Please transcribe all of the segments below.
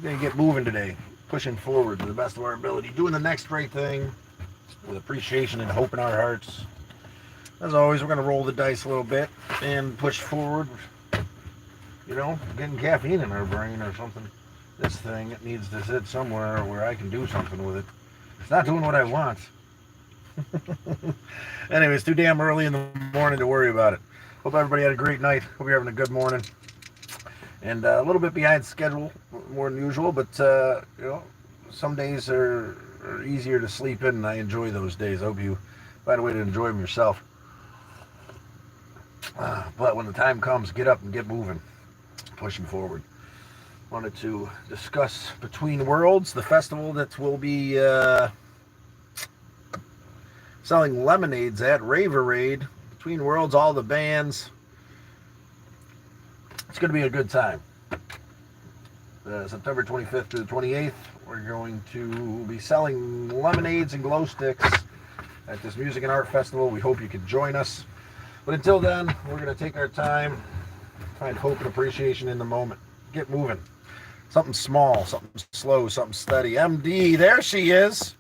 We're going to get moving today, pushing forward to the best of our ability, doing the next right thing with appreciation and hope in our hearts. As always, we're going to roll the dice a little bit and push forward. You know, getting caffeine in our brain or something. This thing, it needs to sit somewhere where I can do something with it. It's not doing what I want. Anyway, it's too damn early in the morning to worry about it. Hope everybody had a great night. Hope you're having a good morning. And a little bit behind schedule, more than usual, but you know, some days are easier to sleep in, and I enjoy those days. I hope you find a way to enjoy them yourself. But when the time comes, get up and get moving, pushing forward. Wanted to discuss Between Worlds, the festival that will be selling lemonades at Raverade. Between Worlds, all the bands. It's going to be a good time. September 25th to the 28th, we're going to be selling lemonades and glow sticks at this music and art festival. We hope you can join us. But until then, we're going to take our time, find hope and appreciation in the moment. Get moving. Something small, something slow, something steady. MD, there she is.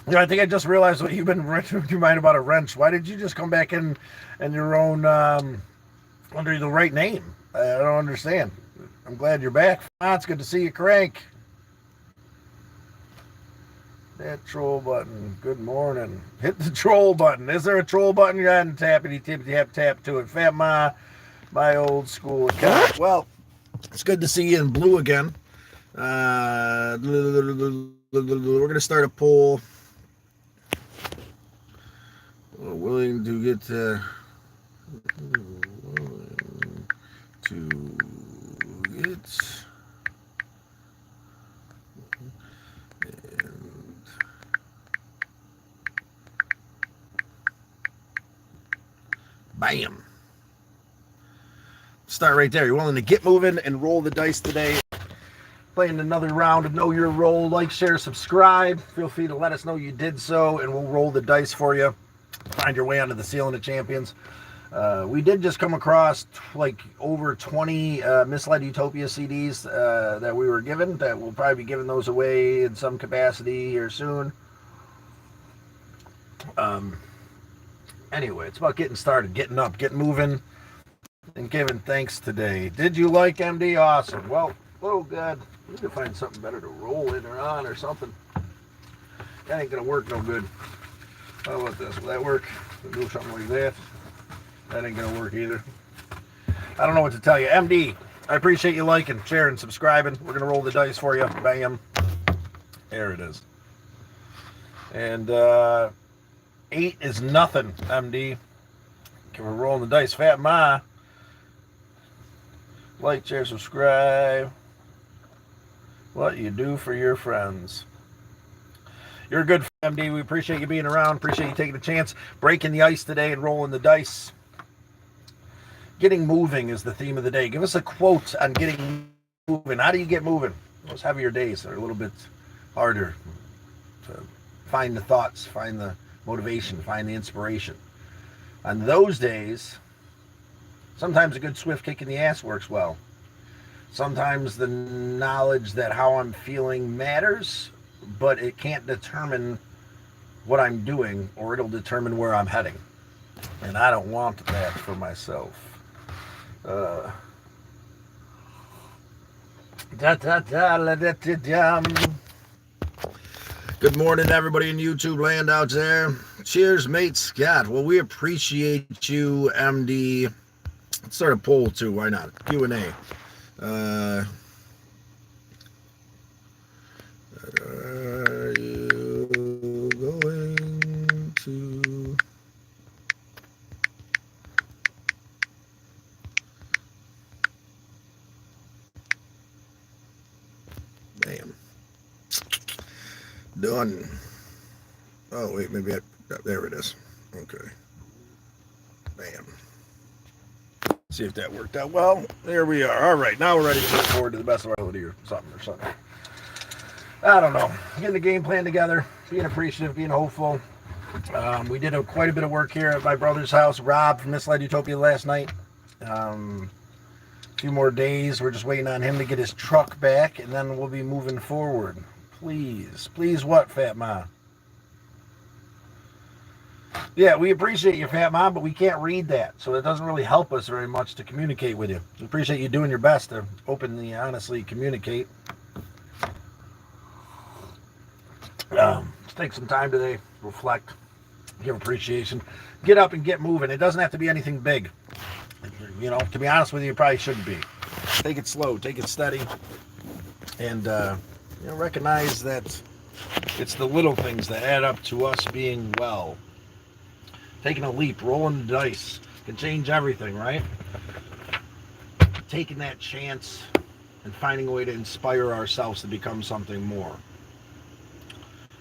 You know, I think I just realized what you've been wrenching your mind about a wrench. Why did you just come back in your own, under the right name? I don't understand. I'm glad you're back. It's good to see you, Crank. That troll button. Good morning. Hit the troll button. Is there a troll button? You hadn't tap to it. Fat Ma, my old school account. Well, it's good to see you in blue again. We're going to start a poll. Willing to get and bam. Start right there. You're willing to get moving and roll the dice today. Playing another round of Know Your Role. Like, share, subscribe. Feel free to let us know you did so, and we'll roll the dice for you. Find your way onto the Ceiling of Champions. We did just come across like over 20 Misled Utopia CDs that we were given, that we'll probably be giving those away in some capacity here soon. Anyway, it's about getting started, getting up, getting moving, and giving thanks today. Did you like MD? Awesome. Well, oh God, we need to find something better to roll in or on or something. That ain't gonna work no good. How about this? Will that work? We'll do something like that. That ain't gonna work either. I don't know what to tell you. MD, I appreciate you liking, sharing, subscribing. We're gonna roll the dice for you. Bam. There it is. And 8 is nothing, MD. Okay, we're rolling the dice. Fat Ma. Like, share, subscribe. What you do for your friends. You're a good MD. We appreciate you being around. Appreciate you taking a chance, breaking the ice today and rolling the dice. Getting moving is the theme of the day. Give us a quote on getting moving. How do you get moving? Those heavier days are a little bit harder to find the thoughts, find the motivation, find the inspiration. On those days, sometimes a good swift kick in the ass works well. Sometimes the knowledge that how I'm feeling matters, but it can't determine what I'm doing, or it'll determine where I'm heading. And I don't want that for myself. Good morning to everybody in YouTube land out there. Cheers, mate Scott. Well, we appreciate you, MD. Let's start a poll too. Why not? Q&A. Are you going to bam. Done. Oh wait, maybe there it is. Okay. Bam. See if that worked out well. There we are. All right, now we're ready to move forward to the best of our ability or something. I don't know. Getting the game plan together, being appreciative, being hopeful. We did quite a bit of work here at my brother's house, Rob from Misled Utopia last night. A few more days. We're just waiting on him to get his truck back, and then we'll be moving forward. Please. Please what, Fat Ma? Yeah, we appreciate you, Fat Mom, but we can't read that, so it doesn't really help us very much to communicate with you. We appreciate you doing your best to openly, honestly communicate. Let's take some time today, reflect, give appreciation, get up and get moving. It doesn't have to be anything big. You know, to be honest with you, it probably shouldn't be. Take it slow, take it steady, and recognize that it's the little things that add up to us being well. Taking a leap, rolling the dice can change everything, right? Taking that chance and finding a way to inspire ourselves to become something more.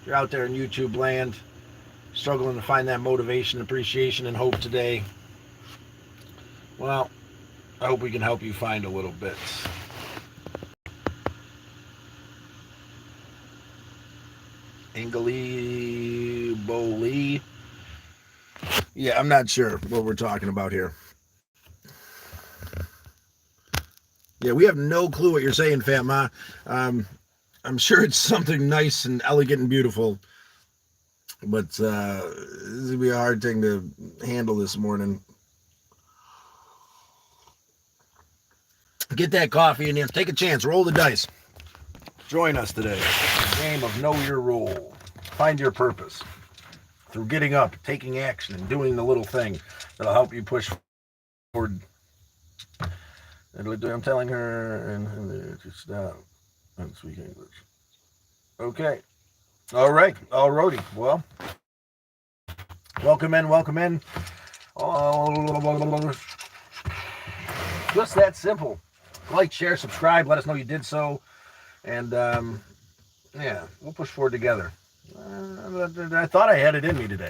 If you're out there in YouTube land, struggling to find that motivation, appreciation, and hope today, well, I hope we can help you find a little bit. Ingali Boli. Yeah, I'm not sure what we're talking about here. Yeah, we have no clue what you're saying, Fat Ma. I'm sure it's something nice and elegant and beautiful, but this is gonna be a hard thing to handle this morning. Get that coffee in here. Take a chance. Roll the dice. Join us today. The game of Know Your Role. Find your purpose through getting up, taking action, and doing the little thing that'll help you push forward. I'm telling her and to stop and speak English. Okay. All right. Alrighty. Well, welcome in. Welcome in. Just that simple. Like, share, subscribe. Let us know you did so. And, yeah, we'll push forward together. I thought I had it in me today.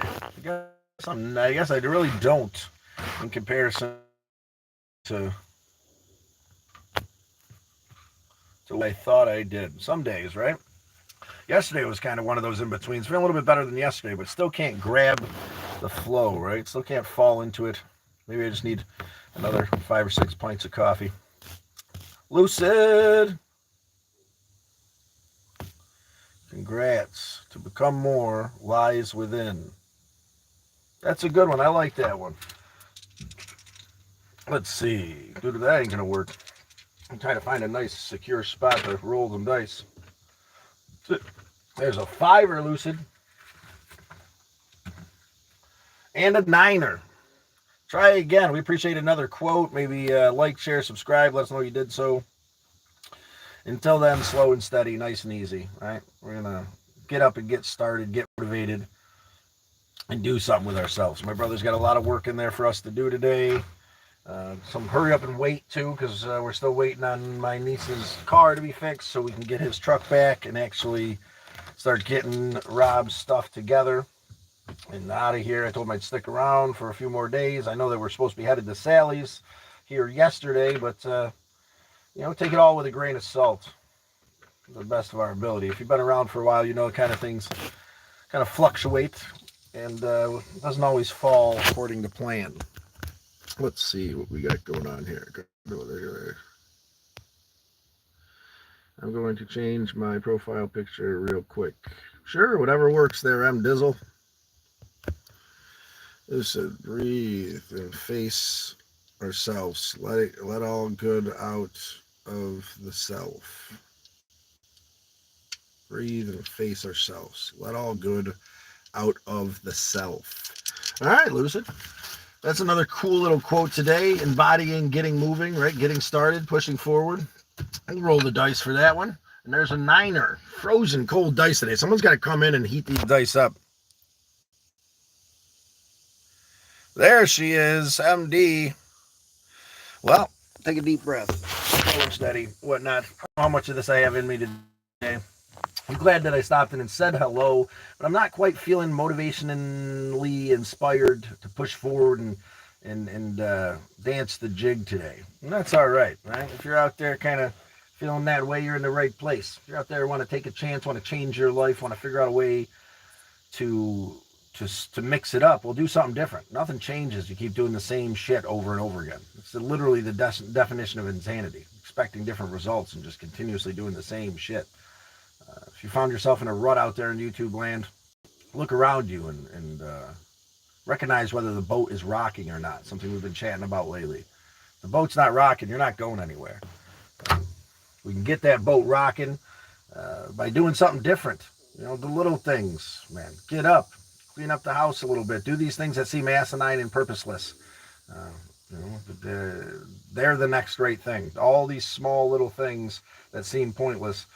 I guess I really don't in comparison to what I thought I did. Some days, right? Yesterday was kind of one of those in-betweens. Feeling a little bit better than yesterday, but still can't grab the flow, right? Still can't fall into it. Maybe I just need another 5 or 6 pints of coffee. Lucid! Congrats. To become more lies within. That's a good one. I like that one. Let's see. Dude, that ain't going to work. I'm trying to find a nice, secure spot to roll them dice. There's a 5er, Lucid. And a 9er. Try again. We appreciate another quote. Maybe like, share, subscribe. Let us know you did so. Until then, slow and steady, nice and easy, right? We're going to get up and get started, get motivated, and do something with ourselves. My brother's got a lot of work in there for us to do today. Some hurry up and wait, too, because we're still waiting on my niece's car to be fixed so we can get his truck back and actually start getting Rob's stuff together and out of here. I told him I'd stick around for a few more days. I know that we're supposed to be headed to Sally's here yesterday, but, take it all with a grain of salt to the best of our ability. If you've been around for a while, you know kind of things kind of fluctuate and doesn't always fall according to plan. Let's see what we got going on here. I'm going to change my profile picture real quick. Sure, whatever works there, M. Dizzle. Listen, breathe and face ourselves. Let all good out of the self. Breathe and face ourselves. Let all good out of the self. All right, Lucid. That's another cool little quote today, embodying getting moving, right? Getting started, pushing forward. I'll roll the dice for that one. And there's a 9er. Frozen cold dice today. Someone's got to come in and heat these dice up. There she is, MD. Well, take a deep breath. Slow and steady, whatnot. I don't know how much of this I have in me today. I'm glad that I stopped in and said hello, but I'm not quite feeling motivationally inspired to push forward and dance the jig today. And that's all right, right? If you're out there kind of feeling that way, you're in the right place. If you're out there, want to take a chance, want to change your life, want to figure out a way to to mix it up. We'll do something different. Nothing changes. You keep doing the same shit over and over again. It's literally the definition of insanity. Expecting different results and just continuously doing the same shit. If you found yourself in a rut out there in YouTube land, look around you and recognize whether the boat is rocking or not. Something we've been chatting about lately. If the boat's not rocking, you're not going anywhere. We can get that boat rocking by doing something different. You know, the little things, man. Get up, clean up the house a little bit. Do these things that seem asinine and purposeless. You know, they're the next great thing. All these small little things that seem pointless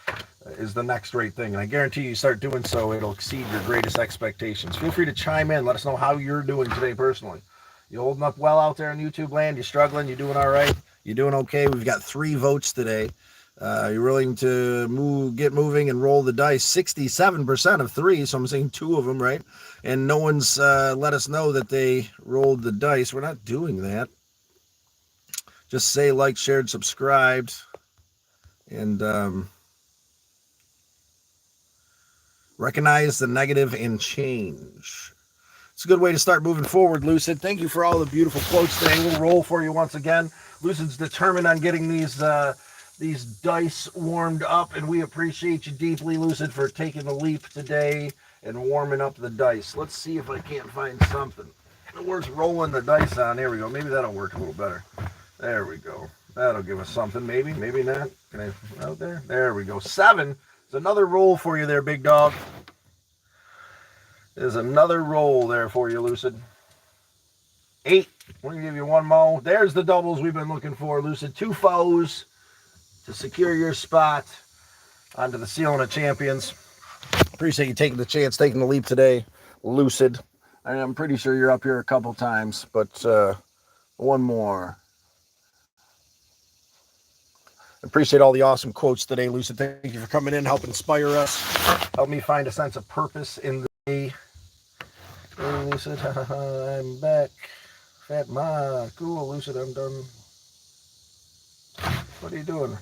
is the next great thing. And I guarantee you start doing so, it'll exceed your greatest expectations. Feel free to chime in. Let us know how you're doing today personally. You holding up well out there in YouTube land? You struggling? You doing all right? You doing okay? We've got 3 votes today. You're willing to get moving and roll the dice. 67% of 3, so I'm saying 2 of them, right? And no one's let us know that they rolled the dice. We're not doing that. Just say like, shared, subscribed, and recognize the negative and change. It's a good way to start moving forward, Lucid. Thank you for all the beautiful quotes today. We'll roll for you once again. Lucid's determined on getting these dice warmed up, and we appreciate you deeply, Lucid, for taking the leap today and warming up the dice. Let's see if I can't find something. It works rolling the dice on. There we go. Maybe that'll work a little better. There we go. That'll give us something. Maybe not. Can I out there? There we go. 7 is another roll for you there, big dog. There's another roll there for you, Lucid. 8. We're going to give you one more. There's the doubles we've been looking for, Lucid. 2 foes to secure your spot onto the ceiling of champions. Appreciate you taking the chance, taking the leap today, Lucid. I'm pretty sure you're up here a couple times, but one more. Appreciate all the awesome quotes today, Lucid. Thank you for coming in, help inspire us, help me find a sense of purpose in the day. Hey, Lucid, I'm back. Fat Ma, cool, Lucid, I'm done. What are you doing?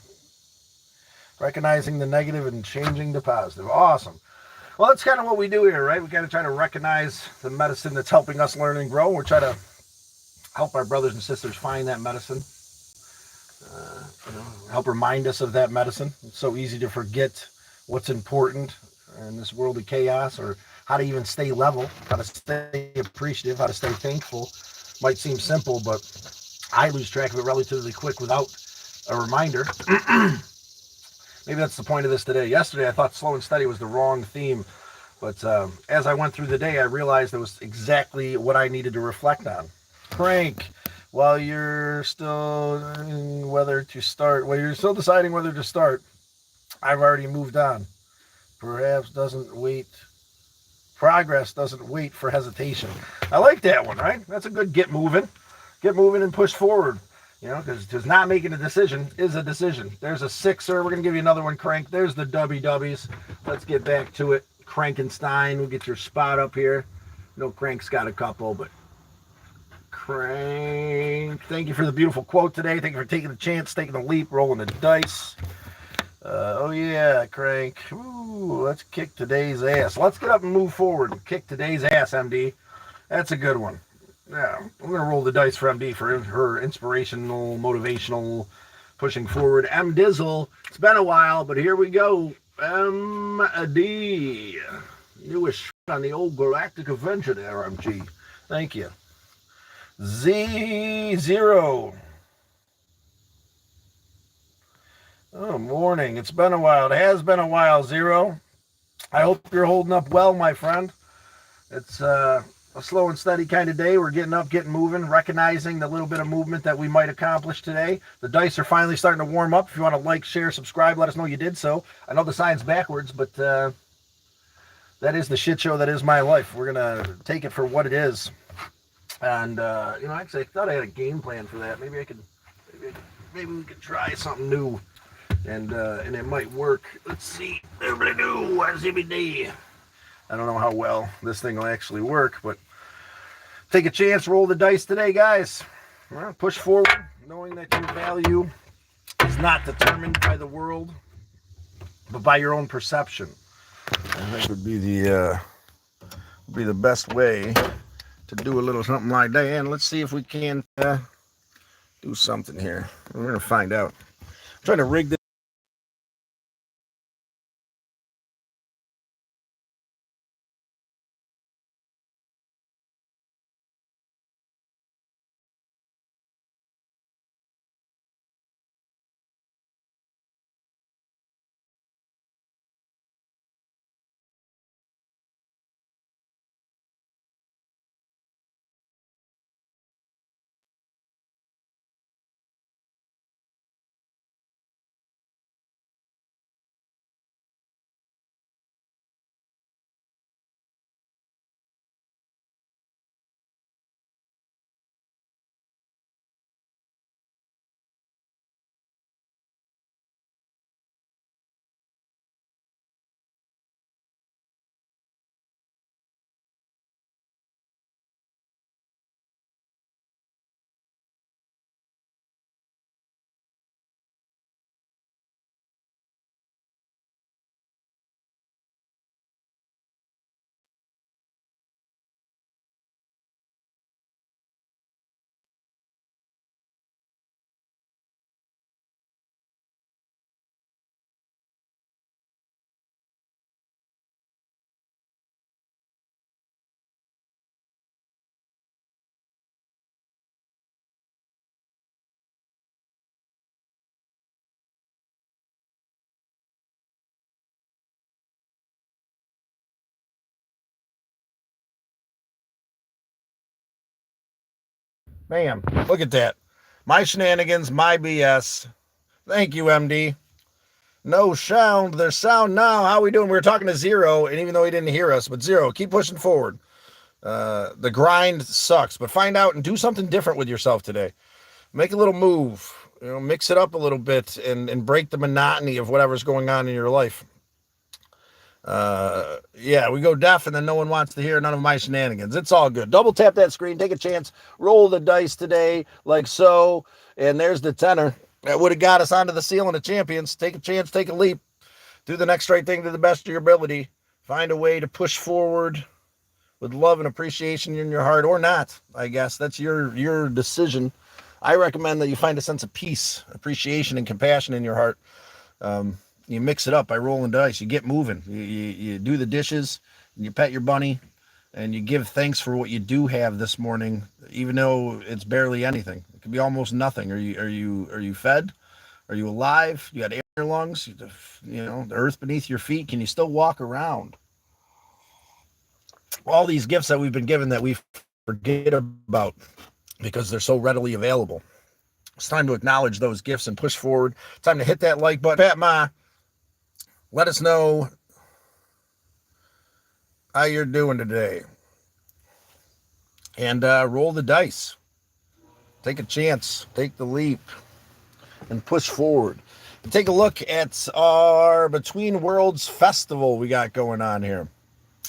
Recognizing the negative and changing to positive. Awesome. Well, that's kind of what we do here, right? We kind of try to recognize the medicine that's helping us learn and grow. We're trying to help our brothers and sisters find that medicine. Help remind us of that medicine. It's so easy to forget what's important in this world of chaos, or how to even stay level, how to stay appreciative, how to stay thankful. Might seem simple, but I lose track of it relatively quick without a reminder. Maybe that's the point of this today. Yesterday, I thought slow and steady was the wrong theme, but as I went through the day, I realized it was exactly what I needed to reflect on. Crank. While you're still deciding whether to start, I've already moved on. Progress doesn't wait for hesitation. I like that one, right? That's a good get moving and push forward. You know, because not making a decision is a decision. There's a 6er. We're going to give you another one, Crank. There's the WWs. Let's get back to it. Crankenstein, we'll get your spot up here. No, Crank's got a couple, but Crank. Thank you for the beautiful quote today. Thank you for taking the chance, taking the leap, rolling the dice. Oh, yeah, Crank. Ooh, let's kick today's ass. Let's get up and move forward and kick today's ass, MD. That's a good one. Yeah, I'm going to roll the dice for MD for her inspirational, motivational, pushing forward. M Dizzle, it's been a while, but here we go. MD. Newest on the old Galactic Avenger there, MG. Thank you. Z0. Oh, morning. It's been a while. It has been a while, Zero. I hope you're holding up well, my friend. It's a slow and steady kind of day. We're getting up, getting moving, recognizing the little bit of movement that we might accomplish today. The dice are finally starting to warm up. If you want to like, share, subscribe, let us know you did so. I know the sign's backwards, but that is the shit show that is my life. We're going to take it for what it is. And, actually, I thought I had a game plan for that. Maybe we could try something new. And it might work. Let's see. Everybody do. ZBD. I don't know how well this thing will actually work, but take a chance, roll the dice today, guys. Well, push forward, knowing that your value is not determined by the world, but by your own perception. I think would be the be the best way to do a little something like that. And let's see if we can do something here. We're going to find out. I'm trying to rig this. Bam. Look at that. My shenanigans, my BS. Thank you, MD. No sound. There's sound now. How we doing? We were talking to Zero, and even though he didn't hear us, but Zero, keep pushing forward. The grind sucks, but find out and do something different with yourself today. Make a little move. Mix it up a little bit and break the monotony of whatever's going on in your life. Yeah, we go deaf and then no one wants to hear none of my shenanigans. It's all good. Double tap that screen, take a chance, roll the dice today like so, and there's the tenor that would have got us onto the ceiling of champions. Take a chance, take a leap, do the next right thing to the best of your ability. Find a way to push forward with love and appreciation in your heart, or not. I guess that's your decision. I recommend that you find a sense of peace, appreciation, and compassion in your heart. You mix it up by rolling dice. You get moving. You do the dishes, and you pet your bunny, and you give thanks for what you do have this morning, even though it's barely anything. It could be almost nothing. Are you fed? Are you alive? You got air in your lungs? The earth beneath your feet. Can you still walk around? All these gifts that we've been given that we forget about because they're so readily available. It's time to acknowledge those gifts and push forward. Time to hit that like button. Pat Ma, let us know how you're doing today. And roll the dice. Take a chance. Take the leap. And push forward. Take a look at our Between Worlds Festival we got going on here.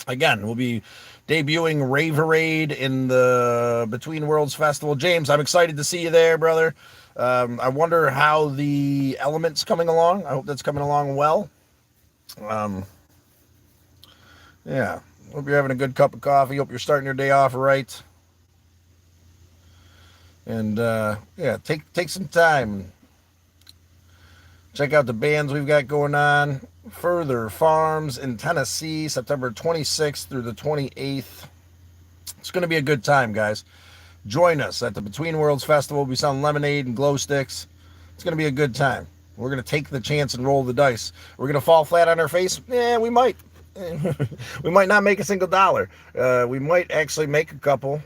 Again, we'll be debuting Raverade in the Between Worlds Festival. James, I'm excited to see you there, brother. I wonder how the element's coming along. I hope that's coming along well. Yeah, hope you're having a good cup of coffee. Hope you're starting your day off right. And yeah, take some time. Check out the bands we've got going on. Further Farms in Tennessee, September 26th through the 28th. It's going to be a good time, guys. Join us at the Between Worlds Festival. We'll be selling lemonade and glow sticks. It's going to be a good time. We're going to take the chance and roll the dice. We're going to fall flat on our face? Yeah, we might. We might not make a single dollar. We might actually make a couple.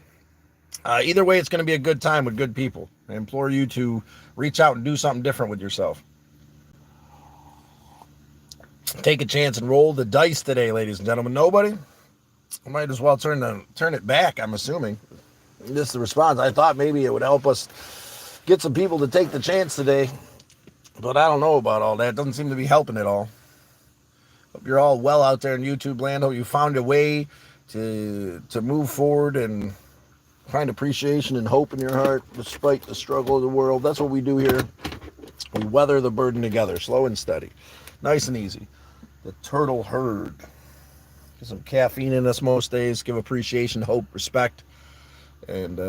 Either way, it's going to be a good time with good people. I implore you to reach out and do something different with yourself. Take a chance and roll the dice today, ladies and gentlemen. Nobody? I might as well turn it back, I'm assuming. This is the response. I thought maybe it would help us get some people to take the chance today. But I don't know about all that. It doesn't seem to be helping at all. Hope you're all well out there in YouTube land. Hope you found a way to move forward and find appreciation and hope in your heart despite the struggle of the world. That's what we do here. We weather the burden together, slow and steady. Nice and easy. The turtle herd. Get some caffeine in us most days. Give appreciation, hope, respect, and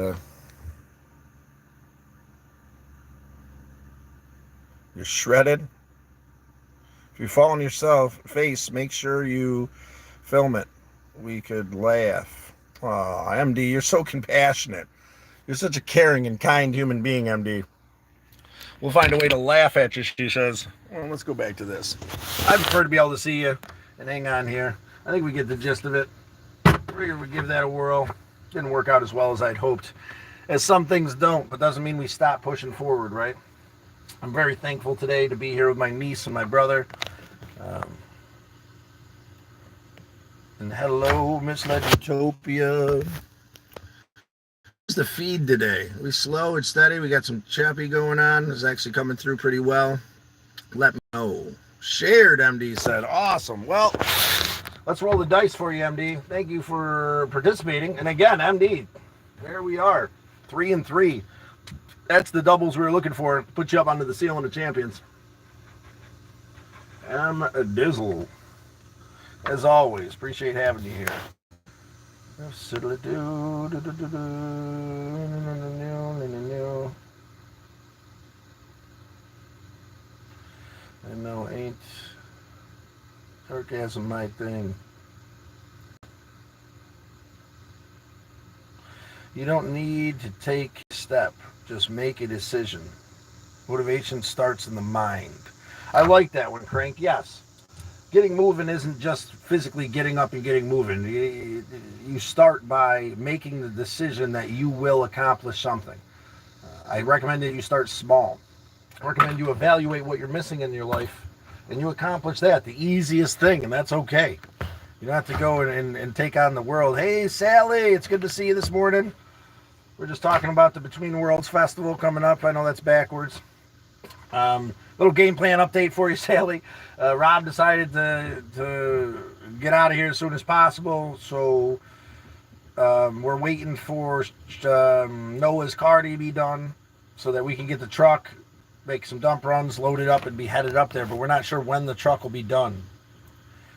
you're shredded. If you fall on yourself face, make sure you film it. We could laugh. Oh, MD, you're so compassionate. You're such a caring and kind human being, MD. We'll find a way to laugh at you, she says. Well, let's go back to this. I prefer to be able to see you and hang on here. I think we get the gist of it. We're going to give that a whirl. Didn't work out as well as I'd hoped. As some things don't, but doesn't mean we stop pushing forward, right? I'm very thankful today to be here with my niece and my brother. And hello, Miss Legitopia. What's the feed today? We slow and steady. We got some choppy going on. It's actually coming through pretty well. Let me know. Shared, MD said. Awesome. Well, let's roll the dice for you, MD. Thank you for participating. And again, MD, there we are. 3 and 3. That's the doubles we were looking for. Put you up onto the ceiling of champions. Dizzle. As always, appreciate having you here. I know, ain't sarcasm my thing. You don't need to take a step, just make a decision. Motivation starts in the mind. I like that one, Crank. Yes. Getting moving isn't just physically getting up and getting moving. You start by making the decision that you will accomplish something. I recommend that you start small. I recommend you evaluate what you're missing in your life and you accomplish that. The easiest thing, and that's okay. You don't have to go and take on the world. Hey, Sally, it's good to see you this morning. We're just talking about the Between Worlds Festival coming up. I know that's backwards. Little game plan update for you, Sally. Rob decided to get out of here as soon as possible, so we're waiting for Noah's car to be done so that we can get the truck, make some dump runs, load it up, and be headed up there. But we're not sure when the truck will be done.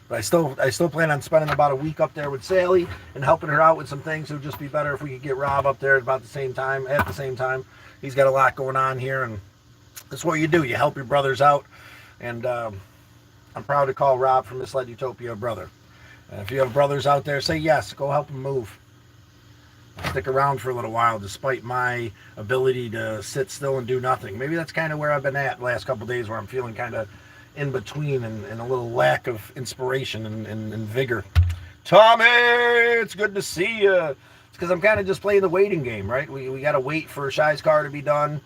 But I still plan on spending about a week up there with Sally and helping her out with some things. It would just be better if we could get Rob up there at the same time. He's got a lot going on here, and that's what you do. You help your brothers out, and I'm proud to call Rob from Miss Led Utopia a brother. And if you have brothers out there, say yes. Go help them move. Stick around for a little while, despite my ability to sit still and do nothing. Maybe that's kind of where I've been at the last couple of days, where I'm feeling kind of in between and a little lack of inspiration and vigor. Tommy, it's good to see you. It's because I'm kind of just playing the waiting game, right? We got to wait for Shy's car to be done.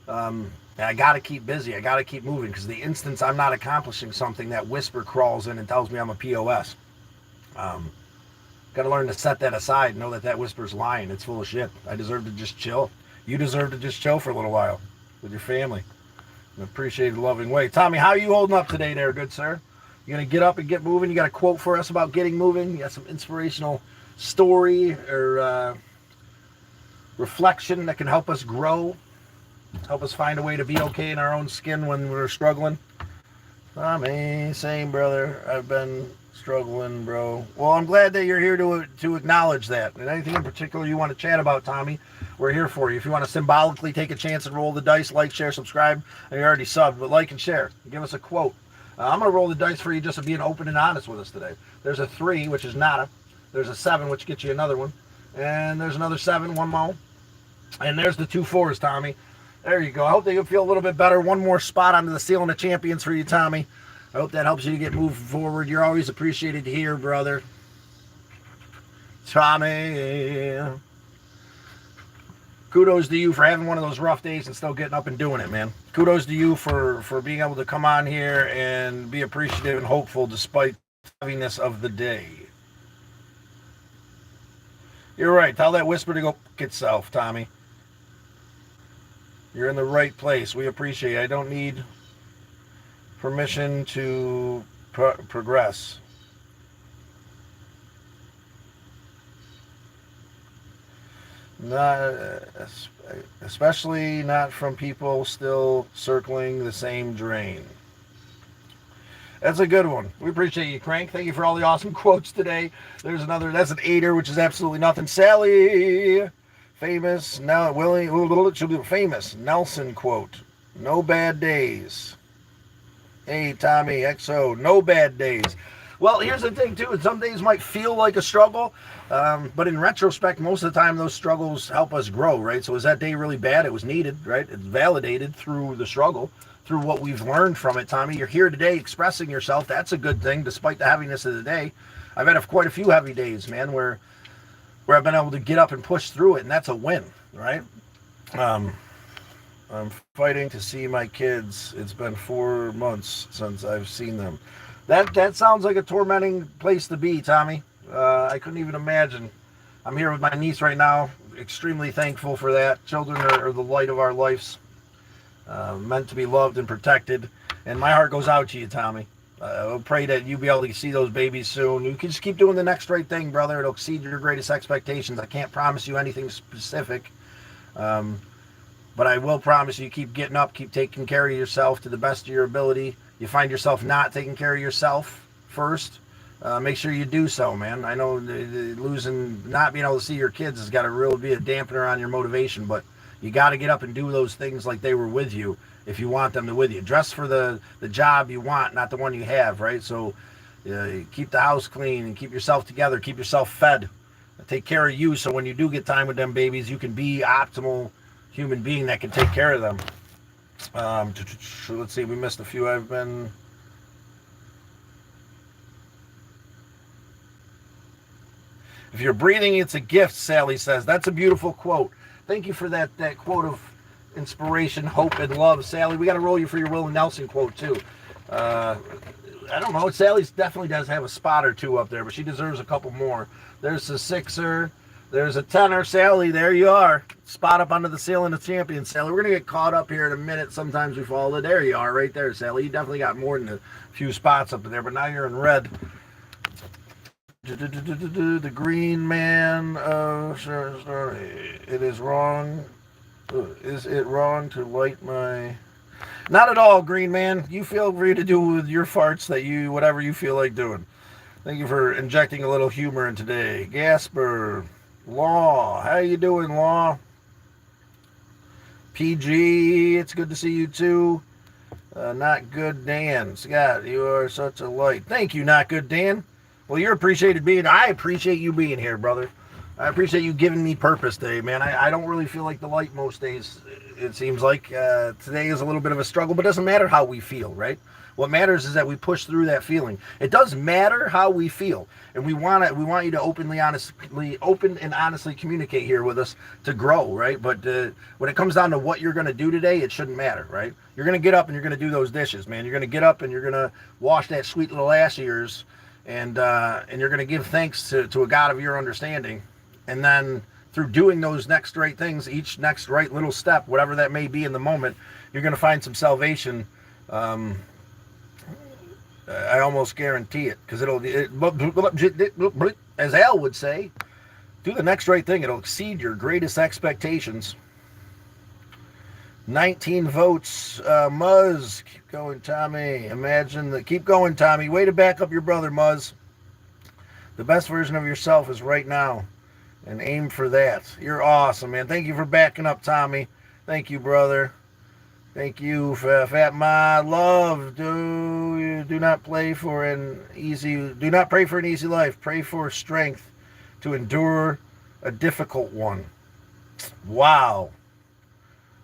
And I got to keep busy. I got to keep moving, because the instance I'm not accomplishing something, that whisper crawls in and tells me I'm a POS. Got to learn to set that aside and know that whisper's lying. It's full of shit. I deserve to just chill. You deserve to just chill for a little while with your family. In an appreciated, loving way. Tommy, how are you holding up today there, good sir? You going to get up and get moving? You got a quote for us about getting moving? You got some inspirational story or reflection that can help us grow? Help us find a way to be okay in our own skin when we're struggling? Tommy, same brother. I've been struggling, bro. Well, I'm glad that you're here to acknowledge that. And anything in particular you want to chat about, Tommy, we're here for you. If you want to symbolically take a chance and roll the dice, like, share, subscribe. And you're already subbed, but like and share. Give us a quote. I'm going to roll the dice for you just for being open and honest with us today. There's a 3, which is nada. There's a 7, which gets you another one. And there's another 7, one more. And there's the 2 4s, Tommy. There you go. I hope that you'll feel a little bit better. One more spot onto the ceiling of champions for you, Tommy. I hope that helps you to get moving forward. You're always appreciated here, brother. Tommy. Kudos to you for having one of those rough days and still getting up and doing it, man. Kudos to you for being able to come on here and be appreciative and hopeful despite the heaviness of the day. You're right. Tell that whisper to go fuck itself, Tommy. You're in the right place. We appreciate it. I don't need permission to progress. Not, especially not from people still circling the same drain. That's a good one. We appreciate you, Crank. Thank you for all the awesome quotes today. There's another. That's an 8er, which is absolutely nothing. Sally, famous. Now, Willie, she'll do famous. Nelson quote. No bad days. Hey, Tommy, XO. No bad days. Well, here's the thing, too. Some days might feel like a struggle, but in retrospect, most of the time, those struggles help us grow, right? So was that day really bad? It was needed, right? It's validated through the struggle, through what we've learned from it, Tommy. You're here today expressing yourself. That's a good thing, despite the heaviness of the day. I've had quite a few heavy days, man, where I've been able to get up and push through it, and that's a win, right? I'm fighting to see my kids. It's been 4 months since I've seen them. That sounds like a tormenting place to be, Tommy. I couldn't even imagine. I'm here with my niece right now. Extremely thankful for that. Children are the light of our lives. Meant to be loved and protected. And my heart goes out to you, Tommy. I pray that you be able to see those babies soon. You can just keep doing the next right thing, brother. It'll exceed your greatest expectations. I can't promise you anything specific. But I will promise you, keep getting up, keep taking care of yourself to the best of your ability. You find yourself not taking care of yourself first, make sure you do so, man. I know not being able to see your kids has got to really be a dampener on your motivation, but you got to get up and do those things like they were with you if you want them to with you. Dress for the job you want, not the one you have, right? So keep the house clean and keep yourself together, keep yourself fed. Take care of you so when you do get time with them babies, you can be optimal human being that can take care of them. Let's see, we missed a few. If you're breathing, it's a gift, Sally says. That's a beautiful quote. Thank you for that quote of inspiration, hope, and love, Sally. We got to roll you for your Willie Nelson quote, too. I don't know. Sally definitely does have a spot or two up there, but she deserves a couple more. There's a 6er. There's a 10er. Sally, there you are. Spot up under the ceiling of champions, Sally. We're going to get caught up here in a minute. Sometimes we fall. There you are right there, Sally. You definitely got more than a few spots up there, but now you're in red. The green man. It is wrong. Is it wrong to light my... Not at all, green man. You feel free to do with your farts whatever you feel like doing. Thank you for injecting a little humor in today. Gasper. Law, how you doing, Law? PG, it's good to see you too. Not good, Dan. Scott, you are such a light. Thank you, not good, Dan. Well, you're appreciated being. I appreciate you being here, brother. I appreciate you giving me purpose today, man. I don't really feel like the light most days. It seems like today is a little bit of a struggle, but it doesn't matter how we feel, right? What matters is that we push through that feeling. It does matter how we feel, and we want you to open and honestly communicate here with us to grow, right? But when it comes down to what you're going to do today, it shouldn't matter, right? You're going to get up and you're going to do those dishes, man. You're going to get up and you're going to wash that sweet little ass of yours, and you're going to give thanks to a God of your understanding, and then through doing those next right things, each next right little step, whatever that may be in the moment, you're going to find some salvation. I almost guarantee it, because as Al would say, do the next right thing. It'll exceed your greatest expectations. 19 votes. Muzz, keep going, Tommy. Keep going, Tommy. Way to back up your brother, Muzz. The best version of yourself is right now, and aim for that. You're awesome, man. Thank you for backing up, Tommy. Thank you, brother. Thank you, Fat Ma. Love. Do not pray for an easy life. Pray for strength to endure a difficult one. Wow.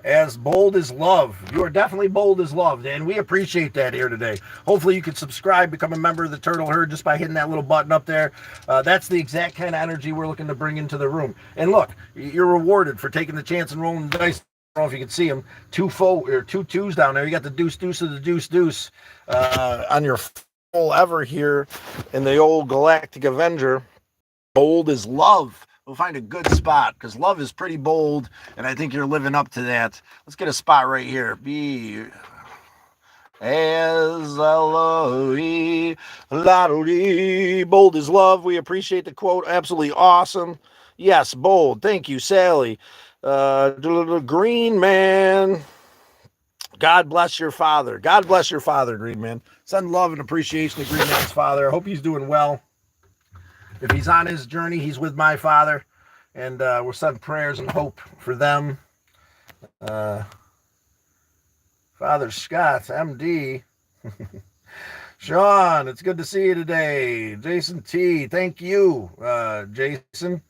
As bold as love. You are definitely bold as love, and we appreciate that here today. Hopefully you can subscribe, become a member of the Turtle Herd just by hitting that little button up there. That's the exact kind of energy we're looking to bring into the room. And look, you're rewarded for taking the chance and rolling the dice. I don't know if you can see them. 2 2s down there. You got the deuce of the deuce on your full ever here in the old Galactic Avenger. Bold as love. We'll find a good spot, because love is pretty bold, and I think you're living up to that. Let's get a spot right here. Be as L-O-E, bold as love. We appreciate the quote. Absolutely awesome. Yes, bold. Thank you, Sally. Green man. God bless your father. God bless your father, Green man. Send love and appreciation to Green Man's father. I hope he's doing well. If he's on his journey, he's with my father. And we'll send prayers and hope for them. Father Scott, MD. Sean, it's good to see you today. Jason T, thank you. Jason,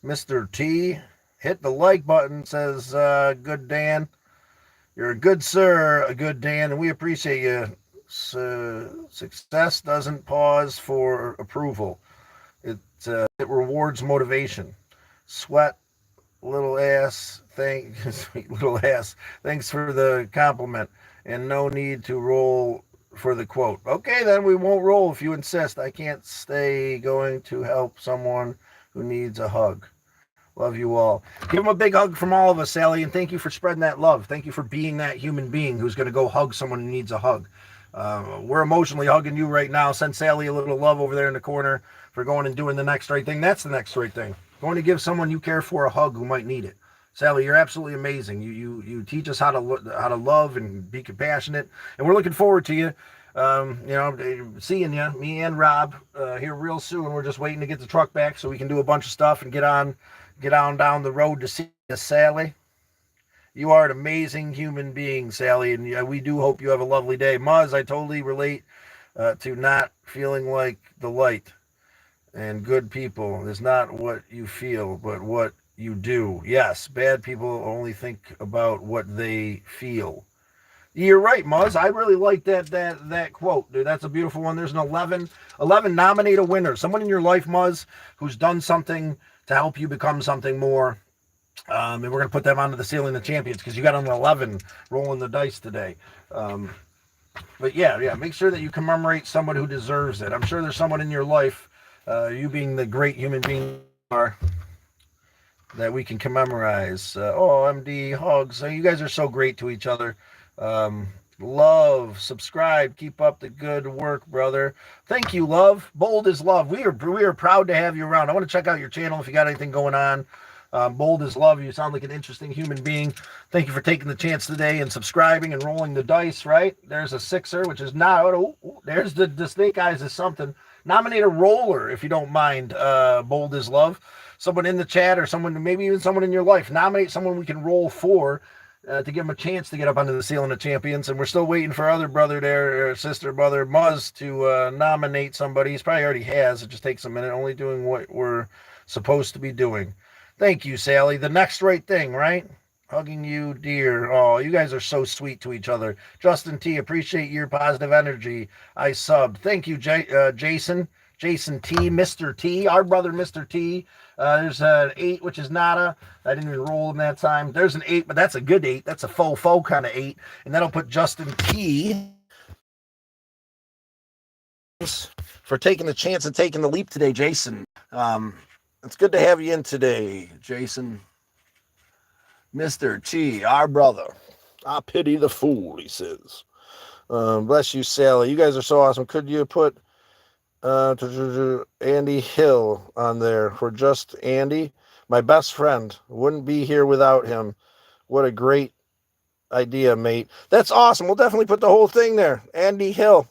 Mr. T, hit the like button, says good Dan. You're a good sir, a good Dan, and we appreciate you. Success doesn't pause for approval. It rewards motivation. Sweat, little ass, sweet little ass. Thanks for the compliment, and no need to roll for the quote. Okay, then we won't roll if you insist. I can't stay going to help someone who needs a hug. Love you all. Give them a big hug from all of us, Sally, and thank you for spreading that love. Thank you for being that human being who's going to go hug someone who needs a hug. We're emotionally hugging you right now. Send Sally a little love over there in the corner for going and doing the next right thing. That's the next right thing. Going to give someone you care for a hug who might need it. Sally, you're absolutely amazing. You teach us how to love and be compassionate, and we're looking forward to you. Seeing you, me and Rob, here real soon. We're just waiting to get the truck back so we can do a bunch of stuff and get on down the road to see you, Sally. You are an amazing human being, Sally, and we do hope you have a lovely day. Muzz, I totally relate to not feeling like the light, and good people is not what you feel, but what you do. Yes, bad people only think about what they feel. You're right, Muzz. I really like that quote, dude. That's a beautiful one. There's an 11 nominate a winner. Someone in your life, Muzz, who's done something to help you become something more. And we're going to put them onto the ceiling of champions because you got an 11 rolling the dice today. But yeah, make sure that you commemorate someone who deserves it. I'm sure there's someone in your life, you being the great human being you are, that we can commemorate. MD, hugs. You guys are so great to each other. Love, subscribe, keep up the good work, brother. Thank you, love. Bold is love. We are proud to have you around. I want to check out your channel if you got anything going on. Bold is love. You sound like an interesting human being. Thank you for taking the chance today and subscribing and rolling the dice, right? There's a sixer, which is not, there's the snake eyes is something. Nominate a roller if you don't mind. Bold is love. Someone in the chat or someone, maybe even someone in your life. Nominate someone we can roll for to give them a chance to get up onto the ceiling of champions. And we're still waiting for other brother there, or sister, brother, Muzz, to nominate somebody. He's probably already has. It just takes a minute. Only doing what we're supposed to be doing. Thank you, Sally. The next right thing, right? Hugging you, dear. Oh, you guys are so sweet to each other. Justin T, appreciate your positive energy. I subbed. Thank you, Jason. Jason T, Mr. T, our brother, Mr. T. There's an 8, which is nada. I didn't even roll him that time. There's an 8, but that's a good 8. That's a faux kind of 8. And that'll put Justin T for taking the chance and taking the leap today, Jason. It's good to have you in today, Jason. Mr. T, our brother. I pity the fool, he says. Bless you, Sally. You guys are so awesome. Could you put Andy Hill on there for just Andy? My best friend. Wouldn't be here without him. What a great idea, mate. That's awesome. We'll definitely put the whole thing there. Andy Hill.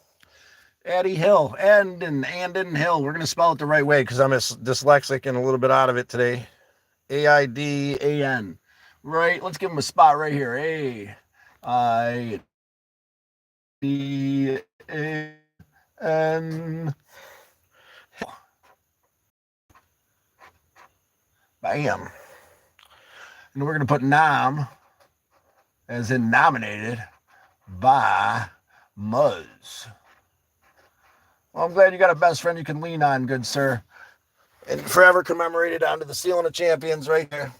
Addie Hill, Andon Hill. We're going to spell it the right way because I'm dyslexic and a little bit out of it today. Aidan. Right? Let's give him a spot right here. Aidan. Bam. And we're going to put nom, as in nominated, by Muzz. Well, I'm glad you got a best friend you can lean on, good sir. And forever commemorated onto the ceiling of champions right there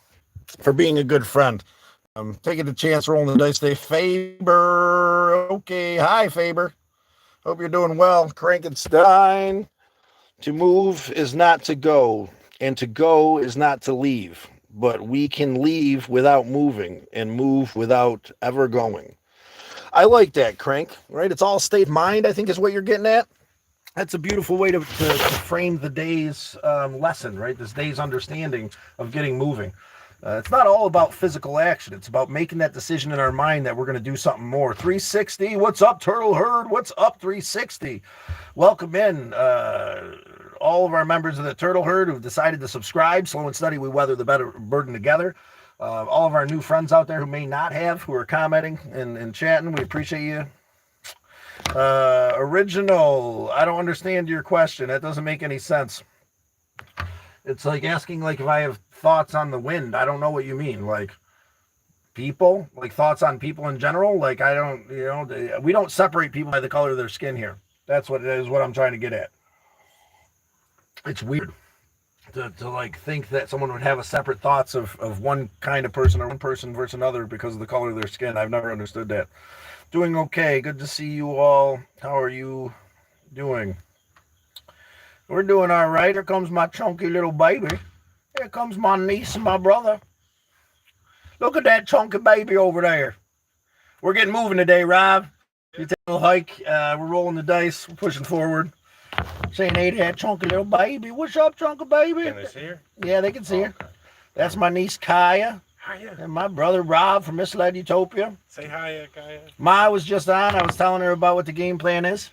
for being a good friend. Taking a chance, rolling the dice today. Faber. Okay. Hi, Faber. Hope you're doing well. Crankenstein. To move is not to go, and to go is not to leave. But we can leave without moving and move without ever going. I like that, Crank, right? It's all state of mind, I think is what you're getting at. That's a beautiful way to frame the day's lesson, right? This day's understanding of getting moving. It's not all about physical action. It's about making that decision in our mind that we're going to do something more. 360, what's up, Turtle Herd? What's up, 360? Welcome in all of our members of the Turtle Herd who've decided to subscribe. Slow and steady, we weather the burden together. All of our new friends out there who may not have, who are commenting and chatting, we appreciate you. Original, I don't understand your question. That doesn't make any sense. It's like asking like if I have thoughts on the wind. I don't know what you mean. Like people, like thoughts on people in general. Like I don't, we don't separate people by the color of their skin here. That's what it is, what I'm trying to get at. It's weird to like think that someone would have a separate thoughts of one kind of person or one person versus another because of the color of their skin. I've never understood that. Doing okay. Good to see you all. How are you doing? We're doing all right. Here comes my chunky little baby. Here comes my niece and my brother. Look at that chunky baby over there. We're getting moving today, Rob. You take a little hike. We're rolling the dice. We're pushing forward. Saying hey to that chunky little baby. What's up, chunky baby? Can they see her? Yeah, they can see her. Okay. That's my niece, Kaya. Hiya. And my brother, Rob, from Misled Utopia. Say hi, Kaya. Ma was just on. I was telling her about what the game plan is.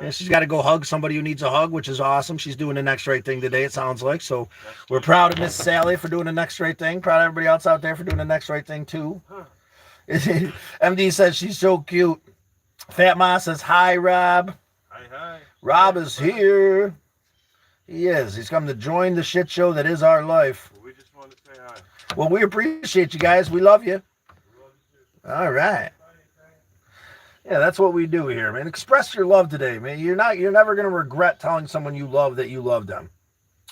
Yeah, she's got to go hug somebody who needs a hug, which is awesome. She's doing the next right thing today, it sounds like. So we're proud of Miss Sally for doing the next right thing. Proud of everybody else out there for doing the next right thing, too. Huh. MD says she's so cute. Fat Ma says, hi, Rob. Hi. Rob is here. He is. He's come to join the shit show that is our life. We just want to say hi. Well, we appreciate you guys. We love you. All right. Yeah, that's what we do here, man. Express your love today, man. You're never going to regret telling someone you love that you love them.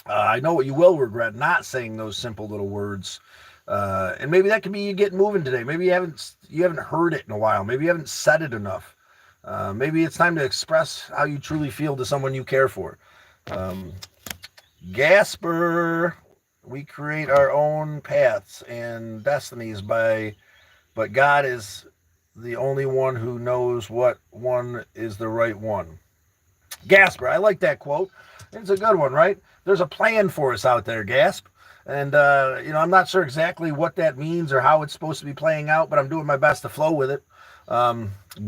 I know what you will regret, not saying those simple little words. And maybe that could be you getting moving today. Maybe you haven't heard it in a while. Maybe you haven't said it enough. Maybe it's time to express how you truly feel to someone you care for. Gasper, we create our own paths and destinies but God is the only one who knows what one is the right one. Gasper, I like that quote. It's a good one, right? There's a plan for us out there, Gasp. And, I'm not sure exactly what that means or how it's supposed to be playing out, but I'm doing my best to flow with it.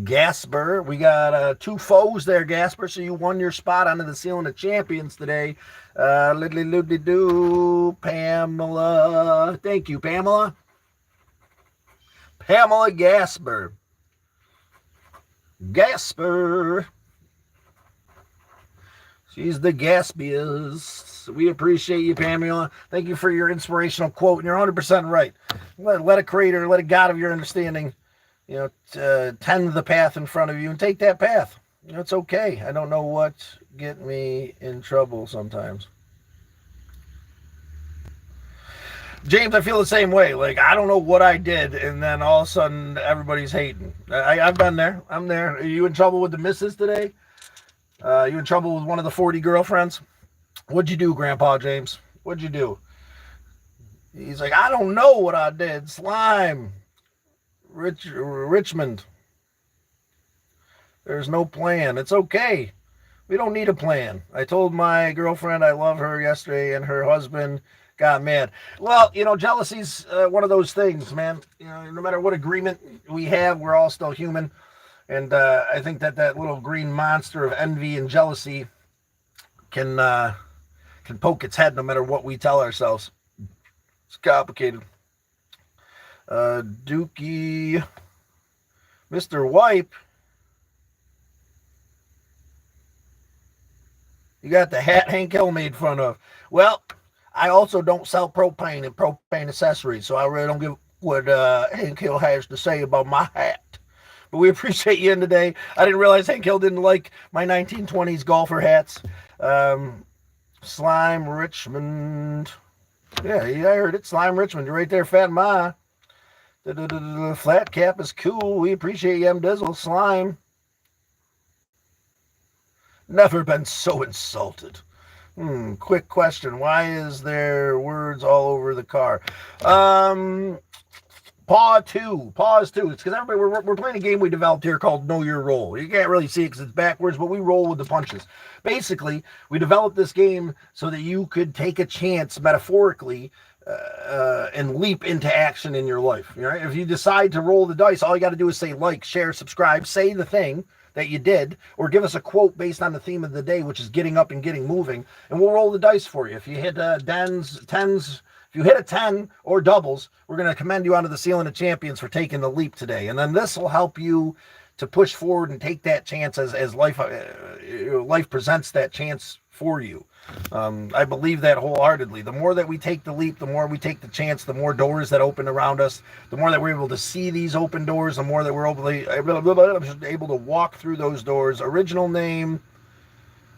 Gasper, we got 2 foes there, Gasper, so you won your spot onto the Ceiling of Champions today. Liddly-loodly-doo, Pamela. Thank you, Pamela. Pamela Gasper. Gasper. She's the Gaspiest. We appreciate you, Pamela. Thank you for your inspirational quote. And you're 100% right. Let a creator, let a God of your understanding, tend the path in front of you and take that path. It's okay. I don't know what get me in trouble sometimes. James, I feel the same way. Like, I don't know what I did, and then all of a sudden, everybody's hating. I've been there. I'm there. Are you in trouble with the missus today? You in trouble with one of the 40 girlfriends? What'd you do, Grandpa James? What'd you do? He's like, I don't know what I did. Slime. Richmond. There's no plan. It's okay. We don't need a plan. I told my girlfriend I love her yesterday, and her husband got mad. Well, jealousy's one of those things, man. No matter what agreement we have, we're all still human. And I think that little green monster of envy and jealousy can poke its head no matter what we tell ourselves. It's complicated. Dookie, Mr. Wipe, you got the hat Hank Hill made fun of. Well, I also don't sell propane and propane accessories, so I really don't give what Hank Hill has to say about my hat. But we appreciate you in today. I didn't realize Hank Hill didn't like my 1920s golfer hats. Slime Richmond. Yeah, I heard it. Slime Richmond. You're right there, Fat Ma. The flat cap is cool. We appreciate you, M. Dizzle. Slime. Never been so insulted. Quick question. Why is there words all over the car? Pause 2. It's because everybody, we're playing a game we developed here called Know Your Role. You can't really see it because it's backwards, but we roll with the punches. Basically, we developed this game so that you could take a chance, metaphorically, and leap into action in your life. Right? If you decide to roll the dice, all you got to do is say like, share, subscribe, say the thing that you did, or give us a quote based on the theme of the day, which is getting up and getting moving, and we'll roll the dice for you. If you hit tens, if you hit a 10 or doubles, we're going to commend you onto the ceiling of champions for taking the leap today. And then this will help you to push forward and take that chance as life presents that chance for you. I believe that wholeheartedly. The more that we take the leap, the more we take the chance, the more doors that open around us, the more that we're able to see these open doors, the more that we're able to walk through those doors. Original name.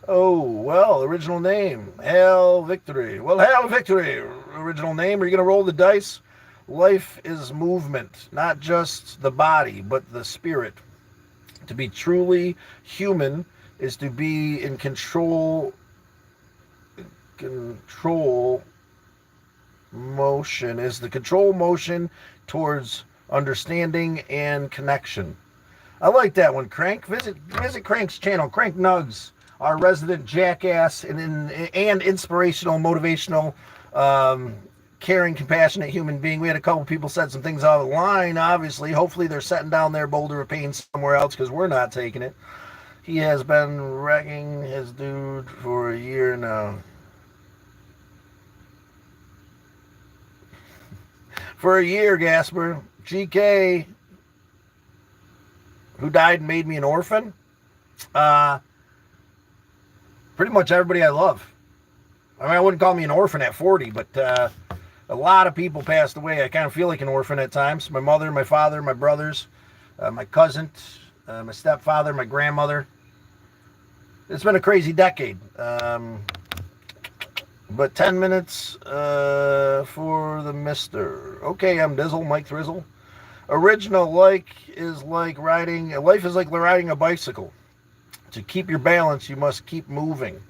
Oh, well, original name. Hail Victory. Well, hail Victory. Original name. Are you going to roll the dice? Life is movement, not just the body, but the spirit. To be truly human is to be in control motion, is the control motion towards understanding and connection. I like that one, Crank. Visit Crank's channel, Crank Nugs, our resident jackass and inspirational, motivational, caring, compassionate human being. We had a couple people said some things out of line, obviously. Hopefully they're setting down their boulder of pain somewhere else because we're not taking it. He has been wrecking his dude for a year now. For a year, Gasper. GK, who died and made me an orphan. Pretty much everybody I love. I mean, I wouldn't call me an orphan at 40, but a lot of people passed away. I kind of feel like an orphan at times. My mother, my father, my brothers, my cousin, my stepfather, my grandmother. It's been a crazy decade. But 10 minutes for the mister. Okay, I'm Dizzle, Mike Thrizzle. Original life is like riding a bicycle. To keep your balance, you must keep moving.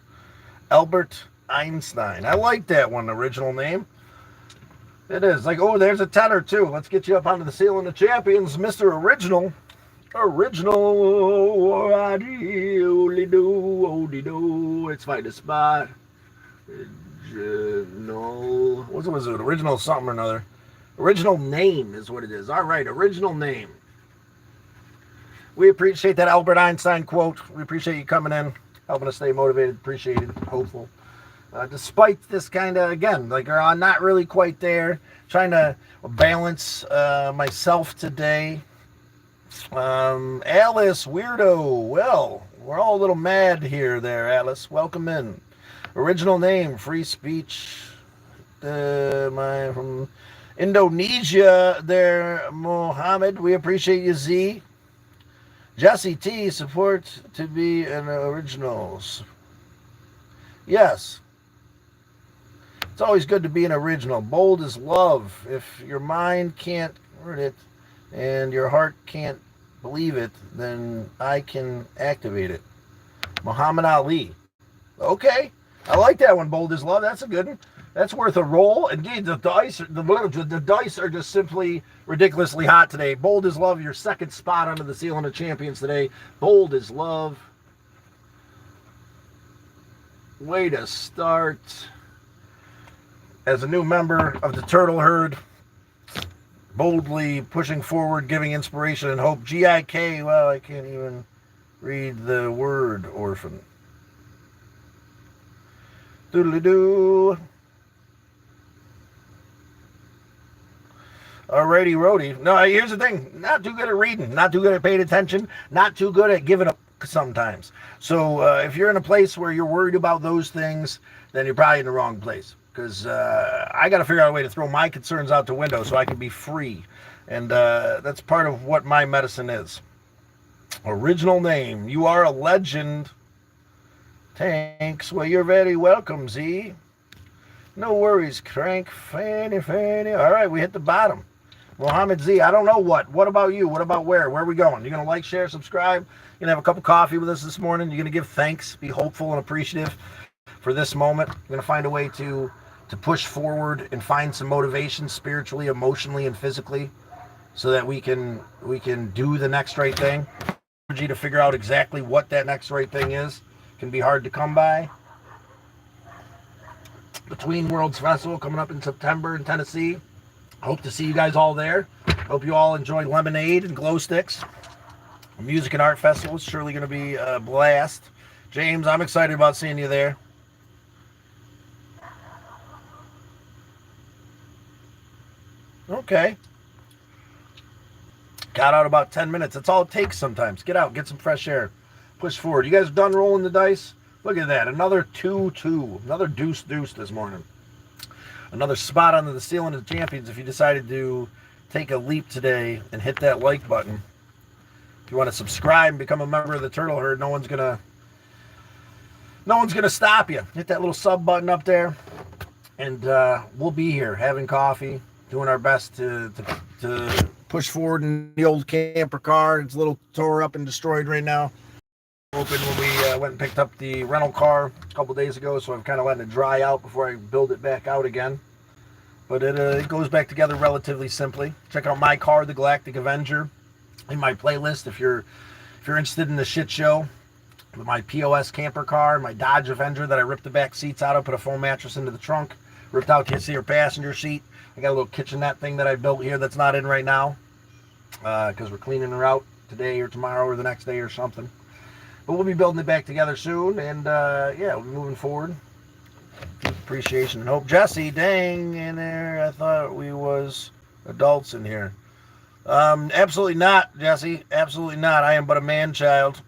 Albert Einstein. I like that one, original name. It is. Like, oh, there's a tenor, too. Let's get you up onto the ceiling of champions, Mr. Original. Original. Do. It's find a spot. Original. What was it? Original something or another. Original name is what it is. All right, original name. We appreciate that Albert Einstein quote. We appreciate you coming in, helping us stay motivated, appreciated, hopeful. Despite this kind of, again, like I'm not really quite there, trying to balance myself today. Alice, weirdo. Well, we're all a little mad here there, Alice. Welcome in. Original name, free speech. From Indonesia there, Mohammed. We appreciate you, Z. Jesse T, support to be an originals. Yes. It's always good to be an original. Bold is love. If your mind can't word it and your heart can't believe it, then I can activate it. Muhammad Ali. Okay. I like that one, bold is love. That's a good one. That's worth a roll. Indeed, the dice are just simply ridiculously hot today. Bold is love, your second spot under the ceiling of champions today. Bold is love. Way to start as a new member of the Turtle Herd. Boldly pushing forward, giving inspiration and hope. GIK, well, I can't even read the word orphan. Doodly-doo. Alrighty, roadie. No, here's the thing. Not too good at reading. Not too good at paying attention. Not too good at giving up sometimes. So if you're in a place where you're worried about those things, then you're probably in the wrong place. Because I got to figure out a way to throw my concerns out the window so I can be free. And that's part of what my medicine is. Original name. You are a legend. Thanks. Well, you're very welcome, Z. No worries, Crank. Fanny. All right, we hit the bottom. Mohammed Z, I don't know what. What about you? What about where? Where are we going? You're going to like, share, subscribe? You're going to have a cup of coffee with us this morning? You're going to give thanks, be hopeful and appreciative for this moment? You're going to find a way to push forward and find some motivation spiritually, emotionally, and physically so that we can do the next right thing? Energy to figure out exactly what that next right thing is can be hard to come by. Between Worlds Festival coming up in September in Tennessee. Hope to see you guys all there. Hope you all enjoy lemonade and glow sticks. Music and Art Festival is surely going to be a blast. James, I'm excited about seeing you there. Okay. Got out about 10 minutes. That's all it takes sometimes. Get out, get some fresh air. Push forward. You guys done rolling the dice? Look at that. Another 2-2. Another deuce this morning. Another spot under the ceiling of the champions if you decided to take a leap today and hit that like button. If you want to subscribe and become a member of the Turtle Herd, no one's gonna stop you. Hit that little sub button up there, and we'll be here having coffee, doing our best to push forward in the old camper car. It's a little tore up and destroyed right now. Opened when we went and picked up the rental car a couple days ago, so I'm kind of letting it dry out before I build it back out again. But it goes back together relatively simply. Check out my car, the Galactic Avenger, in my playlist if you're interested in the shit show. With my POS camper car, my Dodge Avenger that I ripped the back seats out of, put a foam mattress into the trunk, ripped out the interior passenger seat. I got a little kitchenette thing that I built here that's not in right now because we're cleaning her out today or tomorrow or the next day or something. But we'll be building it back together soon, and yeah, we'll be moving forward. Appreciation and hope. Jesse, dang, in there, I thought we was adults in here. Absolutely not, Jesse. Absolutely not. I am but a man-child.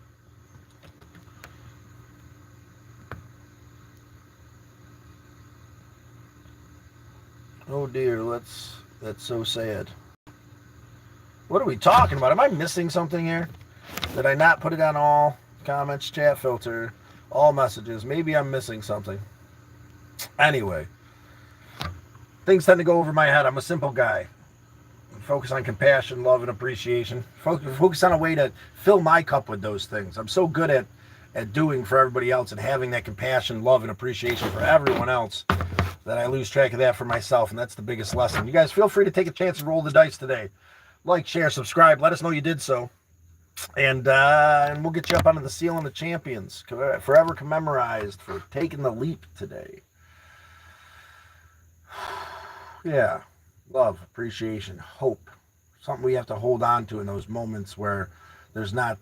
Oh dear, that's so sad. What are we talking about? Am I missing something here? Did I not put it on all comments, chat filter, all messages? Maybe I'm missing something. Anyway, things tend to go over my head. I'm a simple guy. Focus on compassion, love, and appreciation. Focus on a way to fill my cup with those things. I'm so good at doing for everybody else and having that compassion, love, and appreciation for everyone else that I lose track of that for myself, and that's the biggest lesson. You guys feel free to take a chance and roll the dice today. Like, share, subscribe. Let us know you did so. And we'll get you up onto the ceiling of champions, forever commemorized for taking the leap today. Yeah, love, appreciation, hope. Something we have to hold on to in those moments where there's not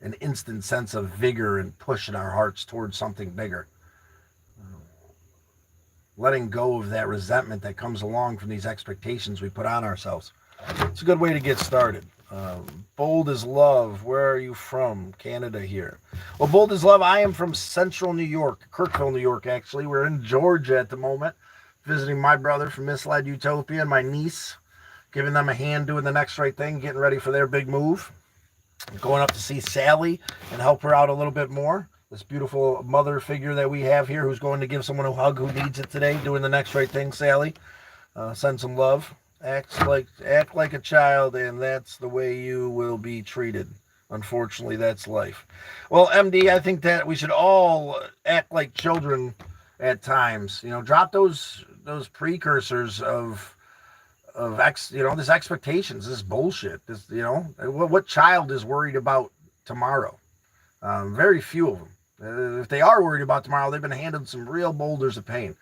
an instant sense of vigor and push in our hearts towards something bigger. Letting go of that resentment that comes along from these expectations we put on ourselves. It's a good way to get started. Bold as love. Where are you from? Canada here. Well, bold as love. I am from central New York, Kirkville, New York, actually. We're in Georgia at the moment, visiting my brother from Misled Utopia and my niece, giving them a hand doing the next right thing, getting ready for their big move. I'm going up to see Sally and help her out a little bit more. This beautiful mother figure that we have here who's going to give someone a hug who needs it today, doing the next right thing, Sally. Send some love. Act like a child, and that's the way you will be treated. Unfortunately, that's life. Well, MD, I think that we should all act like children at times. You know, drop those precursors of this expectations, this bullshit. This, what child is worried about tomorrow? Very few of them. If they are worried about tomorrow, they've been handed some real boulders of pain.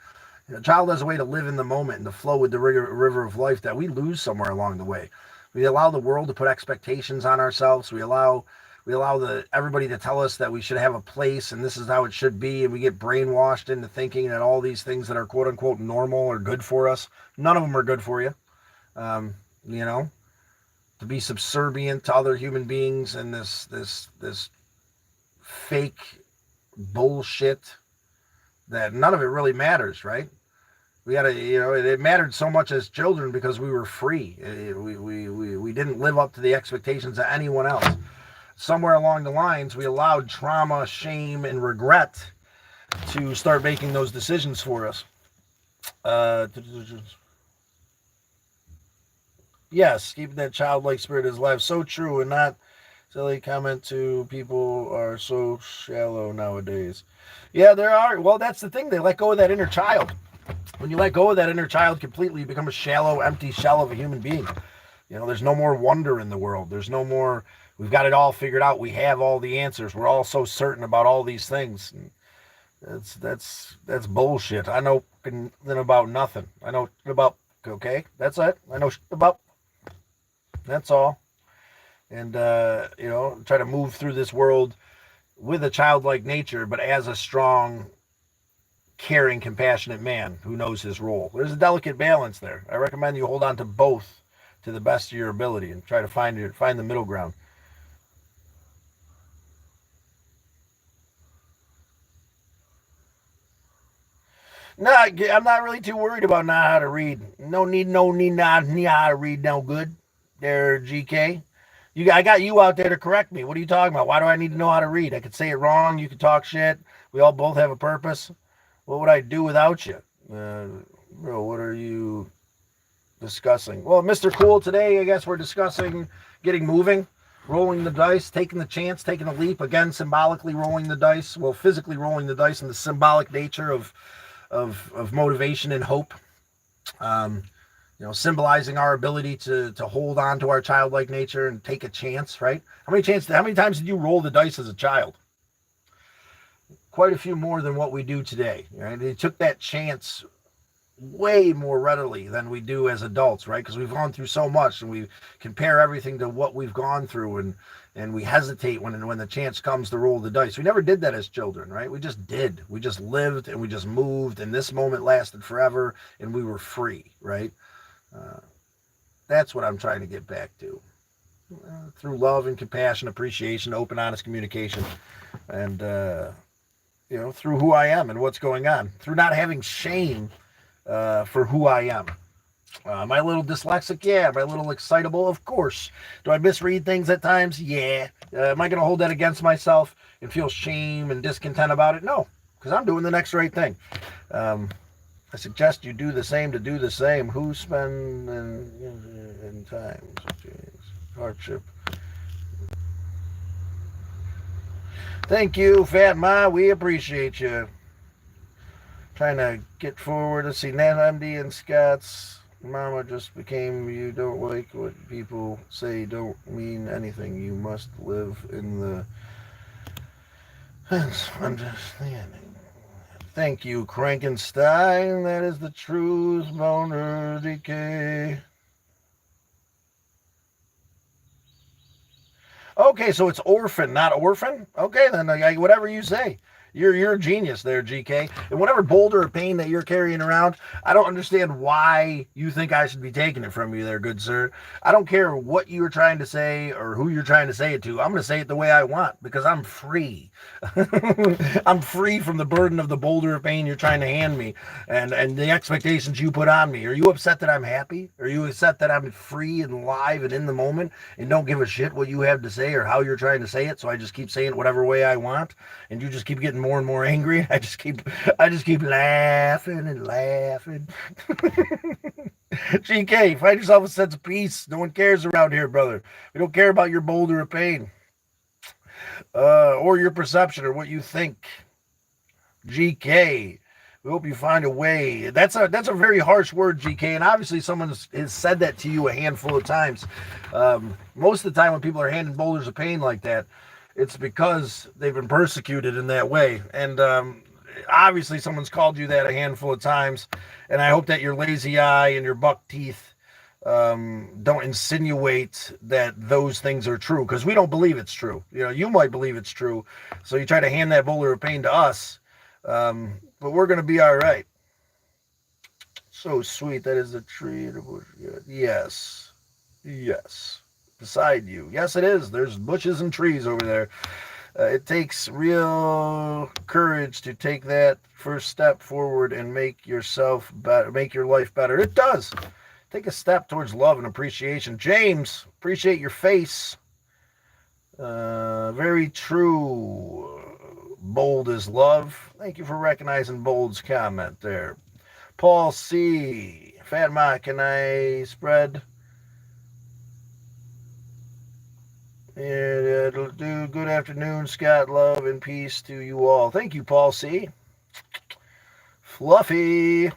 A child has a way to live in the moment and to flow with the river of life that we lose somewhere along the way. We allow the world to put expectations on ourselves. We allow everybody to tell us that we should have a place and this is how it should be, and we get brainwashed into thinking that all these things that are quote unquote normal are good for us. None of them are good for you. To be subservient to other human beings and this fake bullshit that none of it really matters, right? We gotta, it mattered so much as children because we were free. We didn't live up to the expectations of anyone else. Somewhere along the lines, we allowed trauma, shame, and regret to start making those decisions for us. Yes, keeping that childlike spirit is alive. So true, and not silly comment to people are so shallow nowadays. Yeah, there are. Well, that's the thing. They let go of that inner child. When you let go of that inner child completely, you become a shallow, empty shell of a human being. There's no more wonder in the world. There's no more, we've got it all figured out. We have all the answers. We're all so certain about all these things. And That's bullshit. I know nothing about nothing. I know about okay. That's it. I know about. That's all. And try to move through this world with a childlike nature, but as a strong, caring, compassionate man who knows his role. There's a delicate balance there. I recommend you hold on to both to the best of your ability and try to find the middle ground. No, I'm not really too worried about not how to read. No need not how to read no good. There, GK. I got you out there to correct me. What are you talking about? Why do I need to know how to read? I could say it wrong. You could talk shit. We all both have a purpose. What would I do without you? Bro, what are you discussing? Well, Mr. Cool, today I guess we're discussing getting moving, rolling the dice, taking the chance, taking a leap. Again, symbolically rolling the dice. Well, physically rolling the dice and the symbolic nature of motivation and hope. Symbolizing our ability to hold on to our childlike nature and take a chance, right? How many times did you roll the dice as a child? Quite a few more than what we do today, right? They took that chance way more readily than we do as adults, right? Because we've gone through so much and we compare everything to what we've gone through and we hesitate when the chance comes to roll the dice. We never did that as children, right? We just did. We just lived and we just moved, and this moment lasted forever and we were free, right? That's what I'm trying to get back to. Through love and compassion, appreciation, open, honest communication, and through who I am and what's going on, through not having shame for who I am. Am I a little dyslexic? Yeah. Am I a little excitable? Of course. Do I misread things at times? Yeah. Am I going to hold that against myself and feel shame and discontent about it? No, because I'm doing the next right thing. I suggest you do the same to do the same. Who spend in times hardship? Thank you, Fat Ma. We appreciate you. Trying to get forward. Let's see. Nat MD and Scott's mama just became. You don't like what people say. Don't mean anything. You must live in the understanding. Thank you, Krankenstein. That is the truth. Boner decay. Okay, so it's orphan, not orphan? Okay, then whatever you say. You're a genius there, GK. And whatever boulder of pain that you're carrying around, I don't understand why you think I should be taking it from you there, good sir. I don't care what you're trying to say or who you're trying to say it to. I'm going to say it the way I want because I'm free. I'm free from the burden of the boulder of pain you're trying to hand me and the expectations you put on me. Are you upset that I'm happy? Are you upset that I'm free and live and in the moment and don't give a shit what you have to say or how you're trying to say it? So I just keep saying it whatever way I want and you just keep getting more and more angry. I just keep laughing and laughing. GK, find yourself a sense of peace. No one cares around here, brother. We don't care about your boulder of pain. Or your perception or what you think. GK, we hope you find a way. That's a very harsh word, GK, and obviously someone has said that to you a handful of times. Most of the time when people are handing boulders of pain like that, it's because they've been persecuted in that way. And obviously someone's called you that a handful of times. And I hope that your lazy eye and your buck teeth don't insinuate that those things are true. Because we don't believe it's true. You might believe it's true. So you try to hand that boulder of pain to us. But we're going to be all right. So sweet. That is the tree in the bush. Yes. Yes. Beside you. Yes, it is. There's bushes and trees over there. It takes real courage to take that first step forward and make yourself better, make your life better. It does. Take a step towards love and appreciation. James, appreciate your face. Very true. Bold is love. Thank you for recognizing Bold's comment there. Paul C. Fat Ma, can I spread? Yeah, it'll do. Good afternoon, Scott. Love and peace to you all. Thank you, Paul C. Fluffy.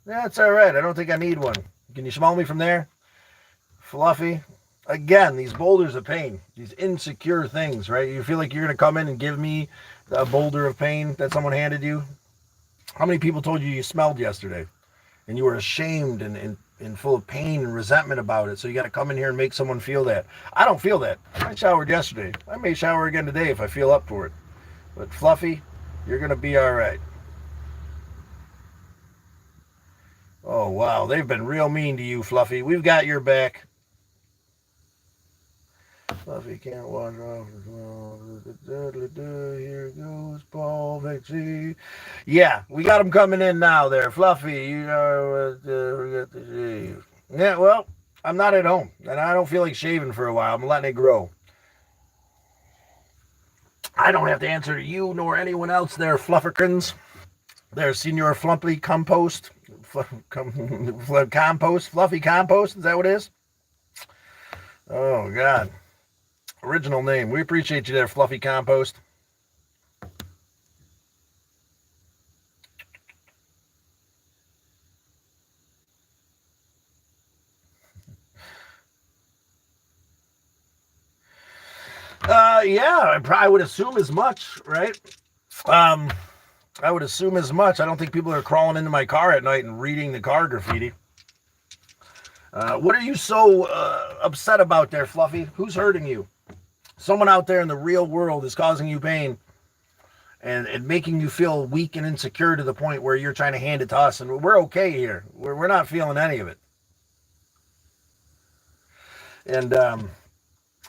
That's all right. I don't think I need one. Can you smell me from there? Fluffy. Again, these boulders of pain, these insecure things, right? You feel like you're going to come in and give me A boulder of pain that someone handed you? How many people told you smelled yesterday and you were ashamed and full of pain and resentment about it? So you got to come in here and make someone feel that. I don't feel that. I showered yesterday. I may shower again today if I feel up for it. But Fluffy, you're going to be all right. Oh, wow. They've been real mean to you, Fluffy. We've got your back. Fluffy can't wash off. Here goes Paul Vixie. Yeah, we got him coming in now there. Fluffy, you know, forget to shave. Yeah, well, I'm not at home, and I don't feel like shaving for a while. I'm letting it grow. I don't have to answer to you nor anyone else there, Flufferkins. There's Senior Flumpy Compost. Compost? Fluffy Compost? Is that what it is? Oh, God. Original name. We appreciate you there, Fluffy Compost. Yeah, I would assume as much, right? I would assume as much. I don't think people are crawling into my car at night and reading the car graffiti. What are you so upset about there, Fluffy? Who's hurting you? Someone out there in the real world is causing you pain and making you feel weak and insecure to the point where you're trying to hand it to us, and we're okay here. We're not feeling any of it. And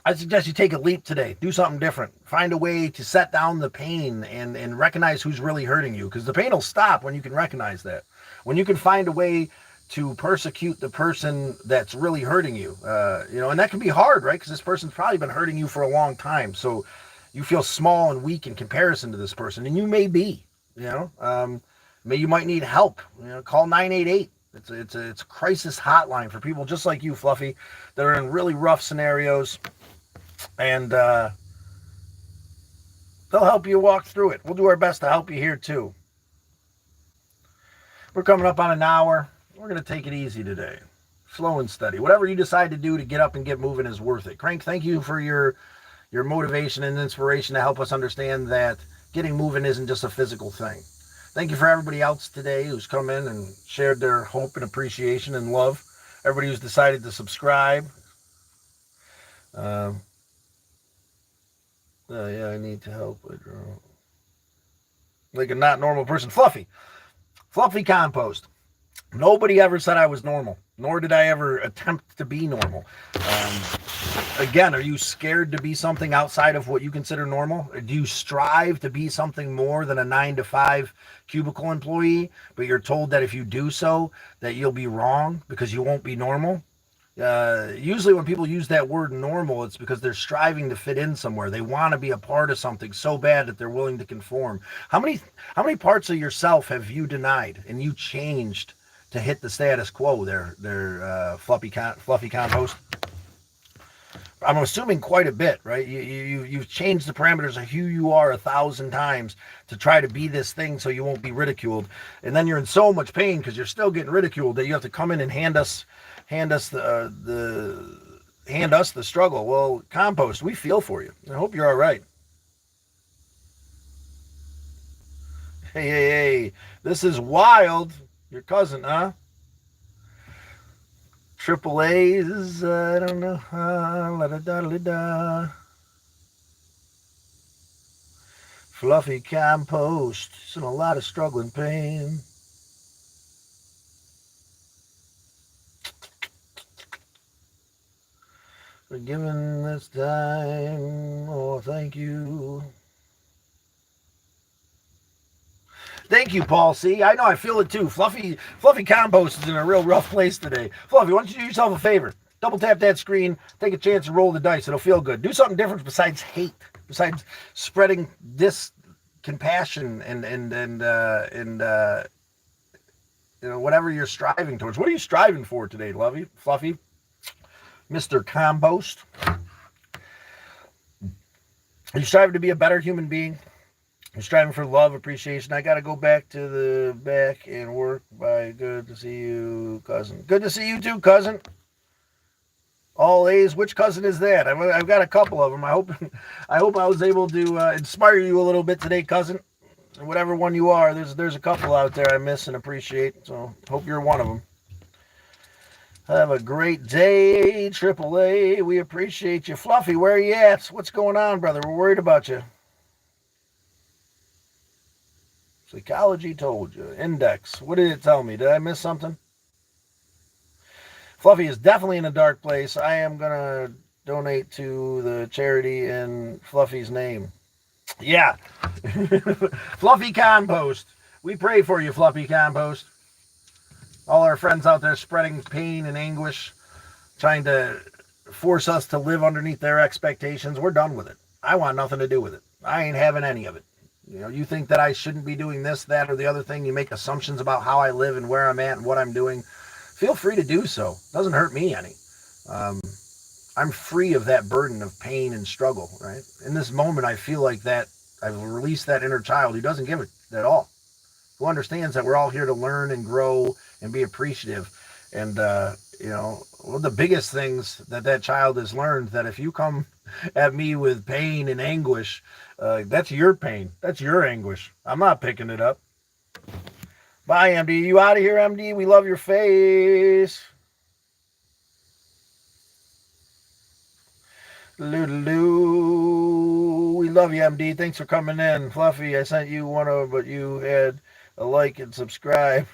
I suggest you take a leap today. Do something different. Find a way to set down the pain and recognize who's really hurting you, because the pain will stop when you can recognize that. When you can find a way to persecute the person that's really hurting you, and that can be hard, right? Because this person's probably been hurting you for a long time. So you feel small and weak in comparison to this person, and you may be, you might need help. Call 988. It's a crisis hotline for people just like you, Fluffy, that are in really rough scenarios, and they'll help you walk through it. We'll do our best to help you here too. We're coming up on an hour. We're going to take it easy today. Slow and steady. Whatever you decide to do to get up and get moving is worth it. Crank, thank you for your motivation and inspiration to help us understand that getting moving isn't just a physical thing. Thank you for everybody else today who's come in and shared their hope and appreciation and love. Everybody who's decided to subscribe. Yeah, I need to help. Like a not normal person. Fluffy Compost. Nobody ever said I was normal, nor did I ever attempt to be normal. Again, are you scared to be something outside of what you consider normal? Do you strive to be something more than a 9-to-5 cubicle employee, but you're told that if you do so, that you'll be wrong because you won't be normal? Usually when people use that word normal, it's because they're striving to fit in somewhere. They want to be a part of something so bad that they're willing to conform. How many parts of yourself have you denied and you changed to hit the status quo there, Fluffy Compost? I'm assuming quite a bit, right? You've changed the parameters of who you are 1,000 times to try to be this thing so you won't be ridiculed. And then you're in so much pain because you're still getting ridiculed that you have to come in and hand us the struggle. Well, Compost, we feel for you. I hope you're all right. Hey, this is Wild. Your cousin, huh? Triple A's, I don't know. La-da-da-da-da. Fluffy Compost. He's in a lot of struggle and pain. For giving this time. Oh, thank you. Thank you, Paul C. I know, I feel it too. Fluffy Compost is in a real rough place today. Fluffy, why don't you do yourself a favor? Double tap that screen, take a chance and roll the dice. It'll feel good. Do something different besides hate, besides spreading this compassion and whatever you're striving towards. What are you striving for today, Fluffy? Mr. Compost? Are you striving to be a better human being? You're striving for love, appreciation. I got to go back to the back and work. Bye. Good to see you, cousin. Good to see you too, cousin. All A's. Which cousin is that? I've got a couple of them. I hope I was able to inspire you a little bit today, cousin. Whatever one you are, there's a couple out there I miss and appreciate. So hope you're one of them. Have a great day, AAA. We appreciate you. Fluffy, where are you at? What's going on, brother? We're worried about you. Psychology told you. Index. What did it tell me? Did I miss something? Fluffy is definitely in a dark place. I am going to donate to the charity in Fluffy's name. Yeah. Fluffy Compost. We pray for you, Fluffy Compost. All our friends out there spreading pain and anguish, trying to force us to live underneath their expectations. We're done with it. I want nothing to do with it. I ain't having any of it. You think that I shouldn't be doing this, that, or the other thing. You make assumptions about how I live and where I'm at and what I'm doing. Feel free to do so. Doesn't hurt me any. I'm free of that burden of pain and struggle, right? In this moment, I feel like that I've released that inner child who doesn't give it at all, who understands that we're all here to learn and grow and be appreciative. And, one of the biggest things that child has learned, that if you come at me with pain and anguish, that's your pain. That's your anguish. I'm not picking it up. Bye, MD. You out of here, MD? We love your face. Loo-loo. We love you, MD. Thanks for coming in. Fluffy, I sent you one of, but you had a like and subscribe.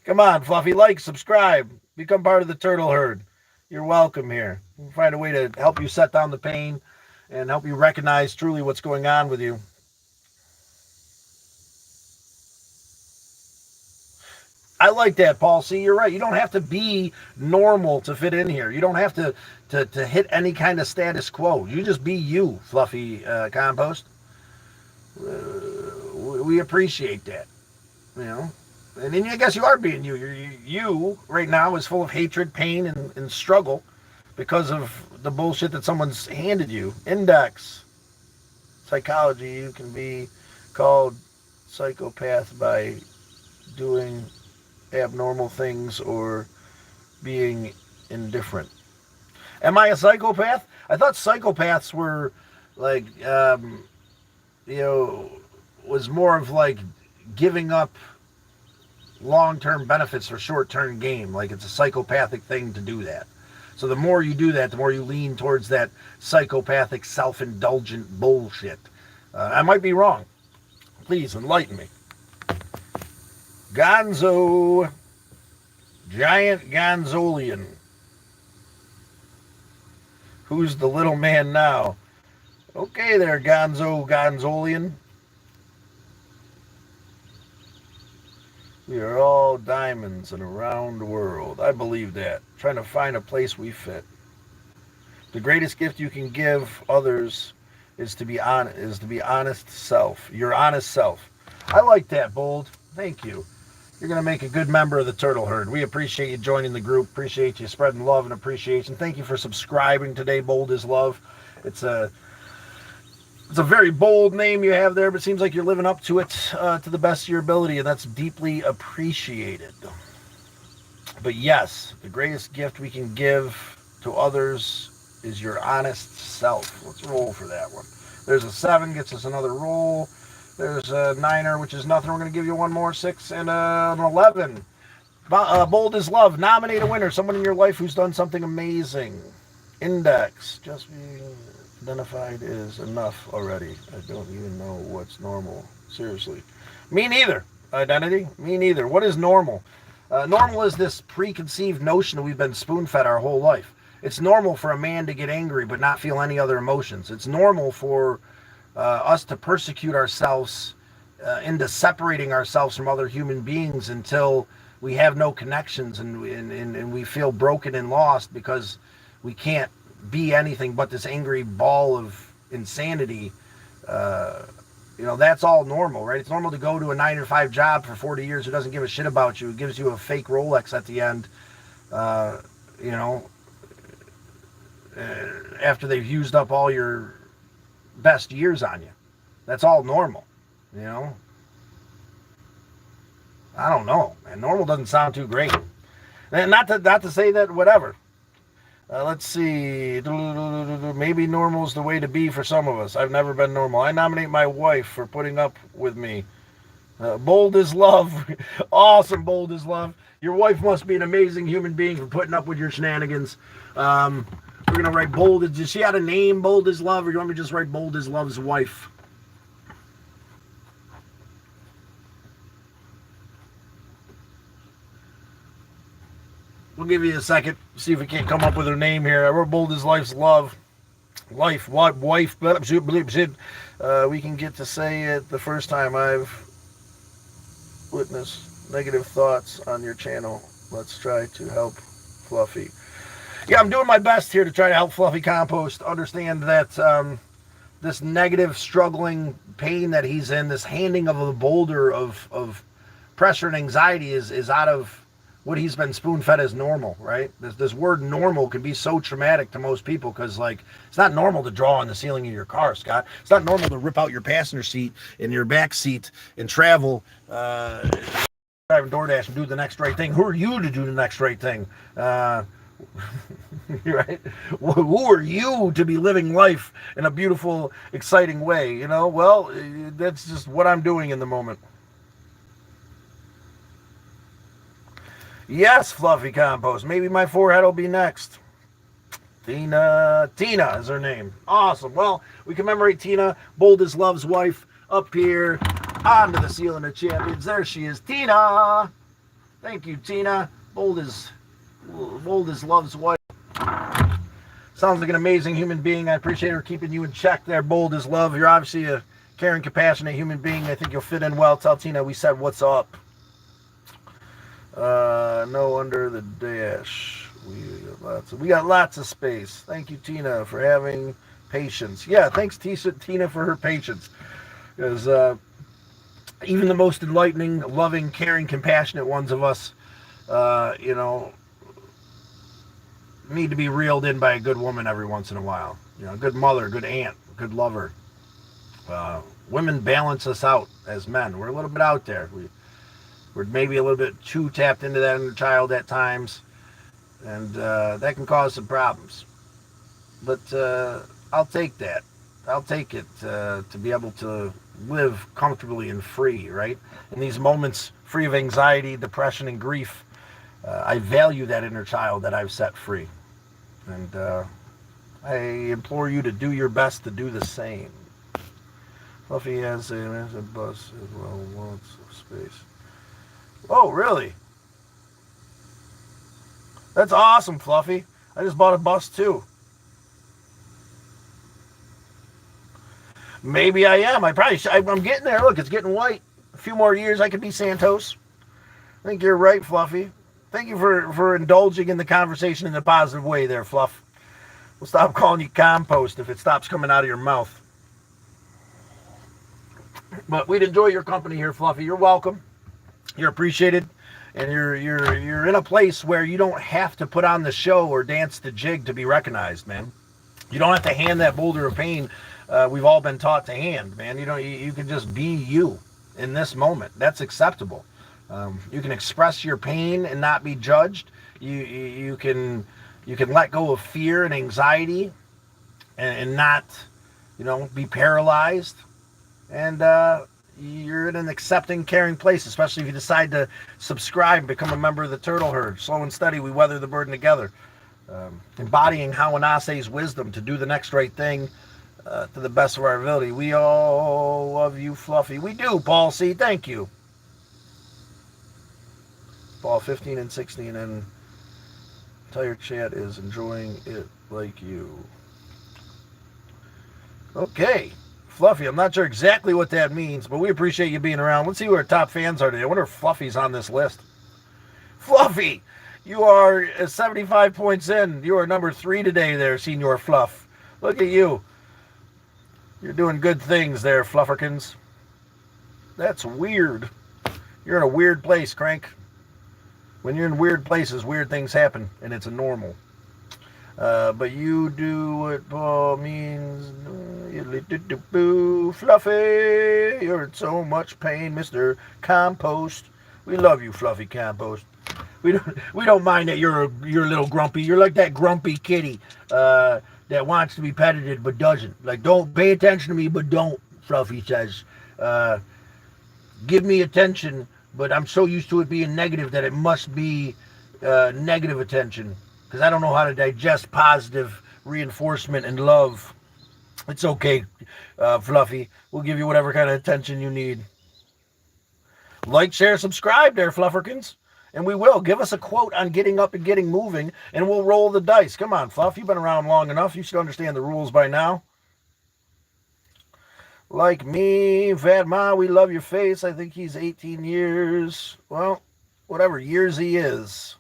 Come on, Fluffy, like, subscribe. Become part of the turtle herd. You're welcome here. We'll find a way to help you set down the pain and help you recognize truly what's going on with you. I like that, Paul. See, you're right. You don't have to be normal to fit in here. You don't have to hit any kind of status quo. You just be you, Fluffy Compost. We appreciate that. And then I guess you are being you. You right now is full of hatred, pain, and struggle because of the bullshit that someone's handed you. Index. Psychology. You can be called psychopath by doing abnormal things or being indifferent. Am I a psychopath? I thought psychopaths were like, was more of like giving up long-term benefits for short-term gain. Like it's a psychopathic thing to do that. So the more you do that, the more you lean towards that psychopathic, self-indulgent bullshit. I might be wrong. Please enlighten me. Gonzo. Giant Gonzolian. Who's the little man now? Okay there, Gonzo Gonzolian. We are all diamonds in a round world. I believe that. Trying to find a place we fit. The greatest gift you can give others is to be honest self. Your honest self. I like that, Bold. Thank you. You're going to make a good member of the turtle herd. We appreciate you joining the group. Appreciate you spreading love and appreciation. Thank you for subscribing today. Bold is love. It's a very bold name you have there, but it seems like you're living up to it to the best of your ability, and that's deeply appreciated. But yes, the greatest gift we can give to others is your honest self. Let's roll for that one. There's a 7, gets us another roll. There's a 9er, which is nothing. We're going to give you one more 6 and an 11. Bold is love. Nominate a winner. Someone in your life who's done something amazing. Index. Just being identified is enough already. I don't even know what's normal. Seriously. Me neither. Identity? Me neither. What is normal? Normal is this preconceived notion that we've been spoon-fed our whole life. It's normal for a man to get angry but not feel any other emotions. It's normal for us to persecute ourselves into separating ourselves from other human beings until we have no connections and we feel broken and lost because we can't be anything but this angry ball of insanity. That's all normal, right? It's normal to go to a 9-to-5 job for 40 years who doesn't give a shit about you, who gives you a fake Rolex at the end, after they've used up all your best years on you. That's all normal, I don't know, man. Normal doesn't sound too great. And not to say that whatever. Let's see. Maybe normal is the way to be for some of us. I've never been normal. I nominate my wife for putting up with me. Bold as love. Awesome, bold as love. Your wife must be an amazing human being for putting up with your shenanigans. We're going to write bold. Does she have a name, bold as love, or do you want me to just write bold as love's wife? We'll give you a second, see if we can't come up with her name here. I wrote bold as life's love. Life, what, wife, we can get to say it the first time I've witnessed negative thoughts on your channel. Let's try to help Fluffy. Yeah, I'm doing my best here to try to help Fluffy Compost understand that this negative, struggling pain that he's in, this handing of a boulder of pressure and anxiety is out of what he's been spoon-fed as normal, right? This word normal can be so traumatic to most people because, like, it's not normal to draw on the ceiling of your car, Scott. It's not normal to rip out your passenger seat in your back seat and travel, driving DoorDash and do the next right thing. Who are you to do the next right thing? Right? Who are you to be living life in a beautiful, exciting way? You know, well, that's just what I'm doing in the moment. Yes, Fluffy Compost. Maybe my forehead will be next. Tina is her name. Awesome. Well, we commemorate Tina, bold as love's wife, up here onto the ceiling of champions. There she is, Tina. Thank you, Tina. Bold as love's wife. Sounds like an amazing human being. I appreciate her keeping you in check there, bold as love. You're obviously a caring, compassionate human being. I think you'll fit in well. Tell Tina we said what's up. No under the dash. We got lots of space. Thank you, Tina, for having patience. Yeah, thanks, Tina, for her patience. Because even the most enlightening, loving, caring, compassionate ones of us, need to be reeled in by a good woman every once in a while. You know, a good mother, good aunt, good lover. Women balance us out as men. We're a little bit out there. We're maybe a little bit too tapped into that inner child at times, and that can cause some problems. But I'll take that. I'll take it to be able to live comfortably and free, right? In these moments, free of anxiety, depression, and grief, I value that inner child that I've set free. And I implore you to do your best to do the same. Fluffy has a bus as well, wants space. Oh, really? That's awesome, Fluffy. I just bought a bus, too. Maybe I am. I probably should. I'm getting there. Look, it's getting white. A few more years, I could be Santos. I think you're right, Fluffy. Thank you for indulging in the conversation in a positive way there, Fluff. We'll stop calling you compost if it stops coming out of your mouth. But we'd enjoy your company here, Fluffy. You're welcome. You're appreciated, and you're in a place where you don't have to put on the show or dance the jig to be recognized, man. You don't have to hand that boulder of pain we've all been taught to hand, man. You can just be you in this moment. That's acceptable. You can express your pain and not be judged. You can let go of fear and anxiety and not, be paralyzed. And you're in an accepting, caring place, especially if you decide to subscribe and become a member of the turtle herd. Slow and steady, we weather the burden together. Embodying Hawanase's wisdom to do the next right thing to the best of our ability. We all love you, Fluffy. We do, Paul C. Thank you. Paul 15 and 16, and entire chat is enjoying it like you. Okay. Fluffy, I'm not sure exactly what that means, but we appreciate you being around. Let's see who our top fans are today. I wonder if Fluffy's on this list. Fluffy, you are 75 points in. You are number 3 today there, Senior Fluff. Look at you. You're doing good things there, Flufferkins. That's weird. You're in a weird place, Crank. When you're in weird places, weird things happen, and it's a normal. But you do what Paul means. Fluffy, you're in so much pain, Mr. Compost. We love you, Fluffy Compost. We don't mind that you're a little grumpy. You're like that grumpy kitty that wants to be petted but doesn't. Like, don't pay attention to me, but don't. Fluffy says, uh, give me attention, but I'm so used to it being negative that it must be negative attention because I don't know how to digest positive reinforcement and love. It's okay, Fluffy. We'll give you whatever kind of attention you need. Like, share, subscribe there, Flufferkins. And we will. Give us a quote on getting up and getting moving, and we'll roll the dice. Come on, Fluff. You've been around long enough. You should understand the rules by now. Like me, Fat Ma, we love your face. I think he's 18 years. Well, whatever years he is.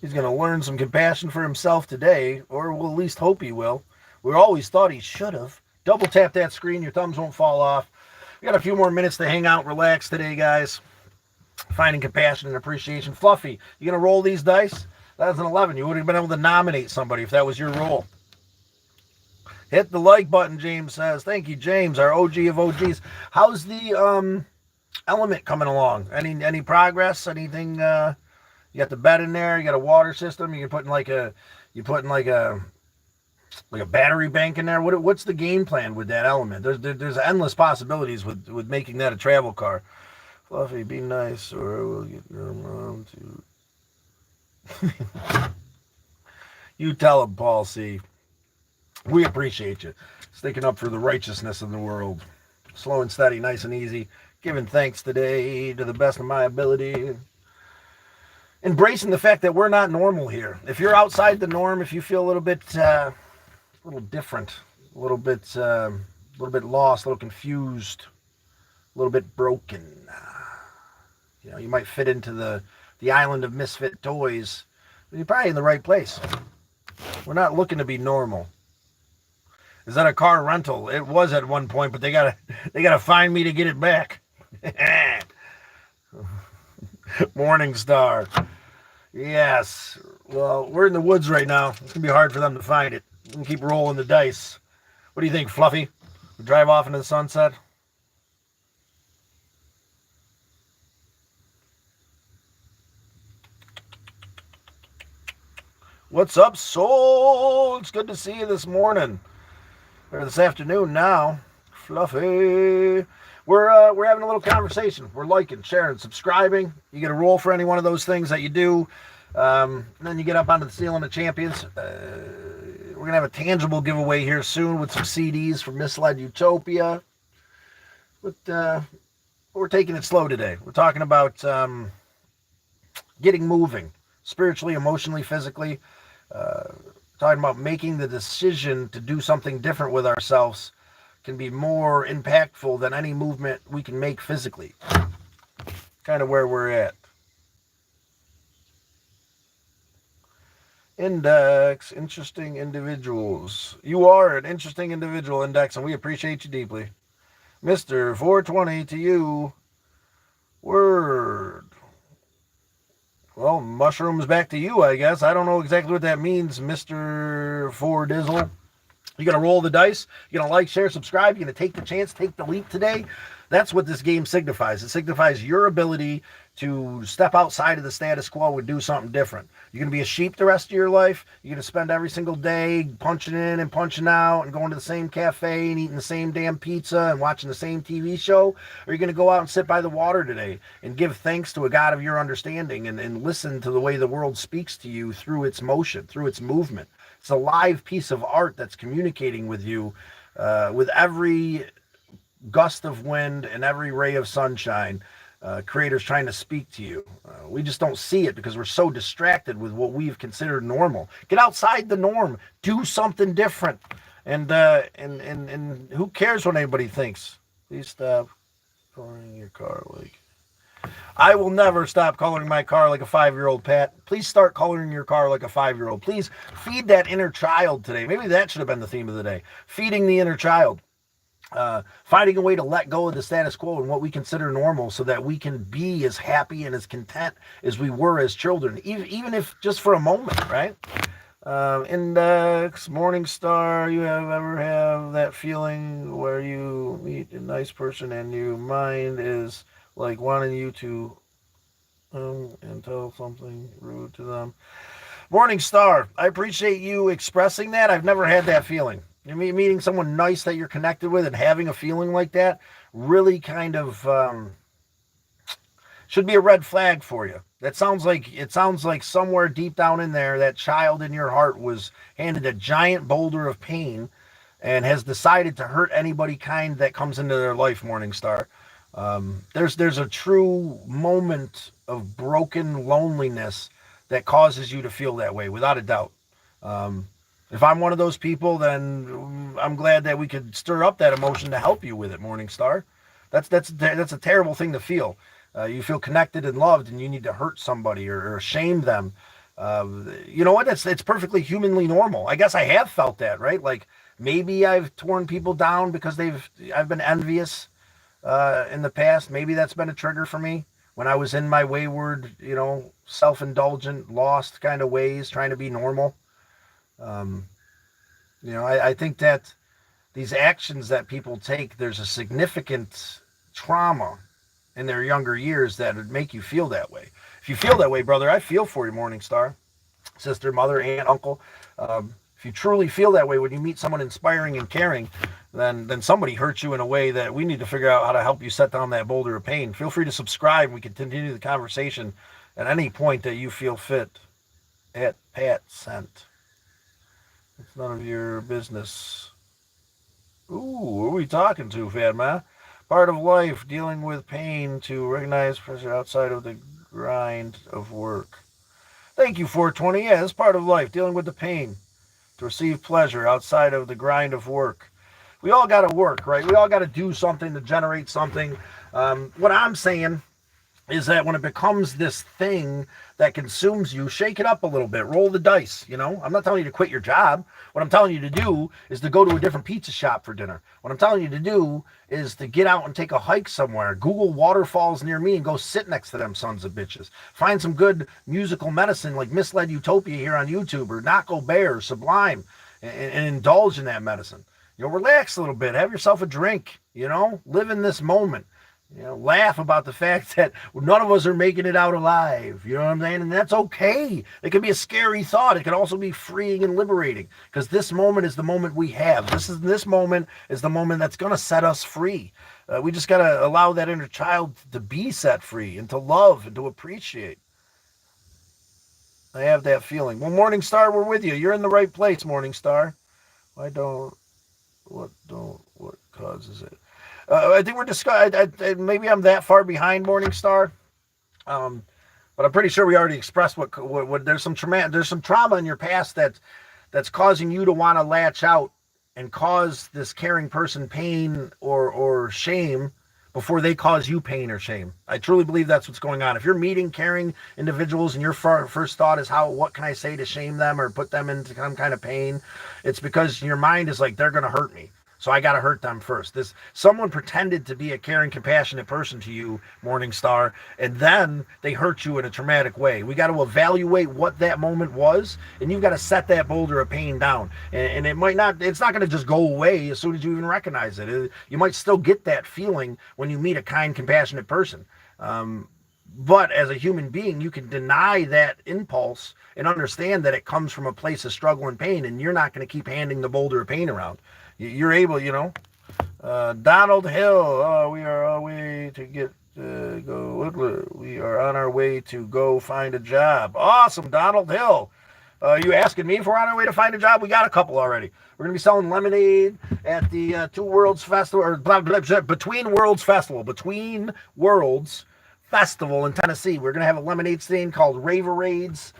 He's going to learn some compassion for himself today, or we'll at least hope he will. We always thought he should have. Double tap that screen. Your thumbs won't fall off. We got a few more minutes to hang out and relax today, guys. Finding compassion and appreciation. Fluffy, you going to roll these dice? That was an 11. You would have been able to nominate somebody if that was your roll. Hit the like button, James says. Thank you, James, our OG of OGs. How's the element coming along? Any progress? Anything? You got the bed in there. You got a water system. You putting like a battery bank in there. What's the game plan with that element? There's endless possibilities with making that a travel car. Fluffy, be nice, or I will get your mom to. You tell him, Paul C. We appreciate you sticking up for the righteousness of the world. Slow and steady, nice and easy. Giving thanks today to the best of my ability. Embracing the fact that we're not normal here. If you're outside the norm, if you feel a little different, a little bit lost, a little confused, a little bit broken, you might fit into the island of misfit toys. You're probably in the right place. We're not looking to be normal. Is that a car rental? It was at one point, but they gotta find me to get it back. Morning Star. Yes. Well, we're in the woods right now. It's gonna be hard for them to find it. We can keep rolling the dice. What do you think, Fluffy? We drive off into the sunset? What's up, soul? It's good to see you this morning. Or this afternoon now. Fluffy. We're having a little conversation. We're liking, sharing, subscribing. You get a roll for any one of those things that you do. And then you get up onto the ceiling of champions. We're going to have a tangible giveaway here soon with some CDs from Misled Utopia. But we're taking it slow today. We're talking about getting moving. Spiritually, emotionally, physically. Talking about making the decision to do something different with ourselves can be more impactful than any movement we can make physically. Kind of where we're at. Index, interesting individuals. You are an interesting individual, Index, and we appreciate you deeply. Mr. 420 to you. Word. Well, mushrooms back to you, I guess. I don't know exactly what that means, Mr. Fordizzle. You're going to roll the dice. You're going to like, share, subscribe. You're going to take the chance, take the leap today. That's what this game signifies. It signifies your ability to step outside of the status quo and do something different. You're going to be a sheep the rest of your life. You're going to spend every single day punching in and punching out and going to the same cafe and eating the same damn pizza and watching the same TV show. Or you're going to go out and sit by the water today and give thanks to a God of your understanding and listen to the way the world speaks to you through its motion, through its movement. It's a live piece of art that's communicating with you with every gust of wind and every ray of sunshine. Creator's trying to speak to you. We just don't see it because we're so distracted with what we've considered normal. Get outside the norm. Do something different. And who cares what anybody thinks? Please stop coloring your car like... I will never stop coloring my car like a 5-year-old, Pat. Please start coloring your car like a 5-year-old. Please feed that inner child today. Maybe that should have been the theme of the day. Feeding the inner child. Finding a way to let go of the status quo and what we consider normal so that we can be as happy and as content as we were as children, even if just for a moment, right? Index, Morning Star, you ever have that feeling where you meet a nice person and your mind is like wanting you to and tell something rude to them. Morning Star, I appreciate you expressing that. I've never had that feeling. You mean meeting someone nice that you're connected with and having a feeling like that really kind of should be a red flag for you. It sounds like somewhere deep down in there, that child in your heart was handed a giant boulder of pain and has decided to hurt anybody kind that comes into their life. Morning Star, there's a true moment of broken loneliness that causes you to feel that way, without a doubt. Um, if I'm one of those people, then I'm glad that we could stir up that emotion to help you with it, Morning Star. That's a terrible thing to feel. You feel connected and loved, and you need to hurt somebody or shame them. Uh, you know what? It's perfectly humanly normal. I guess I have felt that, right? Like maybe I've torn people down because I've been envious in the past. Maybe that's been a trigger for me when I was in my wayward, self-indulgent, lost kind of ways, trying to be normal. Um, I think that these actions that people take, there's a significant trauma in their younger years that would make you feel that way. If you feel that way, brother, I feel for you, Morning Star, sister, mother, aunt, uncle. If you truly feel that way when you meet someone inspiring and caring, then somebody hurts you in a way that we need to figure out how to help you set down that boulder of pain. Feel free to subscribe. We can continue the conversation at any point that you feel fit. At Pat Sent. It's none of your business. Ooh, who are we talking to, Fat Man? Part of life, dealing with pain to recognize pressure outside of the grind of work. Thank you, 420. Yeah, it's part of life, dealing with the pain to receive pleasure outside of the grind of work. We all got to work, right? We all got to do something to generate something. What I'm saying is that when it becomes this thing that consumes you, shake it up a little bit, roll the dice. I'm not telling you to quit your job. What I'm telling you to do is to go to a different pizza shop for dinner. What I'm telling you to do is to get out and take a hike somewhere. Google waterfalls near me and go sit next to them sons of bitches. Find some good musical medicine like Misled Utopia here on YouTube, or Naco Bear, or Sublime, and indulge in that medicine. Relax a little bit, have yourself a drink, live in this moment. Laugh about the fact that none of us are making it out alive. You know what I'm saying? And that's okay. It can be a scary thought. It can also be freeing and liberating, because this moment is the moment we have. This moment is the moment that's going to set us free. We just got to allow that inner child to be set free and to love and to appreciate. I have that feeling. Well, Morning Star, we're with you. You're in the right place, Morning Star. What causes it? I think we're discussing. Maybe I'm that far behind, Morning Star, but I'm pretty sure we already expressed what there's some trauma in your past that's causing you to want to latch out and cause this caring person pain or shame before they cause you pain or shame. I truly believe that's what's going on. If you're meeting caring individuals and your first thought is what can I say to shame them or put them into some kind of pain, it's because your mind is like, they're going to hurt me, so I got to hurt them first. Someone pretended to be a caring, compassionate person to you, Morning Star, and then they hurt you in a traumatic way. We got to evaluate what that moment was, and you've got to set that boulder of pain down. And it's not going to just go away as soon as you even recognize it. You might still get that feeling when you meet a kind, compassionate person. But as a human being, you can deny that impulse and understand that it comes from a place of struggle and pain, and you're not going to keep handing the boulder of pain around. You're able, Donald Hill. We are on our way to go. We are on our way to go find a job. Awesome, Donald Hill. You asking me if we're on our way to find a job? We got a couple already. We're going to be selling lemonade at the Two Worlds Festival, or Between Worlds Festival in Tennessee. We're going to have a lemonade stand called Raverades.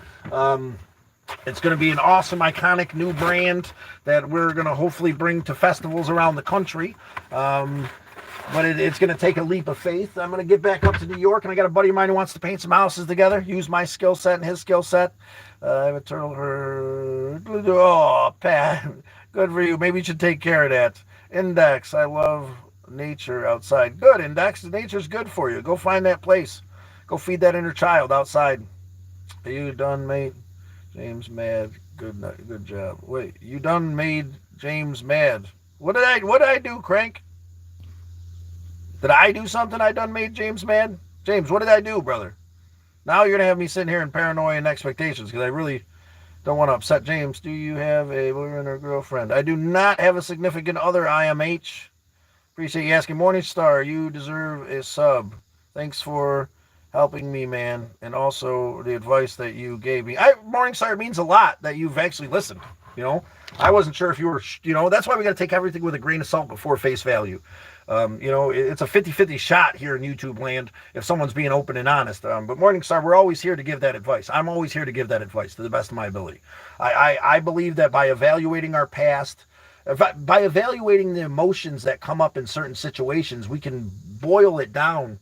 It's going to be an awesome, iconic new brand that we're going to hopefully bring to festivals around the country. But it's going to take a leap of faith. I'm going to get back up to New York, and I got a buddy of mine who wants to paint some houses together, use my skill set and his skill set. I have a turtle herd. Oh, Pat, good for you. Maybe you should take care of that. Index, I love nature outside. Good, Index. Nature's good for you. Go find that place. Go feed that inner child outside. Are you done, mate? James mad. Good job. Wait, you done made James mad. What did I do, Crank? Did I do something I done made James mad? James, what did I do, brother? Now you're going to have me sitting here in paranoia and expectations because I really don't want to upset James. Do you have a boyfriend or girlfriend? I do not have a significant other, IMH. Appreciate you asking. Morningstar, you deserve a sub. Thanks for helping me, man, and also the advice that you gave me. Morningstar, it means a lot that you've actually listened. I wasn't sure if you were, that's why we got to take everything with a grain of salt before face value. It's a 50-50 shot here in YouTube land if someone's being open and honest. But Morningstar, we're always here to give that advice. I'm always here to give that advice to the best of my ability. I believe that by evaluating our past, by evaluating the emotions that come up in certain situations, we can boil it down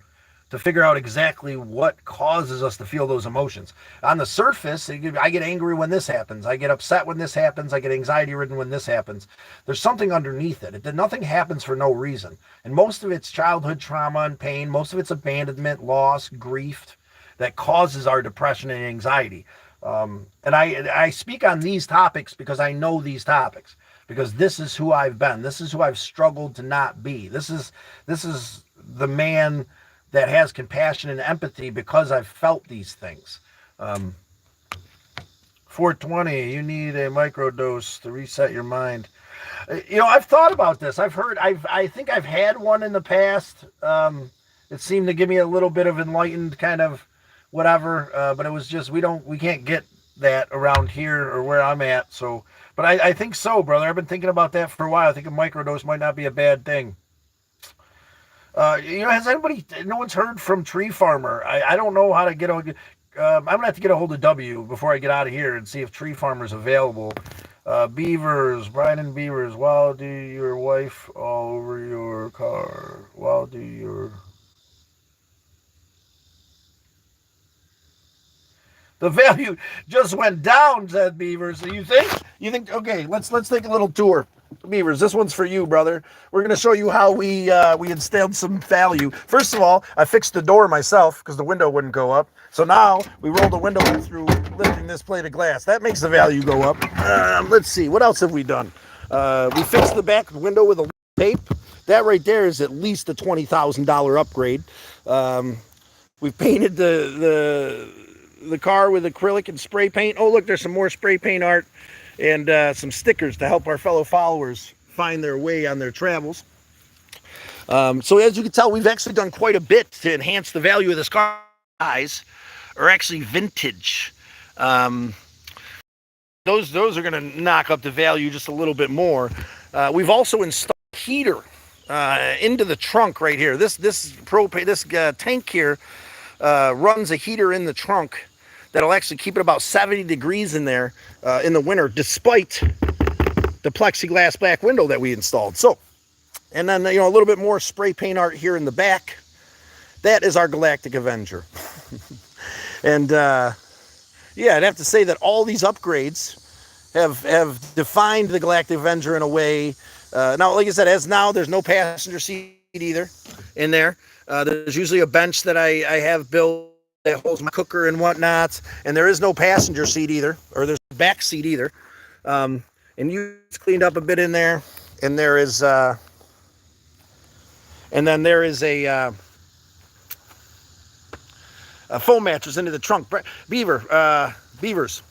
to figure out exactly what causes us to feel those emotions. On the surface, I get angry when this happens. I get upset when this happens. I get anxiety-ridden when this happens. There's something underneath it. Nothing happens for no reason. And most of it's childhood trauma and pain. Most of it's abandonment, loss, grief that causes our depression and anxiety. And I speak on these topics because I know these topics. Because this is who I've been. This is who I've struggled to not be. This is the man that has compassion and empathy because I've felt these things. 420, you need a microdose to reset your mind. I've thought about this. I think I've had one in the past. It seemed to give me a little bit of enlightened kind of whatever, but it was just, we can't get that around here or where I'm at. So, but I think so, brother. I've been thinking about that for a while. I think a microdose might not be a bad thing. No one's heard from Tree Farmer. I don't know how to get I'm gonna have to get a hold of W before I get out of here and see if Tree Farmer's available. Beavers, Brian and Beavers, while do your wife all over your car? While do your... The value just went down, said Beavers. So you think, okay, let's take a little tour. Beavers, this one's for you, brother. We're going to show you how we instilled some value. First of all, I fixed the door myself because the window wouldn't go up. So now we roll the window up through lifting this plate of glass. That makes the value go up. Let's see. What else have we done? We fixed the back window with a tape. That right there is at least a $20,000 upgrade. We painted the car with acrylic and spray paint. Oh, look, there's some more spray paint art and some stickers to help our fellow followers find their way on their travels. So as you can tell, we've actually done quite a bit to enhance the value of this car. Eyes are actually vintage. Those are going to knock up the value just a little bit more. We've also installed a heater into the trunk right here. This tank here runs a heater in the trunk that'll actually keep it about 70 degrees in there in the winter, despite the plexiglass back window that we installed. So, and then, a little bit more spray paint art here in the back. That is our Galactic Avenger. And, yeah, I'd have to say that all these upgrades have defined the Galactic Avenger in a way. Now, like I said, there's no passenger seat either in there. There's usually a bench that I have built that holds my cooker and whatnot, and there is no passenger seat either, or there's no back seat either. And it's cleaned up a bit in there, and there is, and then there is a foam mattress into the trunk. Beavers,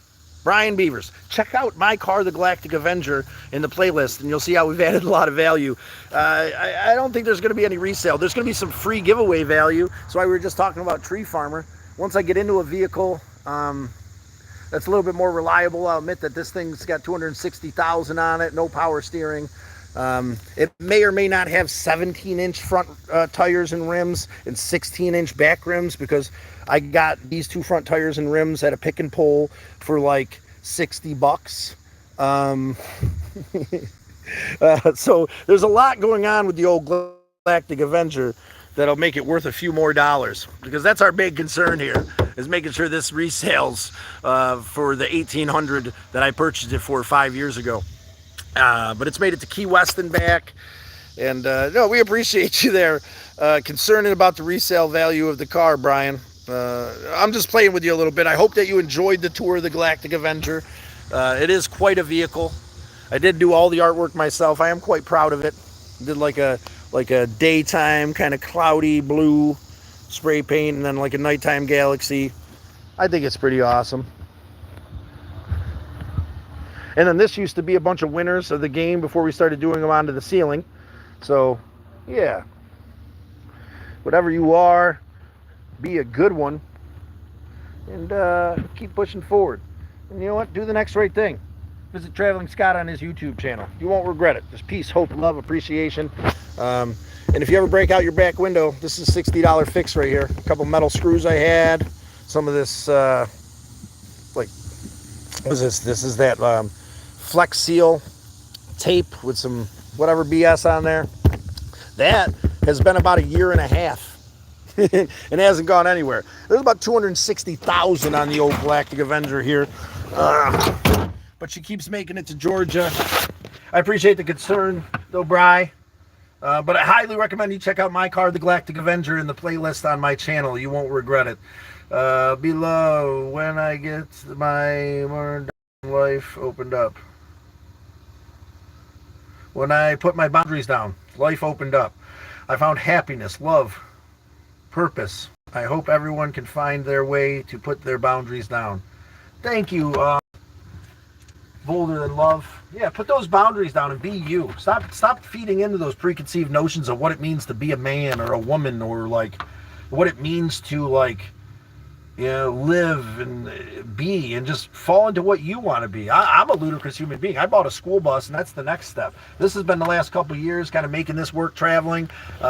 Brian Beavers. Check out my car, the Galactic Avenger, in the playlist, and you'll see how we've added a lot of value. I don't think there's going to be any resale. There's going to be some free giveaway value. That's why we were just talking about Tree Farmer. Once I get into a vehicle that's a little bit more reliable, I'll admit that this thing's got 260,000 on it, no power steering. It may or may not have 17-inch front tires and rims and 16-inch back rims, because I got these two front tires and rims at a pick and pull for like $60. So there's a lot going on with the old Galactic Avenger that'll make it worth a few more dollars, because that's our big concern here, is making sure this resales for the $1,800 that I purchased it for 5 years ago. But it's made it to Key West and back. And no, we appreciate you there concerning about the resale value of the car, Brian. I'm just playing with you a little bit. I hope that you enjoyed the tour of the Galactic Avenger. It is quite a vehicle. I did do all the artwork myself. I am quite proud of it. Did like a daytime kind of cloudy blue spray paint, and then like a nighttime galaxy. I think it's pretty awesome. And then this used to be a bunch of winners of the game before we started doing them onto the ceiling. So, yeah. Whatever you are, be a good one. And keep pushing forward. And you know what? Do the next right thing. Visit Traveling Scott on his YouTube channel. You won't regret it. Just peace, hope, love, appreciation. And if you ever break out your back window, this is a $60 fix right here. A couple metal screws I had. Some of this, what is this? This is that Flex Seal tape with some whatever BS on there. That has been about a year and a half. And it hasn't gone anywhere. There's about 260,000 on the old Galactic Avenger here. But she keeps making it to Georgia. I appreciate the concern, though, Bri. But I highly recommend you check out my car, the Galactic Avenger, in the playlist on my channel. You won't regret it. Below, when I get my modern life opened up. When I put my boundaries down, life opened up. I found happiness, love, purpose. I hope everyone can find their way to put their boundaries down. Thank you, Bolder Than Love. Yeah, put those boundaries down and be you. Stop feeding into those preconceived notions of what it means to be a man or a woman, or like what it means to, like, you know, live and be, and just fall into what you want to be. I'm a ludicrous human being. I bought a school bus, and that's the next step. This has been the last couple of years, kind of making this work, traveling.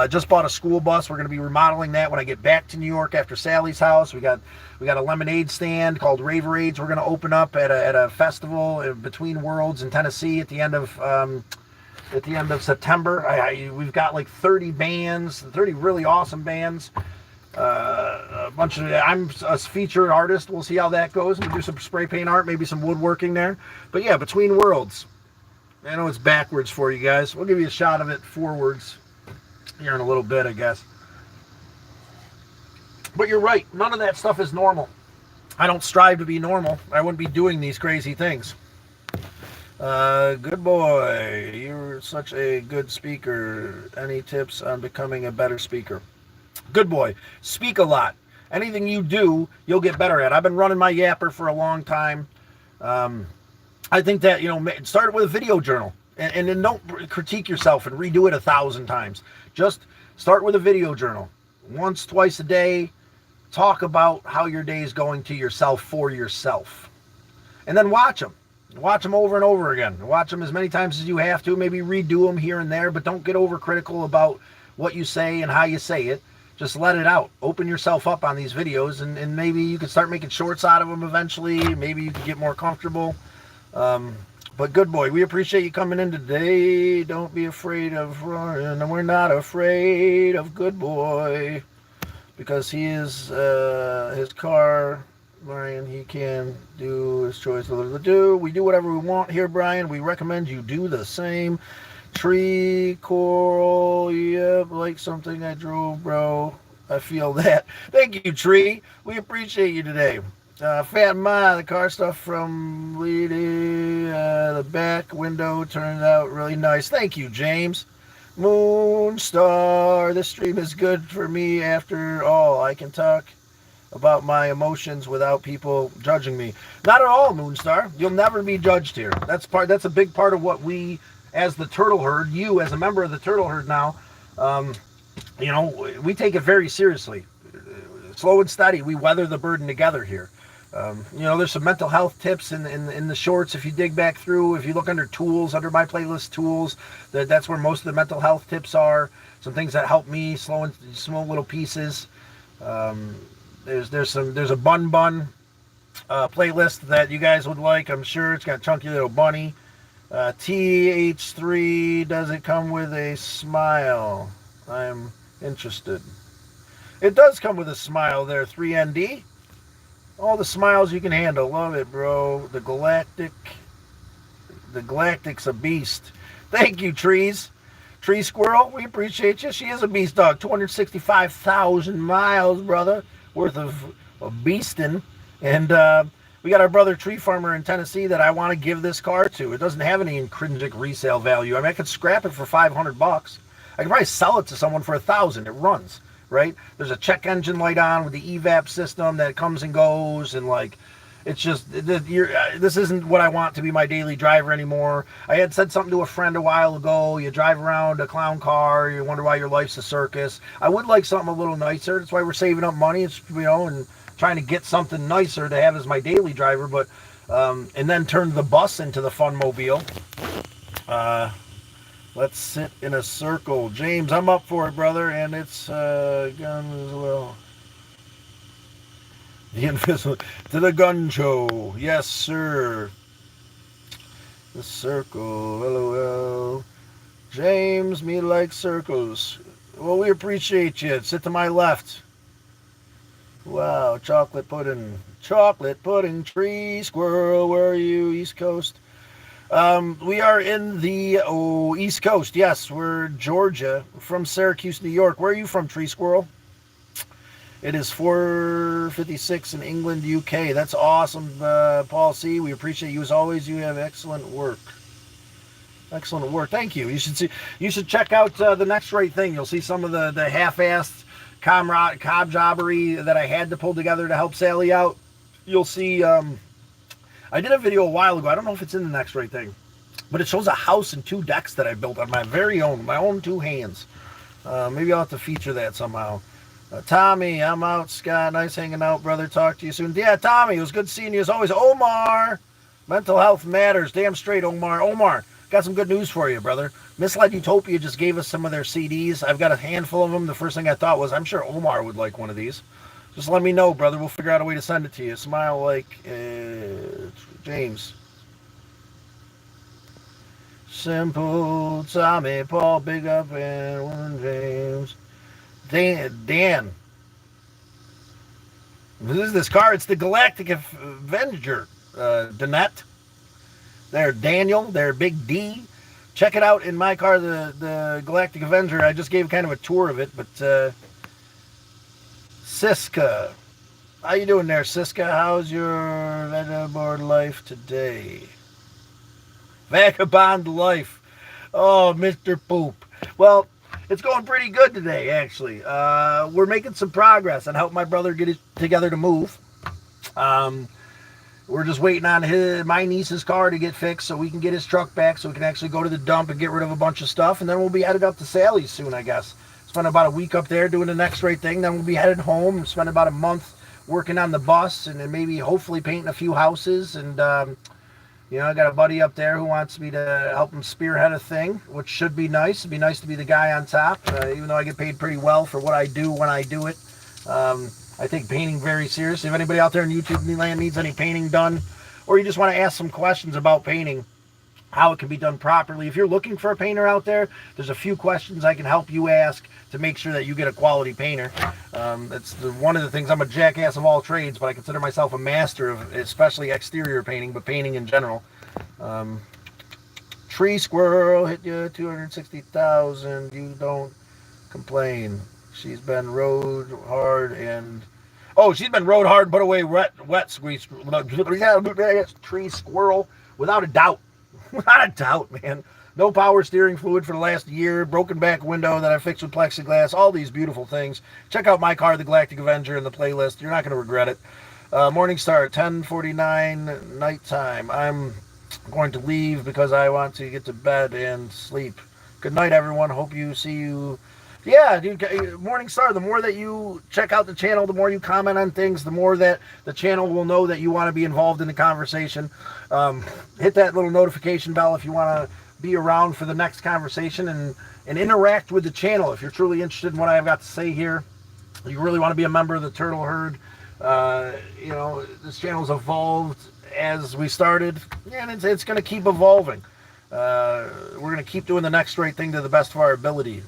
Just bought a school bus. We're going to be remodeling that when I get back to New York after Sally's house. We got a lemonade stand called Raverades. We're going to open up at a festival between Worlds in Tennessee at the end of September. We've got like 30 bands, 30 really awesome bands. A bunch of, I'm a featured artist. We'll see how that goes. We'll do some spray paint art, maybe some woodworking there. But yeah, Between Worlds. I know it's backwards for you guys. We'll give you a shot of it forwards here in a little bit, I guess. But you're right. None of that stuff is normal. I don't strive to be normal. I wouldn't be doing these crazy things. Good boy. You're such a good speaker. Any tips on becoming a better speaker? Good boy. Speak a lot. Anything you do, you'll get better at. I've been running my yapper for a long time. I think that, you know, start with a video journal, and then don't critique yourself and redo it 1,000 times. Just start with a video journal. Once, twice a day, talk about how your day is going to yourself, for yourself. And then watch them. Watch them over and over again. Watch them as many times as you have to. Maybe redo them here and there, but don't get overcritical about what you say and how you say it. Just let it out. Open yourself up on these videos, and maybe you can start making shorts out of them eventually. Maybe you can get more comfortable. But good boy, we appreciate you coming in today. Don't be afraid of running, and we're not afraid of good boy, because he is his car, Brian. He can do his choice. We do whatever we want here, Brian. We recommend you do the same. Tree, coral, yep, like something I drove, bro. I feel that. Thank you, Tree. We appreciate you today. Fat Ma, the car stuff from Lady, the back window turned out really nice. Thank you, James. Moonstar, this stream is good for me after all. I can talk about my emotions without people judging me. Not at all, Moonstar. You'll never be judged here. That's a big part of what we, as the Turtle Herd, you as a member of the Turtle Herd now, you know, we take it very seriously. Slow and steady, we weather the burden together here. You know, there's some mental health tips in the shorts. If you dig back through, if you look under tools, under my playlist tools, that's where most of the mental health tips are. Some things that help me, small little pieces. There's a bun playlist that you guys would like. I'm sure it's got Chunky Little Bunny. TH3, does it come with a smile? I'm interested. It does come with a smile there, 3ND. All the smiles you can handle. Love it, bro. The Galactic's a beast. Thank you, Trees. Tree Squirrel, we appreciate you. She is a beast dog. 265,000 miles, brother, worth of beasting. And we got our brother Tree Farmer in Tennessee that I want to give this car to. It doesn't have any intrinsic resale value. I mean, I could scrap it for $500. I could probably sell it to someone for $1,000. It runs, right? There's a check engine light on with the evap system that comes and goes, and like, it's just, this isn't what I want to be my daily driver anymore. I had said something to a friend a while ago. You drive around a clown car, you wonder why your life's a circus. I would like something a little nicer. That's why we're saving up money. It's, and trying to get something nicer to have as my daily driver, but and then turn the bus into the fun mobile. Let's sit in a circle. James, I'm up for it, brother, and it's gun as well. The invisible to the gun show. Yes, sir. The circle. LOL. James, me like circles. Well, we appreciate you. Sit to my left. Wow, chocolate pudding. Chocolate pudding tree squirrel. Where are you? East Coast. We are in the East Coast. Yes, we're Georgia, from Syracuse, New York. Where are you from, Tree Squirrel? It is 4:56 in England, UK. That's awesome, Paul C. We appreciate you as always. You have excellent work. Excellent work. Thank you. You should check out the next right thing. You'll see some of the half-assed cob jobbery that I had to pull together to help Sally out. You'll see. I did a video a while ago. I don't know if it's in the next right thing, but it shows a house and 2 decks that I built on my own 2 hands. Maybe I'll have to feature that somehow. Tommy, I'm out. Scott, nice hanging out, brother. Talk to you soon. Yeah, Tommy, it was good seeing you as always. Omar, mental health matters. Damn straight, Omar. Omar, got some good news for you, brother. Misled Utopia just gave us some of their CDs. I've got a handful of them. The first thing I thought was, I'm sure Omar would like one of these. Just let me know, brother. We'll figure out a way to send it to you. Smile like James. Simple Tommy, Paul, big up, and James. Dan. This is this car. It's the Galactic Avenger. Danette. There, Daniel. There, Big D. Check it out in my car, the Galactic Avenger. I just gave kind of a tour of it, but Siska. How you doing there, Siska? How's your vagabond life today? Vagabond life. Oh, Mr. Poop. Well, it's going pretty good today, actually. We're making some progress on helping my brother get it together to move. We're just waiting on my niece's car to get fixed so we can get his truck back so we can actually go to the dump and get rid of a bunch of stuff. And then we'll be headed up to Sally's soon, I guess. Spend about a week up there doing the next right thing. Then we'll be headed home and spend about a month working on the bus and then maybe hopefully painting a few houses. And, I got a buddy up there who wants me to help him spearhead a thing, which should be nice. It'd be nice to be the guy on top, even though I get paid pretty well for what I do when I do it. I take painting very seriously. If anybody out there in YouTube land needs any painting done, or you just want to ask some questions about painting, how it can be done properly. If you're looking for a painter out there, there's a few questions I can help you ask to make sure that you get a quality painter. That's one of the things. I'm a jackass of all trades, but I consider myself a master of especially exterior painting, but painting in general. Tree Squirrel hit you 260,000. You don't complain. She's been rode hard and... Oh, she's been rode hard, put away wet squeeze. Tree Squirrel, without a doubt. Without a doubt, man. No power steering fluid for the last year. Broken back window that I fixed with plexiglass. All these beautiful things. Check out my car, the Galactic Avenger, in the playlist. You're not going to regret it. Morningstar, 10:49 nighttime. I'm going to leave because I want to get to bed and sleep. Good night, everyone. Hope you see you. Yeah, dude, Morningstar, the more that you check out the channel, the more you comment on things, the more that the channel will know that you want to be involved in the conversation. Hit that little notification bell if you want to be around for the next conversation and interact with the channel. If you're truly interested in what I've got to say here, you really want to be a member of the Turtle Herd. This channel's evolved as we started, and it's going to keep evolving. We're going to keep doing the next right thing to the best of our ability.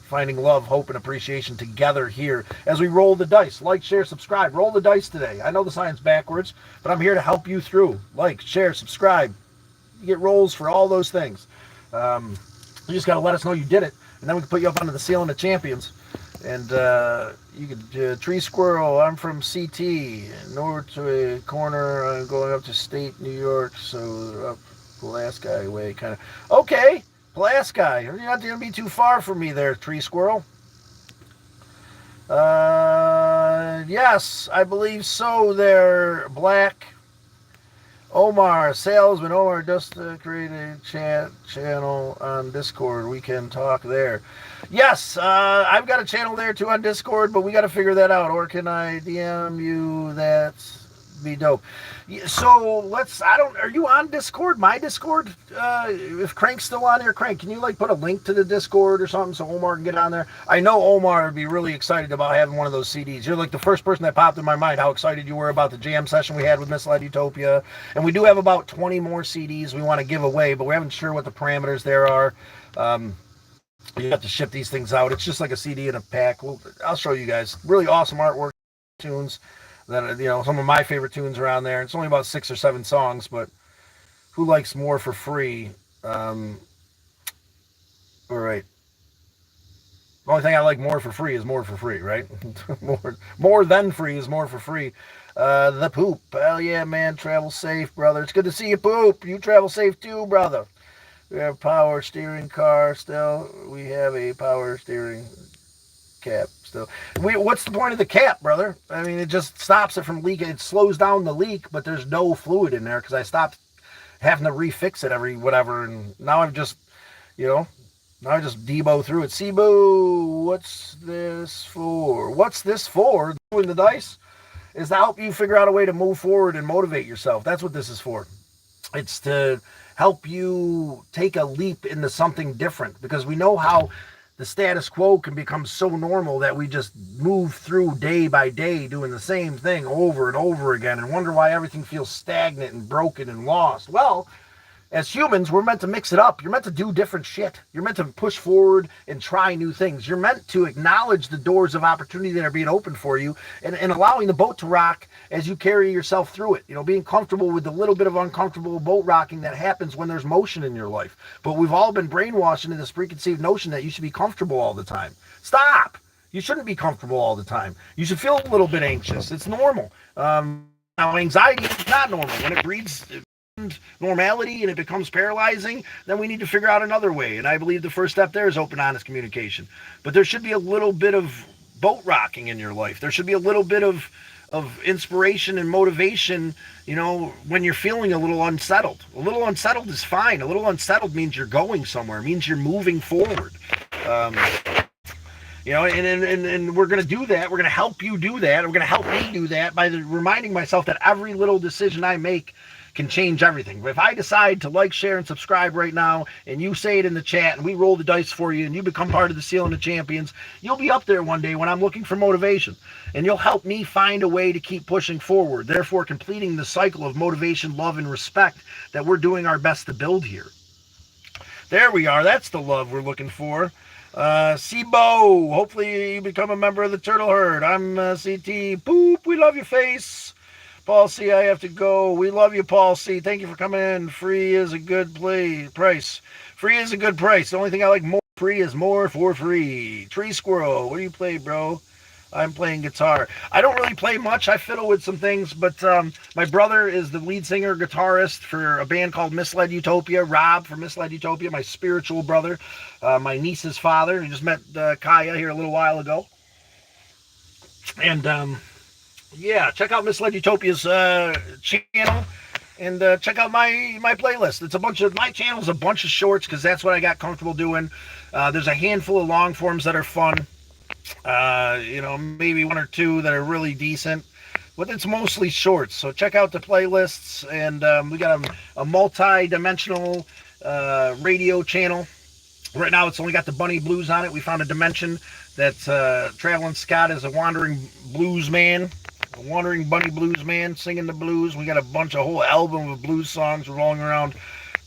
Finding love, hope, and appreciation together here as we roll the dice. Like, share, subscribe. Roll the dice today. I know the sign's backwards, but I'm here to help you through. Like, share, subscribe. You get rolls for all those things. You just got to let us know you did it, and then we can put you up onto the ceiling of champions. And you could, Tree Squirrel, I'm from CT, north to a corner, going up to state New York, so up Pulaski way, kind of. Okay. Pulaski, you're not going to be too far from me there, Tree Squirrel. Yes, I believe so. There, Black Omar, salesman Omar, just create a channel on Discord. We can talk there. Yes, I've got a channel there too on Discord, but we got to figure that out. Or can I DM you? That's be dope. So let's. I don't. Are you on Discord? My Discord. If Crank's still on here, Crank, can you like put a link to the Discord or something so Omar can get on there? I know Omar would be really excited about having one of those CDs. You're like the first person that popped in my mind. How excited you were about the jam session we had with Misled Utopia, and we do have about 20 more CDs we want to give away, but we haven't sure what the parameters there are. You have to ship these things out. It's just like a CD in a pack. I'll show you guys. Really awesome artwork, tunes that some of my favorite tunes around there. It's only about 6 or 7 songs, but who likes more for free? All right. The only thing I like more for free is more for free, right? more than free is more for free. The Poop. Hell yeah, man. Travel safe, brother. It's good to see you, Poop. You travel safe too, brother. We have power steering car still. We have a power steering cap still. What's the point of the cap, brother? I mean, it just stops it from leaking. It slows down the leak, but there's no fluid in there because I stopped having to refix it every whatever. And now I've just, now I just debo through it. Cebu, what's this for? What's this for? Doing the dice is to help you figure out a way to move forward and motivate yourself. That's what this is for. It's to help you take a leap into something different, because we know how the status quo can become so normal that we just move through day by day doing the same thing over and over again and wonder why everything feels stagnant and broken and lost. Well, as humans, we're meant to mix it up. You're meant to do different shit. You're meant to push forward and try new things. You're meant to acknowledge the doors of opportunity that are being opened for you and allowing the boat to rock as you carry yourself through it. Being comfortable with the little bit of uncomfortable boat rocking that happens when there's motion in your life. But we've all been brainwashed into this preconceived notion that you should be comfortable all the time. Stop! You shouldn't be comfortable all the time. You should feel a little bit anxious. It's normal. Now, anxiety is not normal. When it breeds normality and it becomes paralyzing, then we need to figure out another way. And I believe the first step there is open, honest communication. But there should be a little bit of boat rocking in your life. There should be a little bit of inspiration and motivation, when you're feeling a little unsettled. A little unsettled is fine. A little unsettled means you're going somewhere. It means you're moving forward. And we're going to do that. We're going to help you do that. We're going to help me do that by reminding myself that every little decision I make can change everything. But if I decide to like, share, and subscribe right now, and you say it in the chat, and we roll the dice for you, and you become part of the Ceiling of Champions, you'll be up there one day when I'm looking for motivation. And you'll help me find a way to keep pushing forward, therefore completing the cycle of motivation, love, and respect that we're doing our best to build here. There we are. That's the love we're looking for. Sibo, hopefully you become a member of the Turtle Herd. I'm CT. Poop, we love your face. Paul C, I have to go. We love you, Paul C. Thank you for coming in. Free is a good price. Free is a good price. The only thing I like more free is more for free. Tree Squirrel, what do you play, bro? I'm playing guitar. I don't really play much. I fiddle with some things, but my brother is the lead singer, guitarist for a band called Misled Utopia. Rob from Misled Utopia, my spiritual brother, my niece's father. I just met Kaya here a little while ago. And yeah, check out Misled Utopia's channel, and check out my playlist. It's my channel's a bunch of shorts because that's what I got comfortable doing. There's a handful of long forms that are fun. Maybe 1 or 2 that are really decent, but it's mostly shorts. So check out the playlists, and we got a multi-dimensional radio channel. Right now, it's only got the Bunny Blues on it. We found a dimension that Traveling Scott is a wandering blues man. A wandering bunny blues man singing the blues. We got a whole album of blues songs rolling around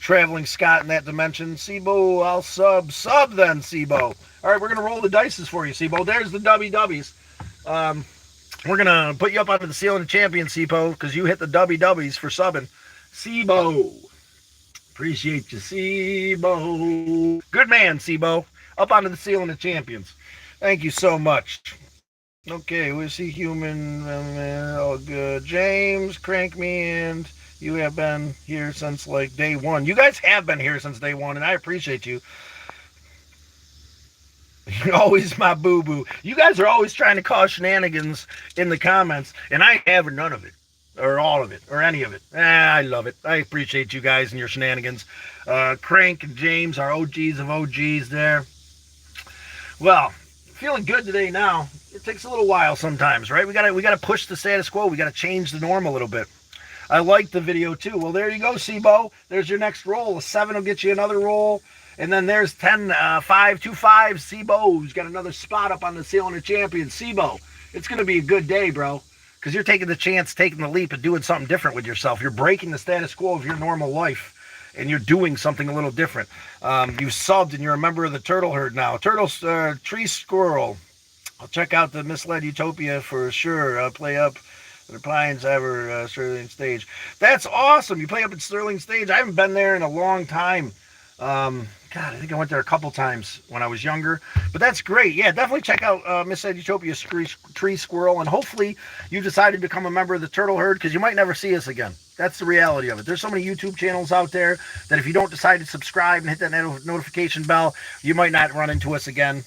Traveling Scott in that dimension. Sibo, I'll sub then, Sibo. All right, we're going to roll the dices for you, Sibo. There's the WWs. We're going to put you up onto the Ceiling of Champions, Sibo, because you hit the WWs for subbing. Sibo. Appreciate you, Sibo. Good man, Sibo. Up onto the Ceiling of Champions. Thank you so much. Okay, we see human, all good. James, crank me, and you have been here since like day 1. You guys have been here since day 1, and I appreciate you. You're always my boo-boo. You guys are always trying to cause shenanigans in the comments, and I ain't having none of it. Or all of it, or any of it. I love it. I appreciate you guys and your shenanigans. Crank and James are OGs of OGs there. Well, feeling good today now. It takes a little while sometimes, right? We gotta push the status quo. We gotta change the norm a little bit. I like the video too. Well, there you go, Sibo. There's your next roll. A 7 will get you another roll. And then there's 10, 5, 2 5. Sibo's got another spot up on the ceiling of champions. Sibo, it's going to be a good day, bro. Because you're taking the chance, taking the leap, and doing something different with yourself. You're breaking the status quo of your normal life. And you're doing something a little different. You subbed and you're a member of the Turtle Herd now. Tree Squirrel. I'll check out the Misled Utopia for sure. I'll play up the Pines ever, Sterling Stage. That's awesome. You play up at Sterling Stage. I haven't been there in a long time. God, I think I went there a couple times when I was younger. But that's great. Yeah, definitely check out Misled Utopia's Tree Squirrel. And hopefully you decided to become a member of the Turtle Herd because you might never see us again. That's the reality of it. There's so many YouTube channels out there that if you don't decide to subscribe and hit that notification bell, you might not run into us again.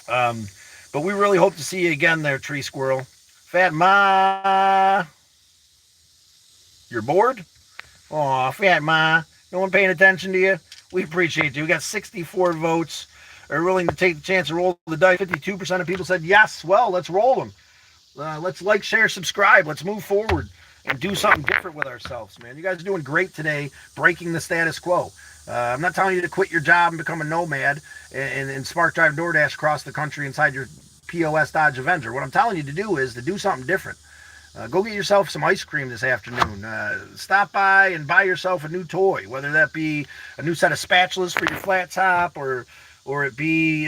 But we really hope to see you again there, Tree Squirrel. Fat Ma. You're bored? Aw, Fat Ma. No one paying attention to you? We appreciate you. We got 64 votes. Are willing to take the chance to roll the dice. 52% of people said yes. Well, let's roll them. Let's like, share, subscribe. Let's move forward and do something different with ourselves, man. You guys are doing great today, breaking the status quo. I'm not telling you to quit your job and become a nomad and spark drive DoorDash across the country inside your POS Dodge Avenger. What I'm telling you to do is to do something different. Go get yourself some ice cream this afternoon. Stop by and buy yourself a new toy, whether that be a new set of spatulas for your flat top or it be,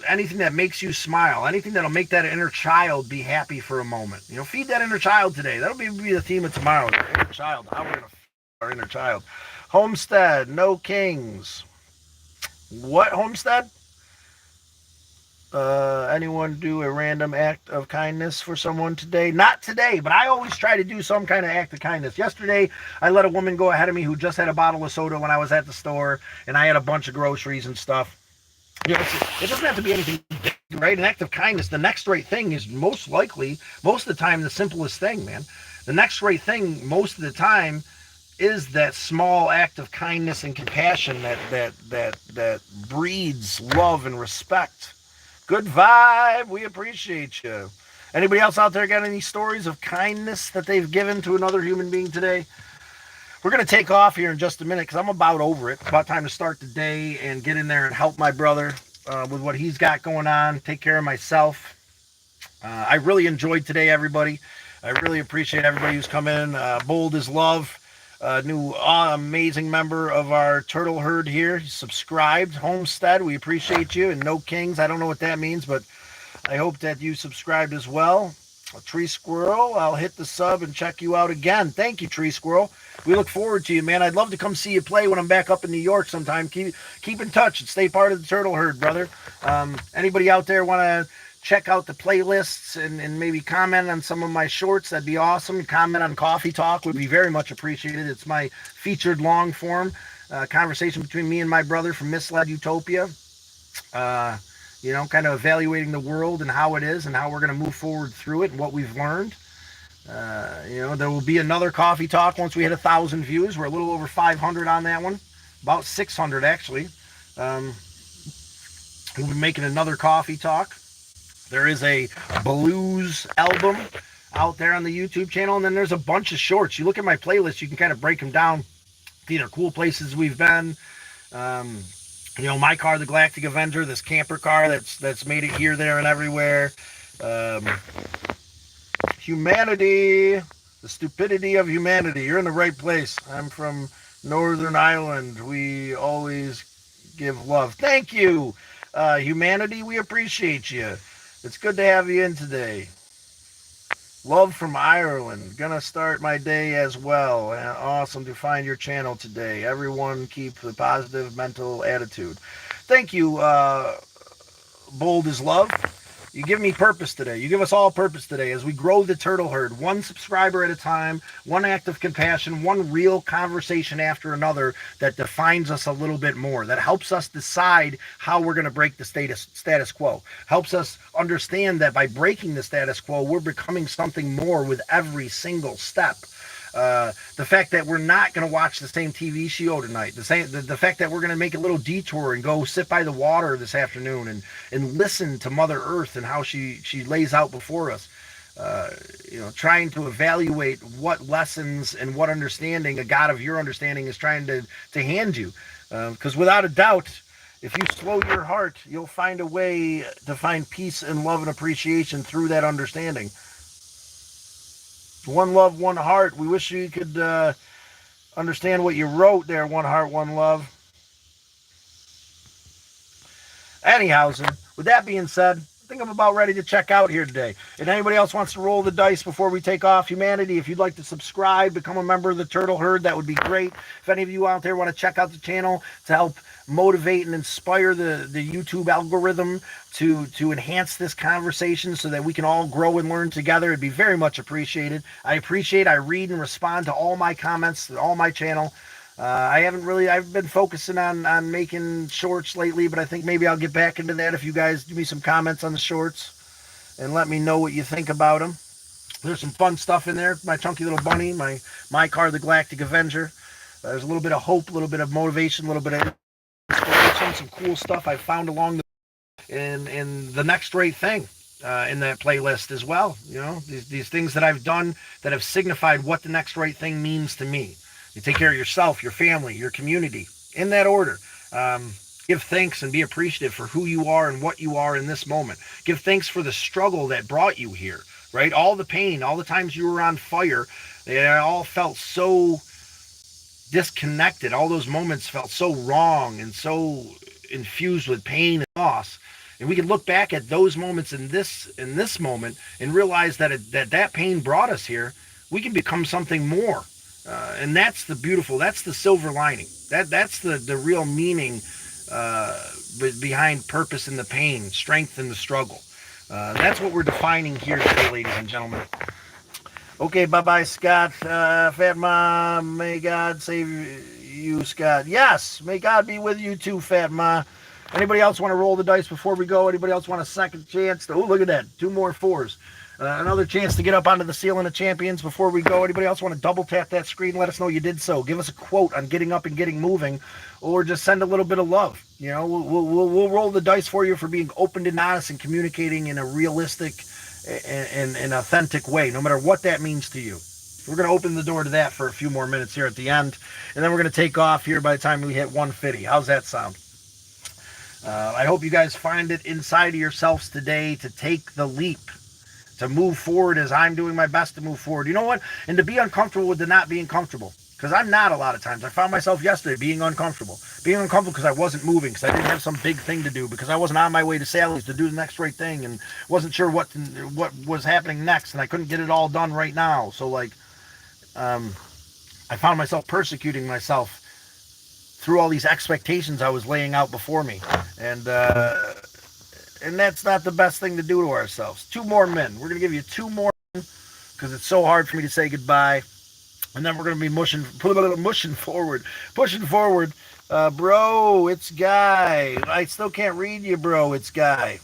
anything that makes you smile, anything that'll make that inner child be happy for a moment. Feed that inner child today. That'll be the theme of tomorrow, the inner child, how we're going to feed our inner child. Homestead, no kings. What, Homestead? Anyone do a random act of kindness for someone today? Not today, but I always try to do some kind of act of kindness. Yesterday, I let a woman go ahead of me who just had a bottle of soda when I was at the store, and I had a bunch of groceries and stuff. It doesn't have to be anything big, right? An act of kindness. The next right thing is most of the time, the simplest thing, man. The next right thing, most of the time, is that small act of kindness and compassion that breeds love and respect. Good vibe. We appreciate you. Anybody else out there got any stories of kindness that they've given to another human being today? We're going to take off here in just a minute because I'm about over it. About time to start the day and get in there and help my brother with what he's got going on, take care of myself. I really enjoyed today, everybody. I really appreciate everybody who's come in. Bold is Love, new amazing member of our Turtle Herd here. He subscribed. Homestead, we appreciate you. And No Kings, I don't know what that means, but I hope that you subscribed as well. Tree Squirrel, I'll hit the sub and check you out again. Thank you, Tree Squirrel. We look forward to you, man. I'd love to come see you play when I'm back up in New York sometime. Keep in touch and stay part of the Turtle Herd, brother. Anybody out there want to check out the playlists and maybe comment on some of my shorts? That'd be awesome. Comment on Coffee Talk would be very much appreciated. It's my featured long form conversation between me and my brother from Misled Utopia. Kind of evaluating the world and how it is and how we're going to move forward through it and what we've learned. There will be another Coffee Talk once we hit 1,000 views. We're a little over 500 on that one. About 600, actually. We'll be making another Coffee Talk. There is a blues album out there on the YouTube channel, and then there's a bunch of shorts. You look at my playlist, you can kind of break them down. Either cool places we've been, my car, the Galactic Avenger, this camper car that's made it here, there, and everywhere. Humanity, the stupidity of humanity. You're in the right place. I'm from Northern Ireland. We always give love. Thank you, humanity. We appreciate you. It's good to have you in today. Love from Ireland. Gonna start my day as well. Awesome to find your channel today. Everyone keep the positive mental attitude. Thank you, Bold is Love. You give me purpose today. You give us all purpose today as we grow the turtle herd, one subscriber at a time, one act of compassion, one real conversation after another that defines us a little bit more, that helps us decide how we're going to break the status quo, helps us understand that by breaking the status quo, we're becoming something more with every single step. The fact that we're not going to watch the same TV show tonight, the fact that we're going to make a little detour and go sit by the water this afternoon and listen to Mother Earth and how she lays out before us, trying to evaluate what lessons and what understanding a God of your understanding is trying to hand you, because without a doubt, if you slow your heart, you'll find a way to find peace and love and appreciation through that understanding. One love, one heart. We wish you could understand what you wrote there. One heart, one love. Anyhow, with that being said, I think I'm about ready to check out here today. If anybody else wants to roll the dice before we take off, humanity, if you'd like to subscribe, become a member of the Turtle Herd, that would be great. If any of you out there want to check out the channel to help motivate and inspire the YouTube algorithm to enhance this conversation so that we can all grow and learn together, it'd be very much appreciated. I read and respond to all my comments, all my channel. I've been focusing on making shorts lately, but I think maybe I'll get back into that if you guys give me some comments on the shorts and let me know what you think about them. There's some fun stuff in there. My chunky little bunny, my car, the Galactic Avenger. There's a little bit of hope, a little bit of motivation, a little bit of inspiration, some cool stuff I found along the in the next right thing in that playlist as well. These things that I've done that have signified what the next right thing means to me. You take care of yourself, your family, your community, in that order. Give thanks and be appreciative for who you are and what you are in this moment. Give thanks for the struggle that brought you here, right? All the pain, all the times you were on fire, they all felt so disconnected. All those moments felt so wrong and so infused with pain and loss. And we can look back at those moments in this moment and realize that that pain brought us here. We can become something more. And that's the silver lining. That's the real meaning behind purpose in the pain, strength in the struggle. That's what we're defining here today, ladies and gentlemen. Okay, bye-bye, Scott. Fat Ma, may God save you, Scott. Yes, may God be with you too, Fat Ma. Anybody else want to roll the dice before we go? Anybody else want a second chance? Oh, look at that. 2 more 4s. Another chance to get up onto the ceiling of champions before we go. Anybody else want to double tap that screen? Let us know you did so. Give us a quote on getting up and getting moving, or just send a little bit of love. We'll roll the dice for you for being open and honest and communicating in a realistic and authentic way, no matter what that means to you. We're going to open the door to that for a few more minutes here at the end, and then we're going to take off here by the time we hit 150. How's that sound? I hope you guys find it inside of yourselves today to take the leap, to move forward as I'm doing my best to move forward. You know what? And to be uncomfortable with the not being comfortable. Because I'm not a lot of times. I found myself yesterday being uncomfortable. Being uncomfortable because I wasn't moving, because I didn't have some big thing to do, because I wasn't on my way to Sally's to do the next right thing and wasn't sure what was happening next, and I couldn't get it all done right now. So, I found myself persecuting myself through all these expectations I was laying out before me. And that's not the best thing to do to ourselves. 2 more men. We're going to give you 2 more because it's so hard for me to say goodbye. And then we're going to be pushing forward. Bro, it's Guy. I still can't read you, bro. It's Guy.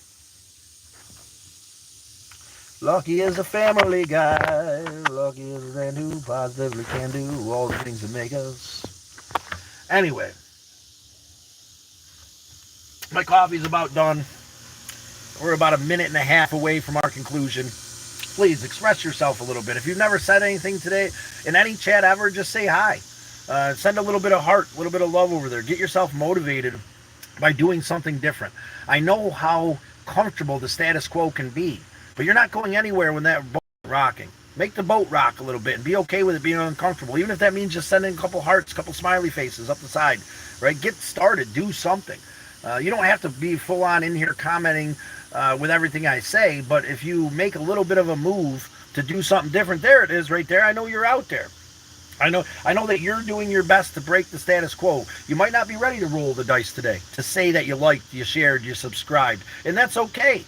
Lucky is a family guy. Lucky is a man who positively can do all the things that make us. Anyway, my coffee's about done. We're about 1.5 minutes away from our conclusion. Please express yourself a little bit. If you've never said anything today in any chat ever, just say hi. Send a little bit of heart, a little bit of love over there. Get yourself motivated by doing something different. I know how comfortable the status quo can be, but you're not going anywhere when that boat is rocking. Make the boat rock a little bit and be okay with it being uncomfortable, even if that means just sending a couple hearts, a couple smiley faces up the side, right? Get started. Do something. You don't have to be full on in here commenting with everything I say, but if you make a little bit of a move to do something different, there it is right there. I know you're out there. I know that you're doing your best to break the status quo. You might not be ready to roll the dice today, to say that you liked, you shared, you subscribed, and that's okay.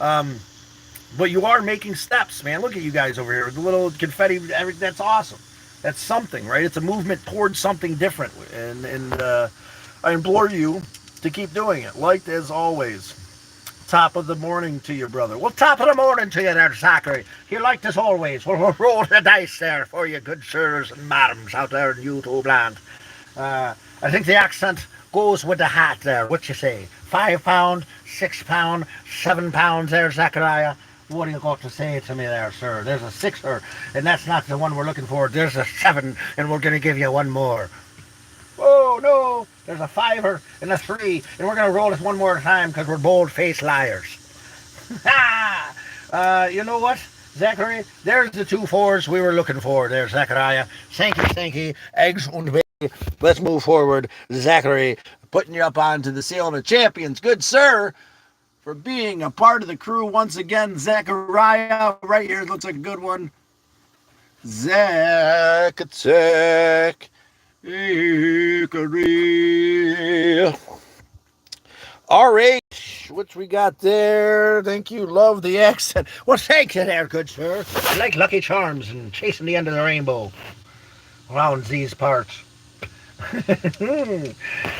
But you are making steps, man. Look at you guys over here. The little confetti, that's awesome. That's something, right? It's a movement towards something different. And I implore you to keep doing it. Liked as always. Top of the morning to you, brother. Well, top of the morning to you there, Zachary. You liked as always. We'll roll the dice there for you, good sirs and madams out there in YouTube land. I think the accent goes with the hat there. What you say? £5, £6, £7 there, Zachariah. What do you got to say to me there, sir? There's a sixer, and that's not the one we're looking for. There's a 7, and we're going to give you one more. Oh, no, there's a 5 and a 3, and we're going to roll this one more time because we're bold-faced liars. You know what, Zachary? There's the 2 4s we were looking for there, Zachariah. Thank you, eggs and bacon. Let's move forward, Zachary, putting you up onto the ceiling of champions. Good sir, for being a part of the crew once again, Zachariah. Right here, it looks like a good one. Zach attack. RH, which we got there. Thank you. Love the accent. Well, thank you there, good sir. I like Lucky Charms and chasing the end of the rainbow around these parts.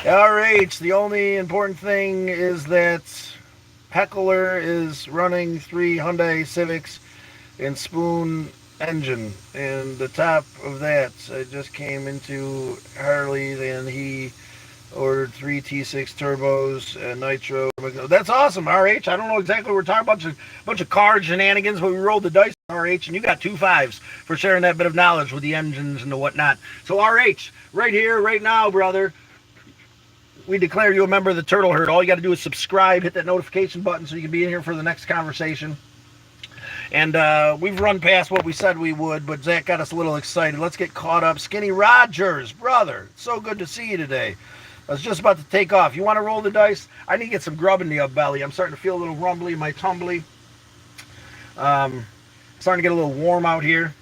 RH, the only important thing is that Heckler is running 3 Hyundai Civics and Spoon engine, and the top of that, I just came into Harley, and he ordered 3 T6 turbos and nitro. That's awesome, RH. I don't know exactly what we're talking about, bunch of card shenanigans, but we rolled the dice, RH, and you got 2 5s for sharing that bit of knowledge with the engines and the whatnot. So RH, right here, right now, brother, we declare you a member of the Turtle Herd. All you got to do is subscribe, hit that notification button so you can be in here for the next conversation. And we've run past what we said we would, but Zach got us a little excited. Let's get caught up. Skinny Rogers, brother, so good to see you today. I was just about to take off. You want to roll the dice? I need to get some grub in the belly. I'm starting to feel a little rumbly in my tumbly. Starting to get a little warm out here.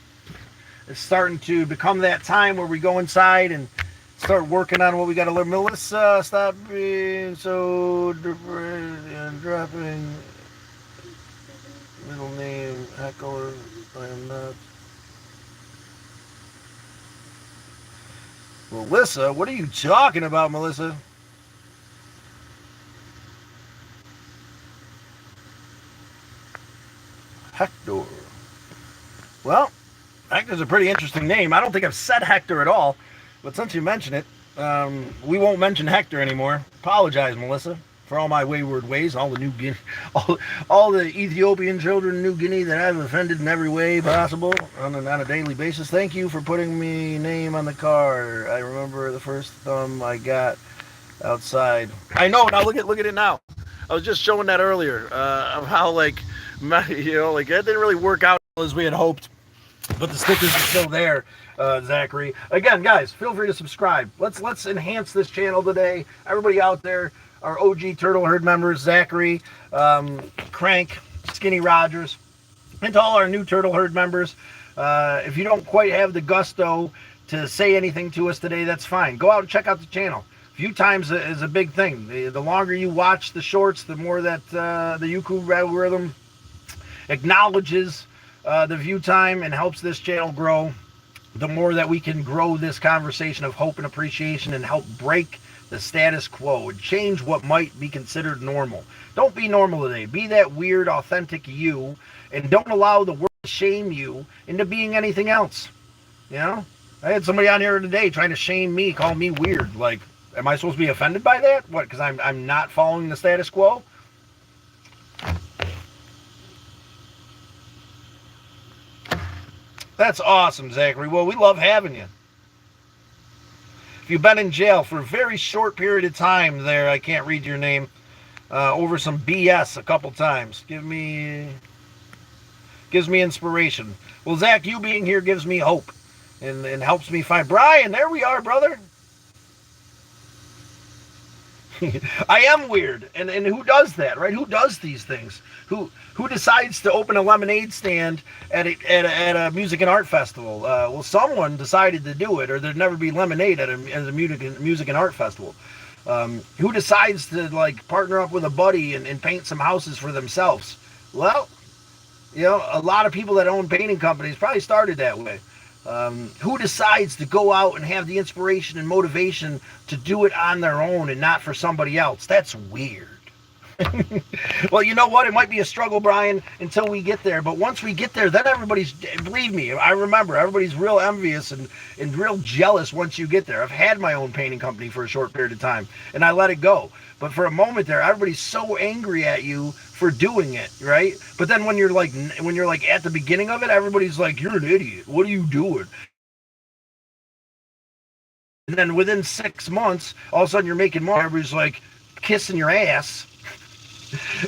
It's starting to become that time where we go inside and start working on what we got to learn. Melissa, stop being so dropping middle name Heckler. I am not. Melissa, what are you talking about, Melissa? Hector. Well, Hector's a pretty interesting name. I don't think I've said Hector at all, but since you mention it, we won't mention Hector anymore. Apologize, Melissa, for all my wayward ways, all the New Guinea, all the Ethiopian children in New Guinea that I've offended in every way possible on a daily basis. Thank you for putting me name on the car. I remember the first thumb I got outside. I know. Now look at it now. I was just showing that earlier of how like that didn't really work out as we had hoped, but the stickers are still there. Zachary, again, guys, feel free to subscribe. Let's enhance this channel today. Everybody out there, our OG Turtle Herd members, Zachary, Crank, Skinny Rogers, and to all our new Turtle Herd members, if you don't quite have the gusto to say anything to us today, that's fine. Go out and check out the channel. View times is a big thing. The longer you watch the shorts, the more that the YouTube algorithm acknowledges the view time and helps this channel grow. The more that we can grow this conversation of hope and appreciation and help break the status quo and change what might be considered normal. Don't be normal today. Be that weird, authentic you, and don't allow the world to shame you into being anything else. You know? I had somebody on here today trying to shame me, call me weird. Like, am I supposed to be offended by that? What, because I'm not following the status quo? That's awesome, Zachary. Well, we love having you. If you've been in jail for a very short period of time there, I can't read your name, over some BS a couple times, gives me inspiration. Well, Zach, you being here gives me hope and helps me find Brian. There we are, brother. I am weird, and who does that, right? Who does these things? Who decides to open a lemonade stand at a music and art festival? Well, someone decided to do it, or there'd never be lemonade at a music and art festival. Who decides to like partner up with a buddy and paint some houses for themselves? Well, a lot of people that own painting companies probably started that way. Who decides to go out and have the inspiration and motivation to do it on their own and not for somebody else? That's weird. Well, you know what? It might be a struggle, Brian, until we get there. But once we get there, then everybody's, believe me, I remember, everybody's real envious and real jealous once you get there. I've had my own painting company for a short period of time, and I let it go. But for a moment there, everybody's so angry at you for doing it, right? But then when you're like at the beginning of it, everybody's like, "You're an idiot. What are you doing?" And then within 6 months, all of a sudden you're making money. Everybody's like kissing your ass.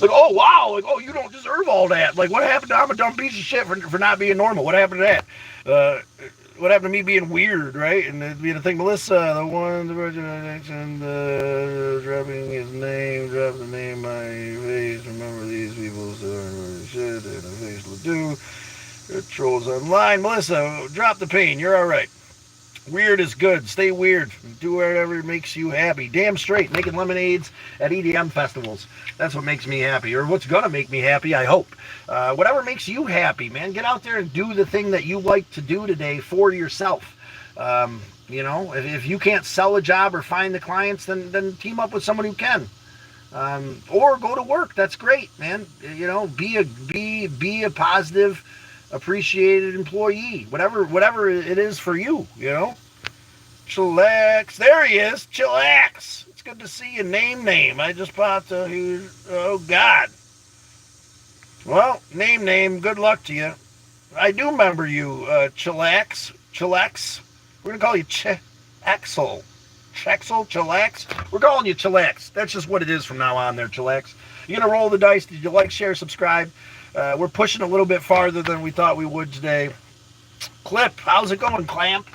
Like, oh wow, like, oh, you don't deserve all that. Like, what happened to, I'm a dumb piece of shit for not being normal. What happened to that? What happened to me being weird, right? And it'd be the thing, Melissa, the one, the virgin addiction, dropping his name, drop the name, my face, remember these people, so shit, and a face will do. Trolls online. Melissa, drop the pain, you're alright. Weird is good. Stay weird. Do whatever makes you happy. Damn straight. Making lemonades at EDM festivals. That's what makes me happy. Or what's going to make me happy, I hope. Whatever makes you happy, man. Get out there and do the thing that you like to do today for yourself. If you can't sell a job or find the clients, then team up with someone who can. Or go to work. That's great, man. Be a positive, appreciated employee, whatever it is for you, Chillax, there he is. Chillax, it's good to see you. Name, I just popped here. Oh God. Well, name, good luck to you. I do remember you. Chillax, we're gonna call you Axel. Chillax, we're calling you Chillax. That's just what it is from now on there, Chillax. You're gonna roll the dice. Did you like, share, subscribe? We're pushing a little bit farther than we thought we would today. Clip, how's it going, Clamp?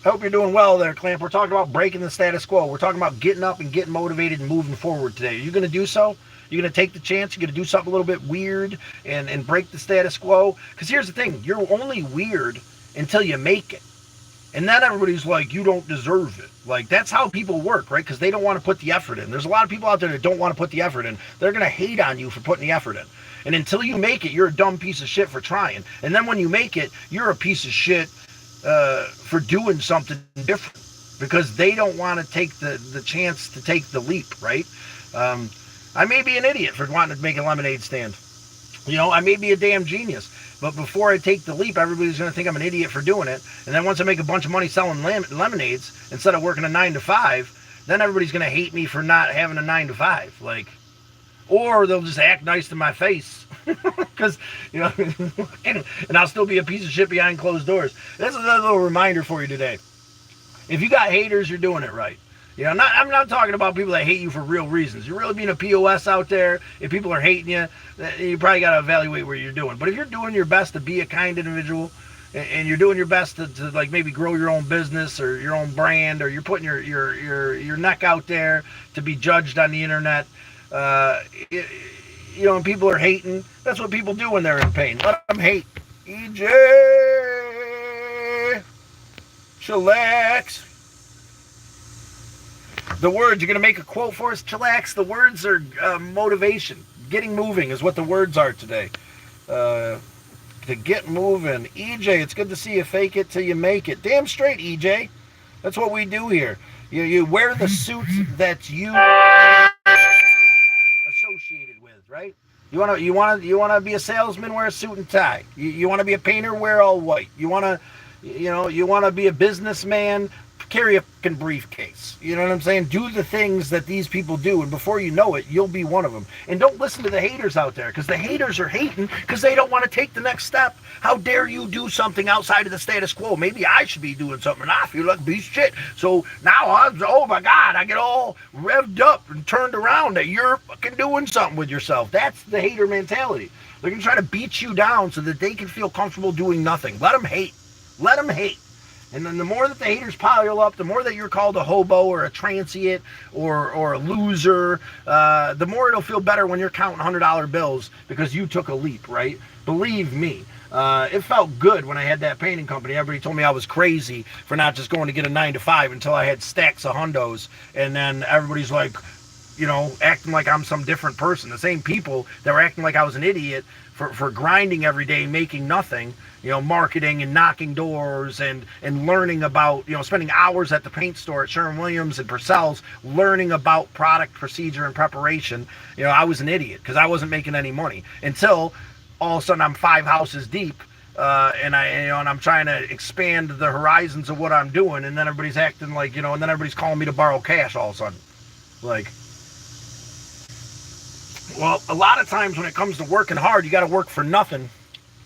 Hope you're doing well there, Clamp. We're talking about breaking the status quo. We're talking about getting up and getting motivated and moving forward today. Are you going to do so? You're going to take the chance? You're going to do something a little bit weird and break the status quo? Because here's the thing. You're only weird until you make it. And then everybody's like, you don't deserve it. Like, that's how people work, right? Because they don't want to put the effort in. There's a lot of people out there that don't want to put the effort in. They're going to hate on you for putting the effort in. And until you make it, you're a dumb piece of shit for trying. And then when you make it, you're a piece of shit for doing something different. Because they don't want to take the chance to take the leap, right? I may be an idiot for wanting to make a lemonade stand. I may be a damn genius. But before I take the leap, everybody's going to think I'm an idiot for doing it. And then once I make a bunch of money selling lemonades, instead of working a 9 to 5, then everybody's going to hate me for not having a 9 to 5. Like, or they'll just act nice to my face. Because, and I'll still be a piece of shit behind closed doors. That's another little reminder for you today. If you got haters, you're doing it right. I'm not talking about people that hate you for real reasons. You're really being a POS out there. If people are hating you, you probably got to evaluate what you're doing. But if you're doing your best to be a kind individual, and you're doing your best to like maybe grow your own business or your own brand, or you're putting your neck out there to be judged on the internet, and people are hating, that's what people do when they're in pain. Let them hate. EJ, chillax. The words, you're going to make a quote for us, chillax. The words are motivation. Getting moving is what the words are today. To get moving. EJ, it's good to see you. Fake it till you make it. Damn straight, EJ. That's what we do here. You wear the suit that you associated with, right? You want to be a salesman, wear a suit and tie. You want to be a painter, wear all white. You want to be a businessman, carry a fucking briefcase. You know what I'm saying? Do the things that these people do, and before you know it, you'll be one of them. And don't listen to the haters out there, because the haters are hating because they don't want to take the next step. How dare you do something outside of the status quo? Maybe I should be doing something, and I feel like a piece of shit. So now, oh my God, I get all revved up and turned around that you're fucking doing something with yourself. That's the hater mentality. They're going to try to beat you down so that they can feel comfortable doing nothing. Let them hate. Let them hate. And then the more that the haters pile up, the more that you're called a hobo or a transient or a loser, the more it'll feel better when you're counting $100 bills because you took a leap, right? Believe me. It felt good when I had that painting company. Everybody told me I was crazy for not just going to get a 9 to 5 until I had stacks of hundos. And then everybody's like, acting like I'm some different person. The same people that were acting like I was an idiot for grinding every day, making nothing, marketing and knocking doors and learning about, spending hours at the paint store at Sherwin-Williams and Purcell's learning about product procedure and preparation. I was an idiot because I wasn't making any money until all of a sudden I'm 5 houses deep. And I'm trying to expand the horizons of what I'm doing, and then everybody's acting like, and then everybody's calling me to borrow cash all of a sudden. Like, well, a lot of times when it comes to working hard, you got to work for nothing,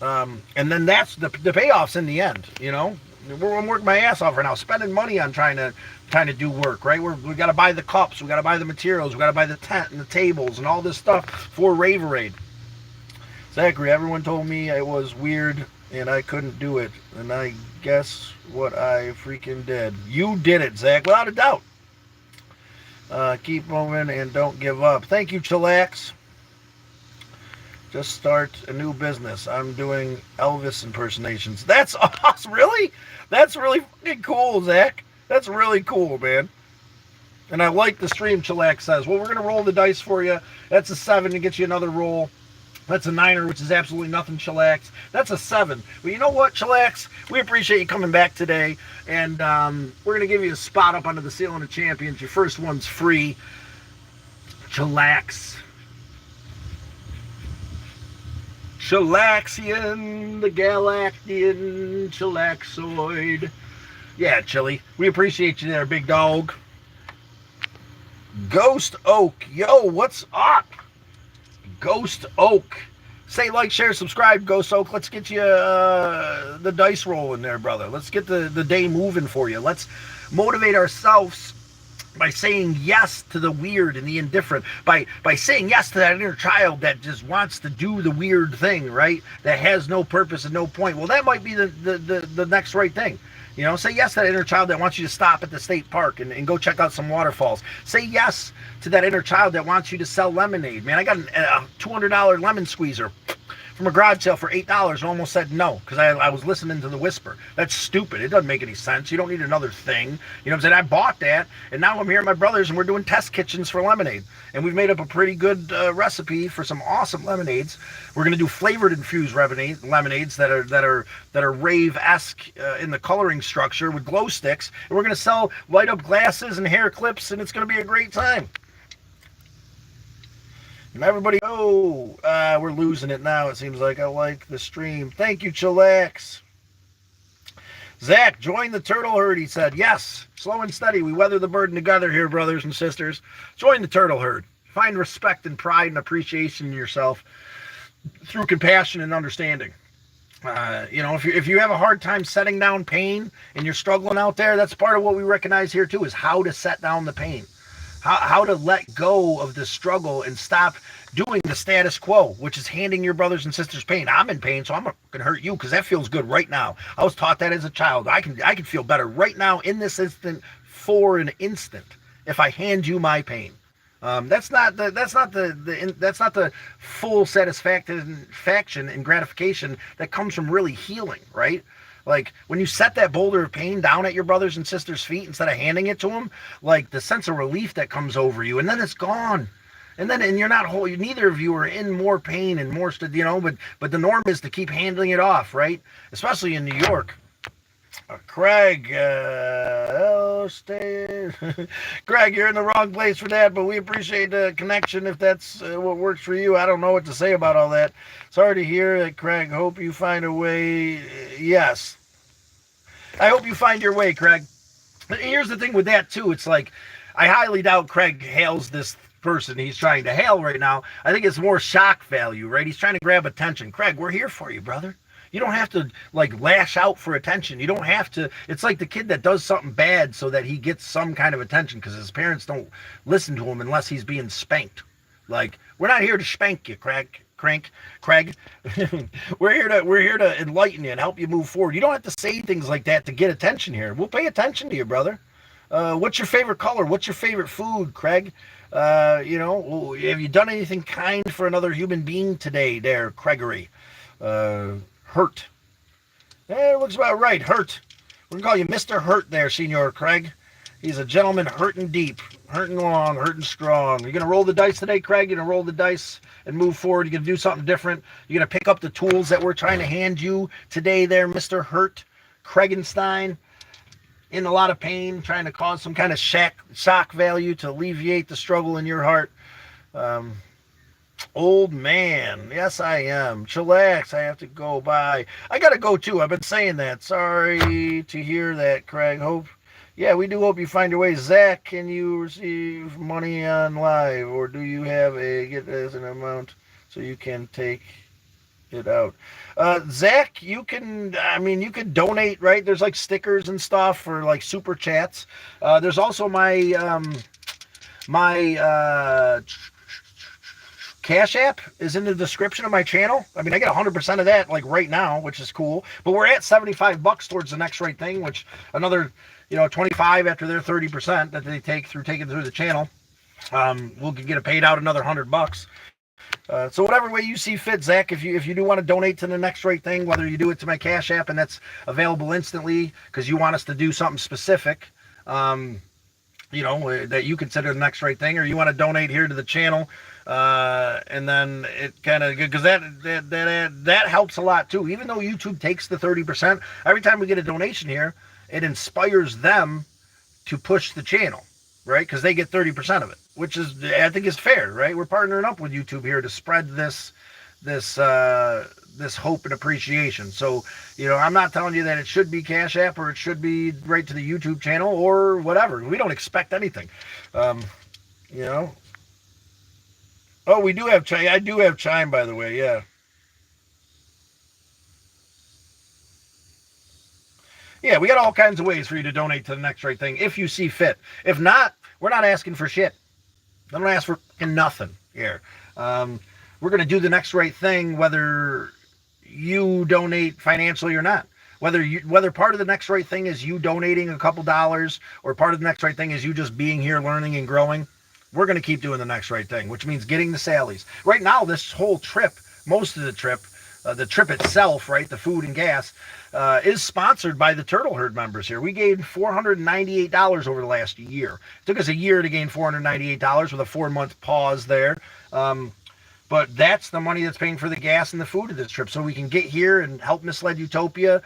and then that's the payoffs in the end. I'm working my ass off right now, spending money on trying to do work. Right, we got to buy the cups, we got to buy the materials, we got to buy the tent and the tables and all this stuff for Raverade. Zachary, everyone told me it was weird and I couldn't do it, and I guess what I freaking did. You did it, Zach, without a doubt. Keep moving and don't give up. Thank you, Chillax. Just start a new business. I'm doing Elvis impersonations. That's awesome. Really? That's really fucking cool, Zach. That's really cool, man. And I like the stream, Chillax says. Well, we're going to roll the dice for you. That's a 7 to get you another roll. That's a 9er, which is absolutely nothing, Chillax. That's a 7. Well, you know what, Chillax? We appreciate you coming back today. And we're going to give you a spot up under the ceiling of champions. Your first one's free. Chillax. Chillaxian, the Galactic, Chillaxoid. Yeah, Chili. We appreciate you there, big dog. Ghost Oak. Yo, what's up? Ghost Oak. Say like, share, subscribe, Ghost Oak. Let's get you the dice rolling there, brother. Let's get the day moving for you. Let's motivate ourselves by saying yes to the weird and the indifferent, by saying yes to that inner child that just wants to do the weird thing, right? That has no purpose and no point. Well, that might be the next right thing. Say yes to that inner child that wants you to stop at the state park and go check out some waterfalls. Say yes to that inner child that wants you to sell lemonade. Man, I got a $200 lemon squeezer from a garage sale for $8 and almost said no because I was listening to the whisper. That's stupid. It doesn't make any sense. You don't need another thing. You know what I'm saying? I bought that, and now I'm here at my brother's, and we're doing test kitchens for lemonade. And we've made up a pretty good recipe for some awesome lemonades. We're going to do flavored infused lemonades that are rave-esque in the coloring structure with glow sticks. And we're going to sell light-up glasses and hair clips, and it's going to be a great time. And everybody, we're losing it now. It seems like I like the stream. Thank you, Chillax. Zach, join the turtle herd, he said. Yes, slow and steady. We weather the burden together here, brothers and sisters. Join the turtle herd. Find respect and pride and appreciation in yourself through compassion and understanding. If you have a hard time setting down pain and you're struggling out there, that's part of what we recognize here too, is how to set down the pain. How to let go of the struggle and stop doing the status quo, which is handing your brothers and sisters pain. I'm in pain, so I'm not going to hurt you because that feels good right now. I was taught that as a child. I can feel better right now in this instant for an instant if I hand you my pain. That's not the full satisfaction and gratification that comes from really healing, right? Like, when you set that boulder of pain down at your brothers and sisters' feet instead of handing it to them, like, the sense of relief that comes over you, and then it's gone. And you're not whole. Neither of you are in more pain and more, but the norm is to keep handling it off, right? Especially in New York. Craig, Craig, you're in the wrong place for that, but we appreciate the connection if that's what works for you. I don't know what to say about all that. Sorry to hear that, Craig. Hope you find a way. Yes. I hope you find your way, Craig. But here's the thing with that, too. It's like, I highly doubt Craig hails this person he's trying to hail right now. I think it's more shock value, right? He's trying to grab attention. Craig, we're here for you, brother. You don't have to, lash out for attention. You don't have to. It's like the kid that does something bad so that he gets some kind of attention because his parents don't listen to him unless he's being spanked. We're not here to spank you, Craig. We're here to enlighten you and help you move forward. You don't have to say things like that to get attention here. We'll pay attention to you, brother. What's your favorite color? What's your favorite food, Craig? Have you done anything kind for another human being today there, Gregory? Hurt. It looks about right. Hurt. We're going to call you Mr. Hurt there, Senor Craig. He's a gentleman, hurting deep, hurting long, hurting strong. You're going to roll the dice today, Craig? You're going to roll the dice and move forward. You're going to do something different. You're going to pick up the tools that we're trying to hand you today there, Mr. Hurt Craigenstein. In a lot of pain, trying to cause some kind of shock value to alleviate the struggle in your heart. Old man, yes I am. Chillax, I have to go. Bye. I gotta go too. I've been saying that. Sorry to hear that, Craig. Yeah, we do hope you find your way. Zach, can you receive money on live, or do you have get as an amount so you can take it out? Zach, you can donate, right? There's like stickers and stuff for like super chats. There's also my Cash App is in the description of my channel. I mean, I get 100% of that like right now, which is cool. But we're at $75 towards the next right thing, which another 25 after their 30% that they take through taking through the channel. We'll get paid out another $100. So whatever way you see fit, Zach, if you do want to donate to the next right thing, whether you do it to my Cash App and that's available instantly because you want us to do something specific, that you consider the next right thing, or you want to donate here to the channel, and then it kind of, because that helps a lot too. Even though YouTube takes the 30%, every time we get a donation here, it inspires them to push the channel, right? Because they get 30% of it, which is, I think, is fair, right? We're partnering up with YouTube here to spread this hope and appreciation. So, I'm not telling you that it should be Cash App or it should be right to the YouTube channel or whatever. We don't expect anything. Oh, we do have chime. I do have chime, by the way. Yeah. Yeah, we got all kinds of ways for you to donate to the next right thing if you see fit. If not, we're not asking for shit. I don't ask for nothing here. We're going to do the next right thing, whether you donate financially or not. Whether part of the next right thing is you donating a couple dollars, or part of the next right thing is you just being here, learning and growing. We're going to keep doing the next right thing, which means getting the Sallies. Right now, this whole trip, most of the trip itself, right, the food and gas, is sponsored by the Turtle Herd members here. We gained $498 over the last year. It took us a year to gain $498 with a 4-month pause there. But that's the money that's paying for the gas and the food of this trip. So we can get here and help Misled Utopia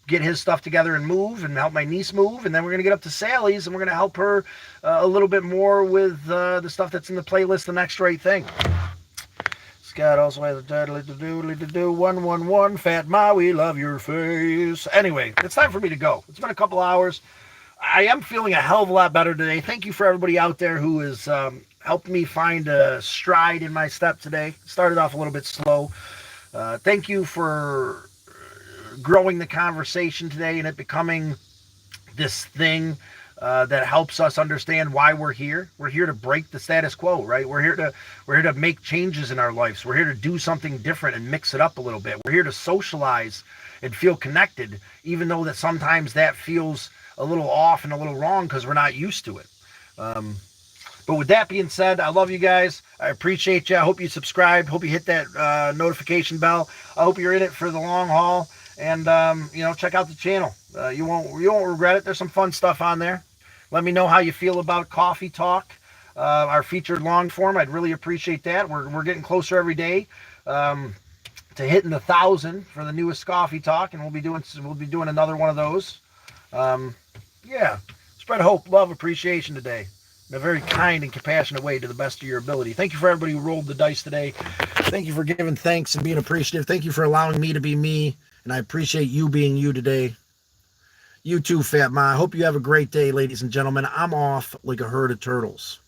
get his stuff together and move, and help my niece move. And then we're going to get up to Sally's, and we're going to help her a little bit more with the stuff that's in the playlist, The Next Right Thing. Scott also has a title to do 111 Fat Ma, we love your face. Anyway, it's time for me to go. It's been a couple hours. I am feeling a hell of a lot better today. Thank you for everybody out there who has helped me find a stride in my step today. Started off a little bit slow. Thank you for growing the conversation today and it becoming this thing that helps us understand why we're here. We're here to break the status quo, right? We're here to make changes in our lives. We're here to do something different and mix it up a little bit. We're here to socialize and feel connected, even though that sometimes that feels a little off and a little wrong because we're not used to it. But with that being said, I love you guys. I appreciate you. I hope you subscribe. Hope you hit that notification bell. I hope you're in it for the long haul. And check out the channel. You won't regret it. There's some fun stuff on there. Let me know how you feel about Coffee Talk, our featured long form. I'd really appreciate that. We're getting closer every day to hitting 1,000 for the newest Coffee Talk, and we'll be doing another one of those. Spread hope, love, appreciation today in a very kind and compassionate way to the best of your ability. Thank you for everybody who rolled the dice today. Thank you for giving thanks and being appreciative. Thank you for allowing me to be me, and I appreciate you being you today. You too, Fat Ma. I hope you have a great day, ladies and gentlemen. I'm off like a herd of turtles.